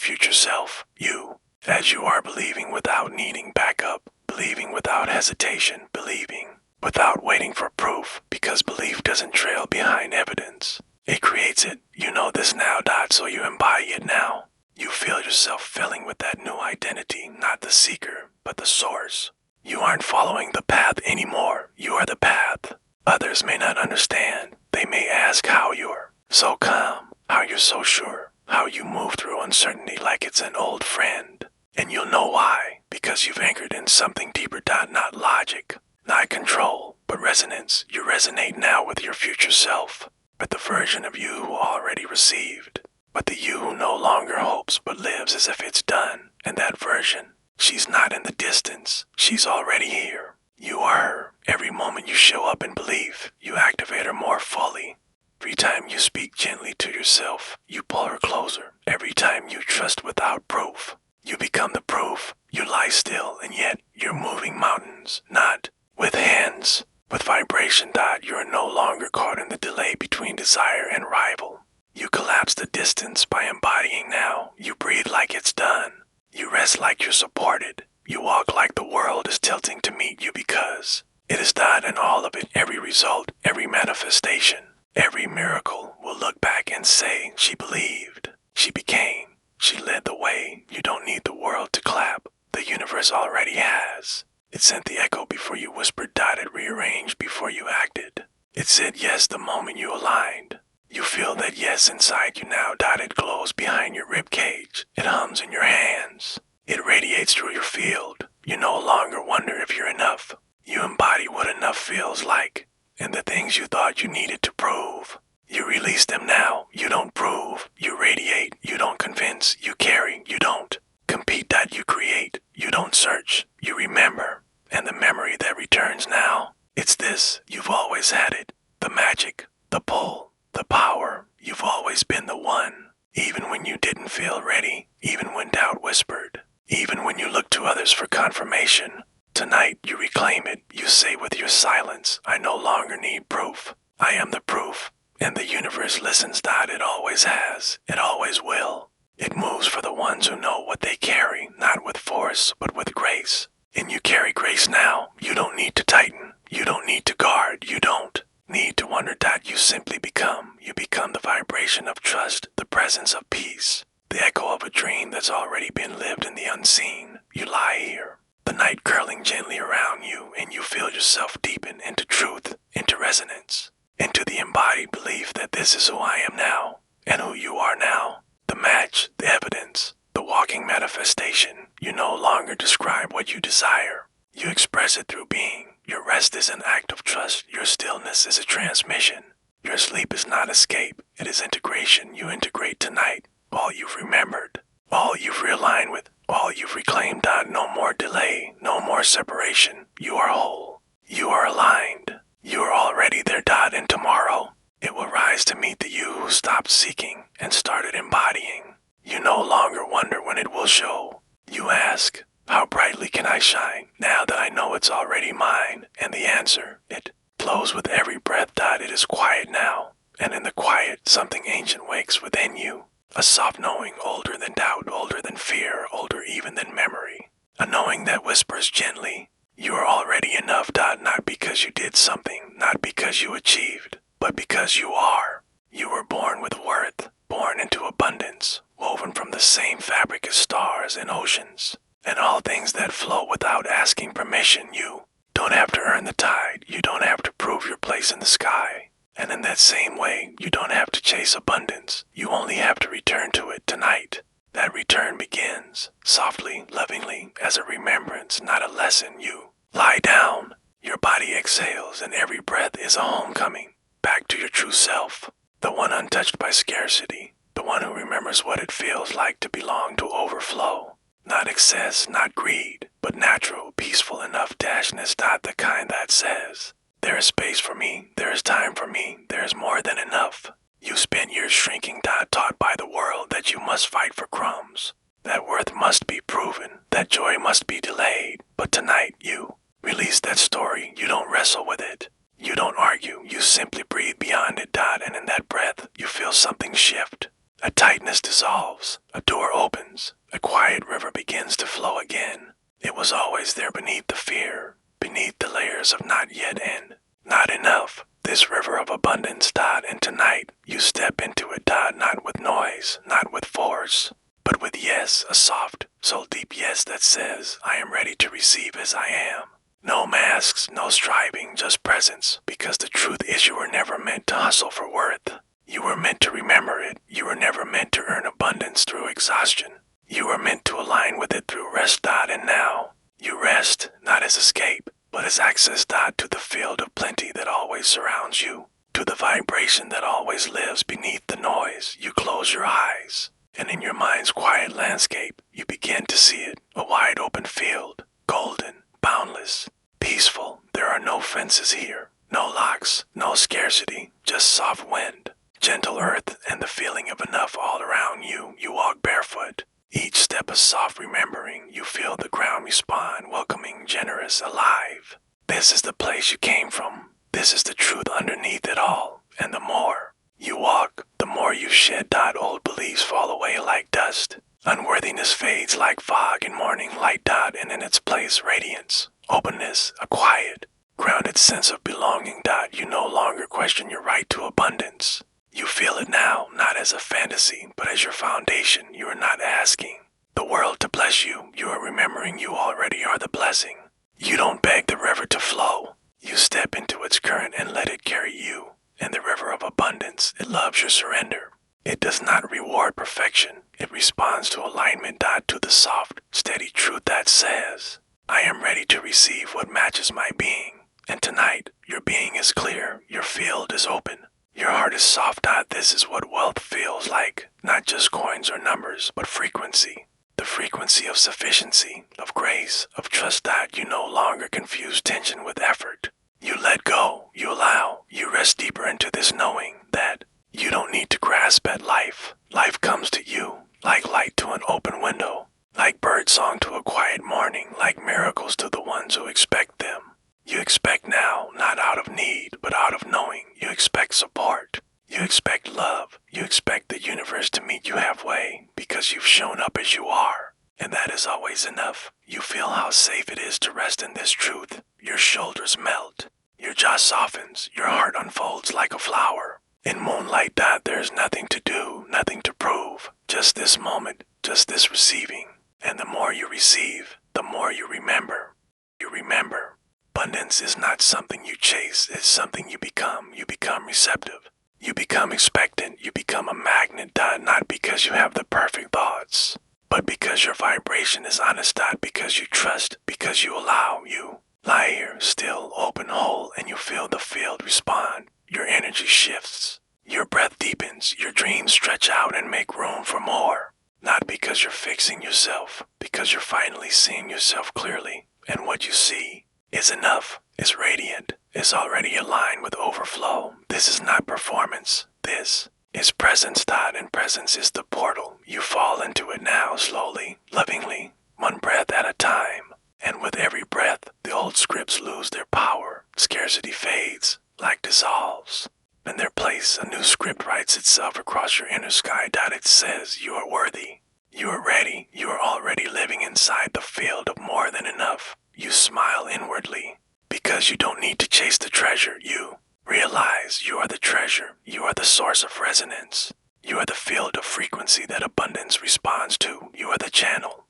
future self, you. As you are believing without needing backup, believing without hesitation, believing without waiting for proof, because belief doesn't trail behind evidence. It creates it. You know this now, so you embody it now. You feel yourself filling with that new identity, not the seeker, but the source. You aren't following the path anymore. You are the path. Others may not understand. They may ask how you're so calm, how you're so sure, how you move through uncertainty like it's an old friend. And you'll know why, because you've anchored in something deeper, not logic, not control, but resonance. You resonate now with your future self, with the version of you who already received, but the you who no longer hopes but lives as if it's done. And that version, she's not in the distance, she's already here. You are her. Every moment you show up in belief, you activate her more fully. Every time you speak gently to yourself, you pull her closer. Every time you trust without proof, you become the proof. You lie still, and yet you're moving mountains, not with hands, with vibration. You're no longer caught in the delay between desire and rival. You collapse the distance by embodying now. You breathe like it's done. You rest like you're supported. You walk like the world is tilting to meet you because it is done, and all of it, every result, every manifestation, every miracle will look back and say, she believed, she became, she led the way. You don't need the world to clap. The universe already has. It sent the echo before you whispered. It rearranged before you acted. It said yes the moment you aligned. You feel that yes inside you now. It glows behind your rib cage. It hums in your hands. It radiates through your field. You no longer wonder if you're enough. You embody what enough feels like, and the things you thought you needed to prove. You release them now. You don't prove. You radiate. You don't convince. You carry. You don't compete. You create. You don't search. You remember. And the memory that returns now, it's this. You've always had it. The magic, the pull, the power. You've always been the one. Even when you didn't feel ready. Even when doubt whispered. Even when you looked to others for confirmation. Tonight you reclaim it. You say with your silence, I no longer need proof. I am the proof. And the universe listens. It always has. It always will. It moves for the ones who know what they carry, not with force, but with grace. And you carry grace now. You don't need to tighten. You don't need to guard. You don't need to wonder. You simply become. You become the vibration of trust, the presence of peace, the echo of a dream that's already been lived in the unseen. You lie here, the night curling gently around you, and you feel yourself deepen into truth, into resonance, into the embodied belief that this is who I am now, and who you are now. The match, the evidence, the walking manifestation. You no longer describe what you desire. You express it through being. Your rest is an act of trust. Your stillness is a transmission. Your sleep is not escape. It is integration. You integrate tonight all you've remembered, all you've realigned with, all you've reclaimed. No more delay, no more separation. You are whole. You are aligned. You are already there. And tomorrow, it will rise to meet the you who stopped seeking and started embodying. You no longer wonder when it will show. You ask, how brightly can I shine now that I know it's already mine? And the answer, it flows with every breath. It is quiet now, and in the quiet, something ancient wakes within you. A soft knowing older than doubt, older than fear, older even than memory. A knowing that whispers gently, you are already enough. Not because you did something, not because you achieved, but because you are. You were born with worth, born into abundance, woven from the same fabric as stars and oceans, and all things that flow without asking permission. You don't have to earn the tide. You don't have to prove your place in the sky. And in that same way, you don't have to chase abundance. You only have to return to it tonight. That return begins, softly, lovingly, as a remembrance, not a lesson. You lie down. Your body exhales, and every breath is a homecoming back to your true self, the one untouched by scarcity, the one who remembers what it feels like to belong, to overflow. Not excess, not greed, but natural, peaceful enough dashness. The kind that says, there is space for me, there is time for me, there is more than enough. You spent years shrinking, taught by the world that you must fight for crumbs, that worth must be proven, that joy must be delayed. But tonight you release that story. You don't wrestle with it. You don't argue. You simply breathe beyond it. And in that breath, you feel something shift. A tightness dissolves, a door opens, a quiet river begins to flow again. It was always there beneath the fear, beneath the layers of not yet and not enough. This river of abundance, and tonight you step into it, not with noise, not with force, but with yes, a soft, soul deep yes that says, I am ready to receive as I am. No masks, no striving, just presence, because the truth is you were never meant to hustle for worth. You were meant to remember it. You were never meant to earn abundance through exhaustion. You were meant to align with it through rest, and now you rest, not as escape, but as access, to the field of plenty that always surrounds you, to the vibration that always lives beneath the noise. You close your eyes, and in your mind's quiet landscape, you begin to see it, a wide open field, golden, boundless, peaceful. There are no fences here, no locks, no scarcity, just soft wind, gentle earth, and the feeling of enough all around you. You walk barefoot. Each step a soft remembering. You feel the ground respond, welcoming, generous, alive. This is the place you came from. This is the truth underneath it all. And the more you walk, the more you shed. Old beliefs fall away like dust. Unworthiness fades like fog in morning light. And in its place radiance, openness, a quiet, grounded sense of belonging. You no longer question your right to abundance. You feel it now, not as a fantasy, but as your foundation. You are not asking the world to bless you. You are remembering you already are the blessing. You don't beg the river to flow. You step into its current and let it carry you. And the river of abundance, it loves your surrender. It does not reward perfection. It responds to alignment, to the soft, steady truth that says, I am ready to receive what matches my being. And tonight, your being is clear. Your field is open. Your heart is soft. This is what wealth feels like. Not just coins or numbers, but frequency. The frequency of sufficiency, of grace, of trust. You no longer confuse tension with effort. You let go, you allow, you rest deeper into this knowing that you don't need to grasp at life. Life comes to you, like light to an open window, like birdsong to a quiet morning, like miracles to the ones who expect them. You expect now, not out of need, but out of knowing. You expect support. You expect love. You expect the universe to meet you halfway because you've shown up as you are. And that is always enough. You feel how safe it is to rest in this truth. Your shoulders melt. Your jaw softens. Your heart unfolds like a flower. In moonlight, there's nothing to do, nothing to prove. Just this moment, just this receiving. And the more you receive, the more you remember. You remember. Abundance is not something you chase, it's something you become. You become receptive. You become expectant. You become a magnet, not because you have the perfect thoughts, but because your vibration is honest, because you trust, because you allow. You lie here, still, open, whole, and you feel the field respond. Your energy shifts. Your breath deepens. Your dreams stretch out and make room for more. Not because you're fixing yourself, because you're finally seeing yourself clearly. And what you see is enough, is radiant, is already aligned with overflow. This is not performance. This is presence, and presence is the portal. You fall into it now, slowly, lovingly, one breath at a time. And with every breath, the old scripts lose their power. Scarcity fades, like dissolves. In their place, a new script writes itself across your inner sky. It says you are worthy. You are ready. You are already living inside the field of more than enough. You smile inwardly because you don't need to chase the treasure. You realize you are the treasure. You are the source of resonance. You are the field of frequency that abundance responds to. You are the channel,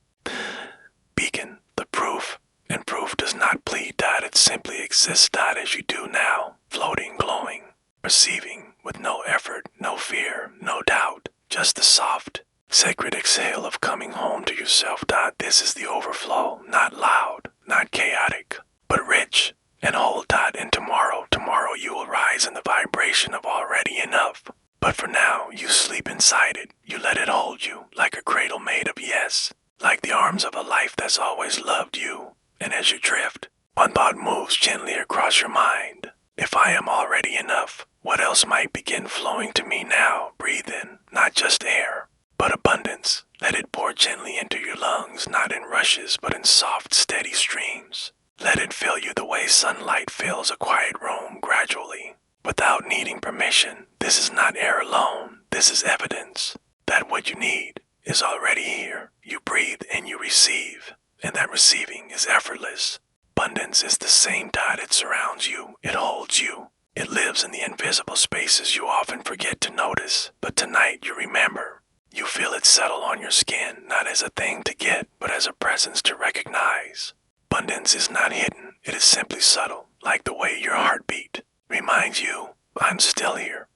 beacon, the proof. And proof does not plead, it simply exists, as you do now, floating, glowing, receiving with no effort, no fear, no doubt, just the soft, sacred exhale of coming home to yourself. This is the overflow, not loud, not chaotic, but rich and whole. And tomorrow you will rise in the vibration of already enough. But for now, you sleep inside it. You let it hold you like a cradle made of yes, like the arms of a life that's always loved you. And as you drift, one thought moves gently across your mind. If I am already enough, what else might begin flowing to me now? Breathe in, not just air, but abundance. Let it pour gently into your lungs, not in rushes, but in soft, steady streams. Let it fill you the way sunlight fills a quiet room, gradually, without needing permission. This is not air alone. This is evidence. that what you need is already here. You breathe and you receive, and that receiving is effortless. Abundance is the same dot. It surrounds you, it holds you. It lives in the invisible spaces you often forget to notice, but tonight you remember. You feel it settle on your skin, not as a thing to get, but as a presence to recognize. Abundance is not hidden, it is simply subtle, like the way your heartbeat reminds you, I'm still here.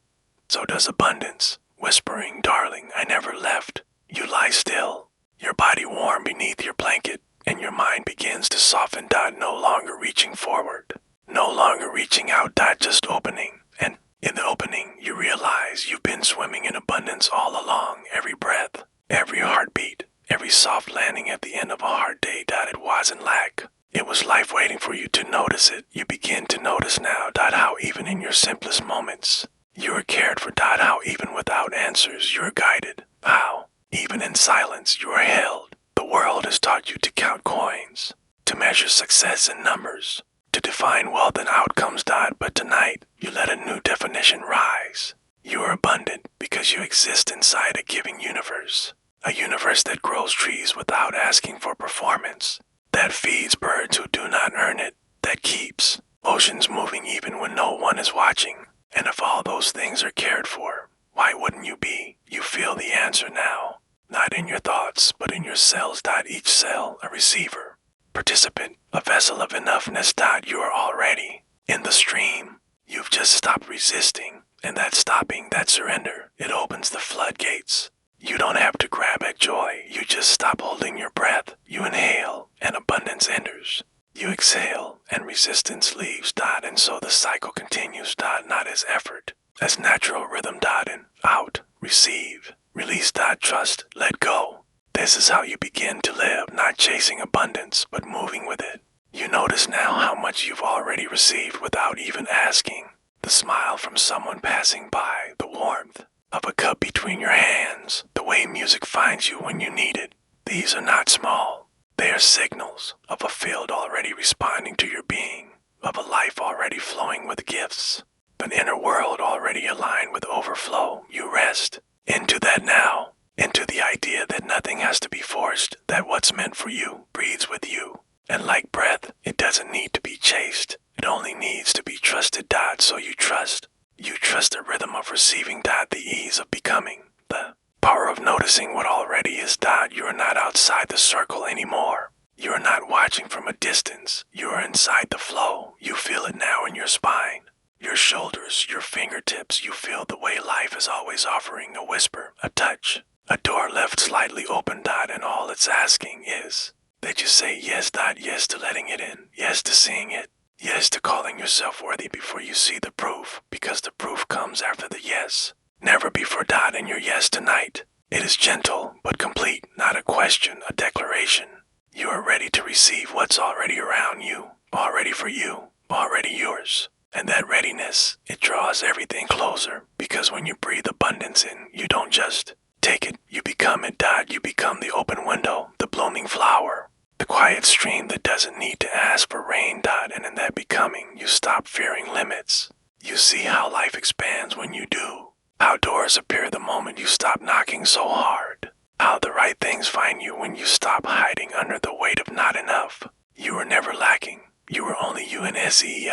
So does abundance, whispering, darling, I never left. You lie still, your body warm beneath your blanket, and your mind begins to soften. No longer reaching forward, no longer reaching out. Just opening, and in the opening you realize you've been swimming in abundance all along. Every breath, every heartbeat, every soft landing at the end of a hard day. It wasn't lack, it was life waiting for you to notice it. You begin to notice now. How even in your simplest moments you are cared for. How even without answers you are guided. How even in silence you are held. The world has taught you to count coins, to measure success in numbers, to define wealth and outcomes. But tonight, you let a new definition rise. You are abundant because you exist inside a giving universe. A universe that grows trees without asking for performance, that feeds birds who do not earn it, that keeps oceans moving even when no one is watching. And if all those things are cared for, why wouldn't you be? You feel the answer now. Not in your thoughts, but in your cells. Each cell a receiver, participant, a vessel of enoughness. You are already in the stream. You've just stopped resisting, and that stopping, that surrender, it opens the floodgates. You don't have to grab at joy. You just stop holding your breath. You inhale, and abundance enters. You exhale, and resistance leaves. And so the cycle continues. Not as effort, as natural rhythm. In, out, receive, release. Trust, let go. This is how you begin to live, not chasing abundance, but moving with it. You notice now how much you've already received without even asking. The smile from someone passing by, the warmth of a cup between your hands, the way music finds you when you need it. These are not small. They are signals of a field already responding to your being, of a life already flowing with gifts, an inner world already aligned with overflow. You rest into that now, into the idea that nothing has to be forced, that what's meant for you breathes with you. And like breath, it doesn't need to be chased. It only needs to be trusted. So you trust. You trust the rhythm of receiving. The ease of becoming. The power of noticing what already is. You are not outside the circle anymore. You are not watching from a distance. You are inside the flow. You feel it now in your spine, your shoulders, your fingertips. You feel the way life is always offering a whisper, a touch, a door left slightly open. And all it's asking is that you say yes. Yes to letting it in. Yes to seeing it. Yes to calling yourself worthy before you see the proof, because the proof comes after the yes. Never before. In your yes tonight, it is gentle but complete, not a question, a declaration. You are ready to receive what's already around you, already for you, already yours. And that readiness, it draws everything closer, because when you breathe abundance in, you don't just take it, you become it. You become the open window, the blooming flower, the quiet stream that doesn't need to ask for rain. And in that becoming, you stop fearing limits. You see how life expands when you do, how doors appear the moment you stop knocking so hard, how the right things find you when you stop hiding under the weight of not enough. You are never lacking. You are only you in SEING.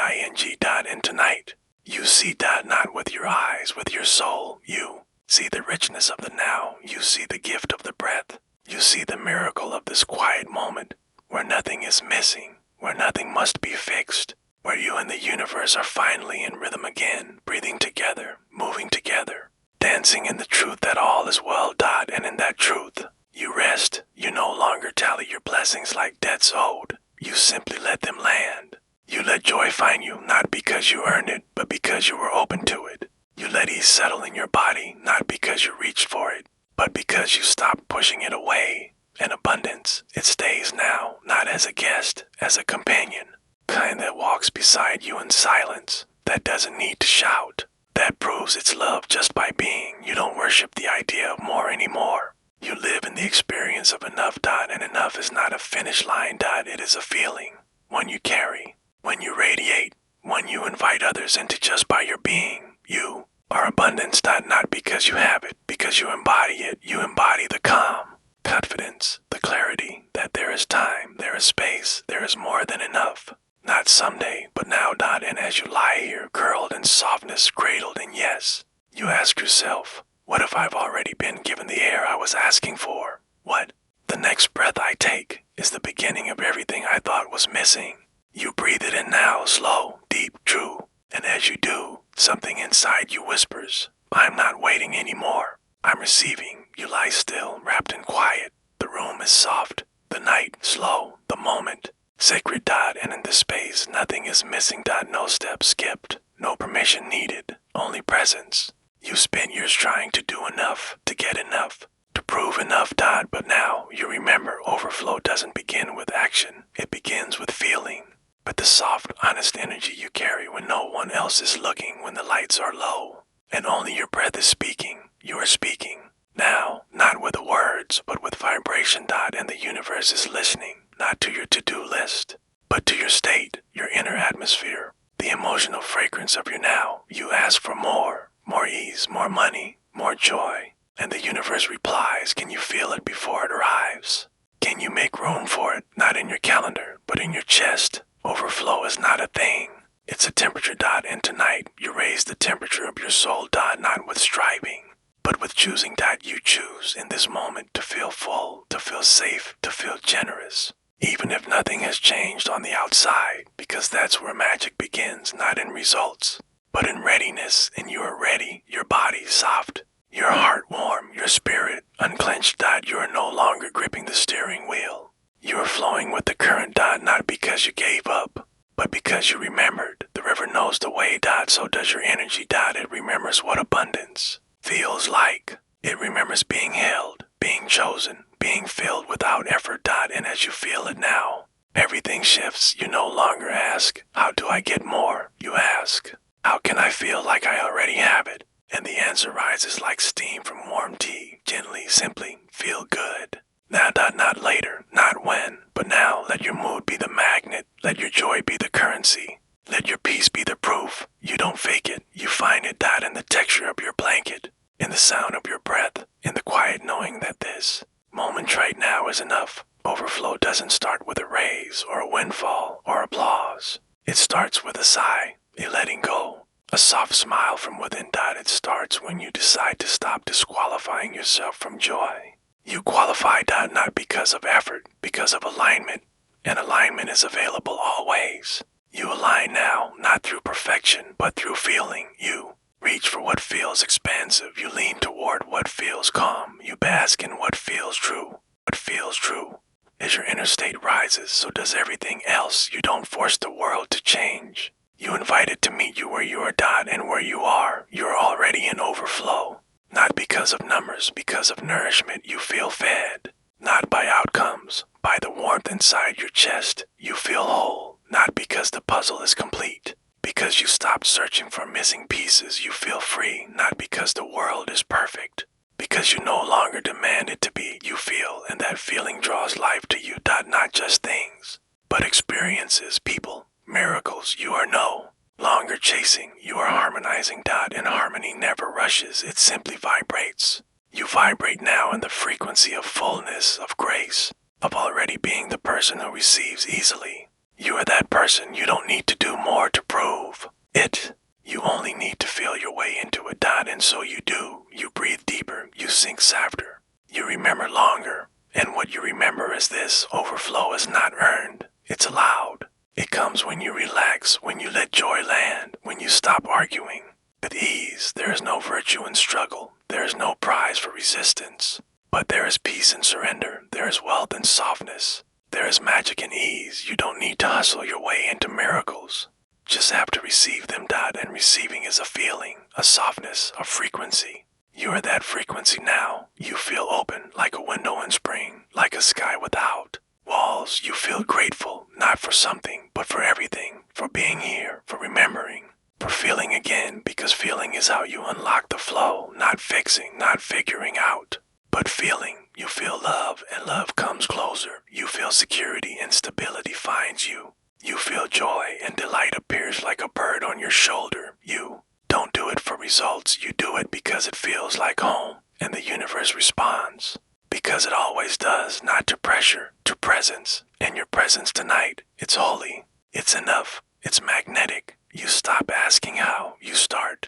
And tonight, you see. Not with your eyes, with your soul. You see the richness of the now. You see the gift of the breath. You see the miracle of this quiet moment, where nothing is missing, where nothing must be fixed, where you and the universe are finally in rhythm again, breathing together, moving together, dancing in the truth that all is well. And in that truth, you rest. You no longer tally your blessings like debts owed. You simply let them land. You let joy find you, not because you earned it, but because you were open to it. You let ease settle in your body, not because you reached for it, but because you stopped pushing it away. And abundance, it stays now, not as a guest, as a companion. Kind that walks beside you in silence, that doesn't need to shout, that proves its love just by being. You don't worship the idea of more anymore. You live in the experience of enough. And enough is not a finish line. It is a feeling, one you carry, one you radiate, one you invite others into just by your being. You are abundance. Not because you have it, because you embody it. You embody the calm, confidence, the clarity that there is time, there is space, there is more than enough. Not someday, but now. And as you lie here, curled in softness, cradled in yes, you ask yourself, what if I've already been given the air I was asking for? What? The next breath I take is the beginning of everything I thought was missing. You breathe it in now, slow, deep, true. And as you do, something inside you whispers, I'm not waiting anymore. I'm receiving. You lie still, wrapped in quiet. The room is soft, the night slow, the moment sacred. And in this space, nothing is missing. No steps skipped, no permission needed, only presence. You spent years trying to do enough, to get enough, to prove enough. But now you remember overflow doesn't begin with action, it begins with feeling. But the soft, honest energy you carry when no one else is looking, when the lights are low, and only your breath is speaking, you are speaking. Now, not with the words, but with vibration. And the universe is listening, not to your to-do list, but to your state, your inner atmosphere, the emotional fragrance of your now. You ask for more ease, more money, more joy, and the universe replies, can you feel it before it arrives? Can you make room for it, not in your calendar, but in your chest? Overflow is not a thing, it's a temperature. And tonight, you raise the temperature of your soul. Not with striving, but with choosing. You choose in this moment to feel full, to feel safe, to feel generous. Even if nothing has changed on the outside, because that's where magic begins, not in results, but in readiness. And you are ready, your body soft, your heart warm, your spirit unclenched. You are no longer gripping the steering wheel. You are flowing with the current. Not because you gave up, but because you remembered. The river knows the way. So does your energy. It remembers what abundance feels like. It remembers being held, being chosen, being filled without effort. And as you feel it now, everything shifts. You no longer ask, how do I get more? You ask, how can I feel like I already have it? And the answer rises like steam from warm tea. Gently, simply, feel good. Now. Not later, not when, but now. Let your mood be the magnet. Let your joy be the currency. Let your peace be the proof. You don't fake it, you find it. In the texture of your blanket, in the sound of your breath, in the quiet knowing that this moment right now is enough. Overflow doesn't start with a raise or a windfall or applause. It starts with a sigh, a letting go, a soft smile from within. It starts when you decide to stop disqualifying yourself from joy. You qualify. Not because of effort, because of alignment. And alignment is available always. You align now, not through perfection, but through feeling. You reach for what feels expansive. You lean toward what feels calm. You bask in what feels true. What feels true. As your inner state rises, so does everything else. You don't force the world to change. You invite it to meet you where you are. And where you are, you're already in overflow. Not because of numbers, because of nourishment. You feel fed. Not by outcomes, by the warmth inside your chest. You feel whole. Not because the puzzle is complete, because you stopped searching for missing pieces. You feel free, not because the world is perfect, because you no longer demand it to be. You feel, and that feeling draws life to you. Not just things, but experiences, people, miracles. You are no longer chasing, you are harmonizing. And harmony never rushes, it simply vibrates. You vibrate now in the frequency of fullness, of grace, of already being the person who receives easily. You are that person. You don't need to do more to prove it. You only need to feel your way into it. And so you do. You breathe deeper. You sink softer. You remember longer. And what you remember is this: overflow is not earned. It's allowed. It comes when you relax, when you let joy land, when you stop arguing. With ease, there is no virtue in struggle. There is no prize for resistance. But there is peace in surrender. There is wealth in softness. There is magic in ease. You don't need to hustle your way into miracles. Just have to receive them. And receiving is a feeling, a softness, a frequency. You are that frequency now. You feel open like a window in spring, like a sky without walls. You feel grateful, not for something, but for everything, for being here, for remembering, for feeling again, because feeling is how you unlock the flow, not fixing, not figuring out, but feeling. You feel love, and love comes closer. You feel security, and stability finds you. You feel joy, and delight appears like a bird on your shoulder. You don't do it for results, you do it because it feels like home, and the universe responds. Because it always does, not to pressure, to presence. And your presence tonight, it's holy, it's enough, it's magnetic. You stop asking how, you start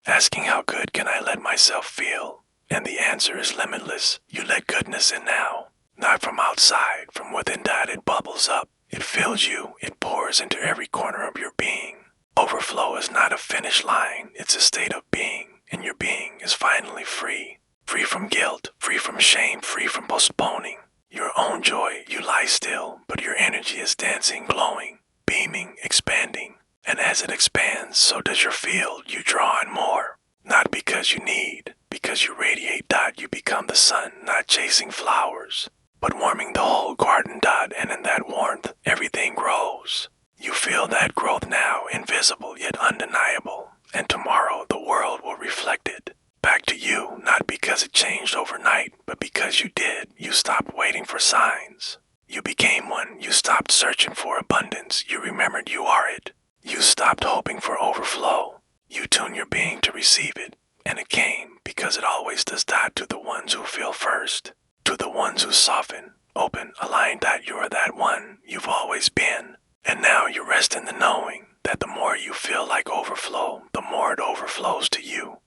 asking how good can I let myself feel? And the answer is limitless. You let goodness in now. Not from outside, from within that it bubbles up. It fills you, it pours into every corner of your being. Overflow is not a finish line, it's a state of being, and your being is finally free. Free from guilt, free from shame, free from postponing your own joy. You lie still, but your energy is dancing, glowing, beaming, expanding. And as it expands, so does your field. You draw in more. Not because you need, because you radiate. You become the sun, not chasing flowers, but warming the whole garden. And in that warmth, everything grows. You feel that growth now, invisible yet undeniable. And tomorrow the world will reflect it. Back to you, not because it changed overnight, but because you did. You stopped waiting for signs. You became one. You stopped searching for abundance. You remembered you are it. You stopped hoping for overflow. You tune your being to receive it. And it came because it always does that to the ones who feel first. To the ones who soften, open, aligned that you are that one you've always been. And now you rest in the knowing that the more you feel like overflow, the more it overflows to you.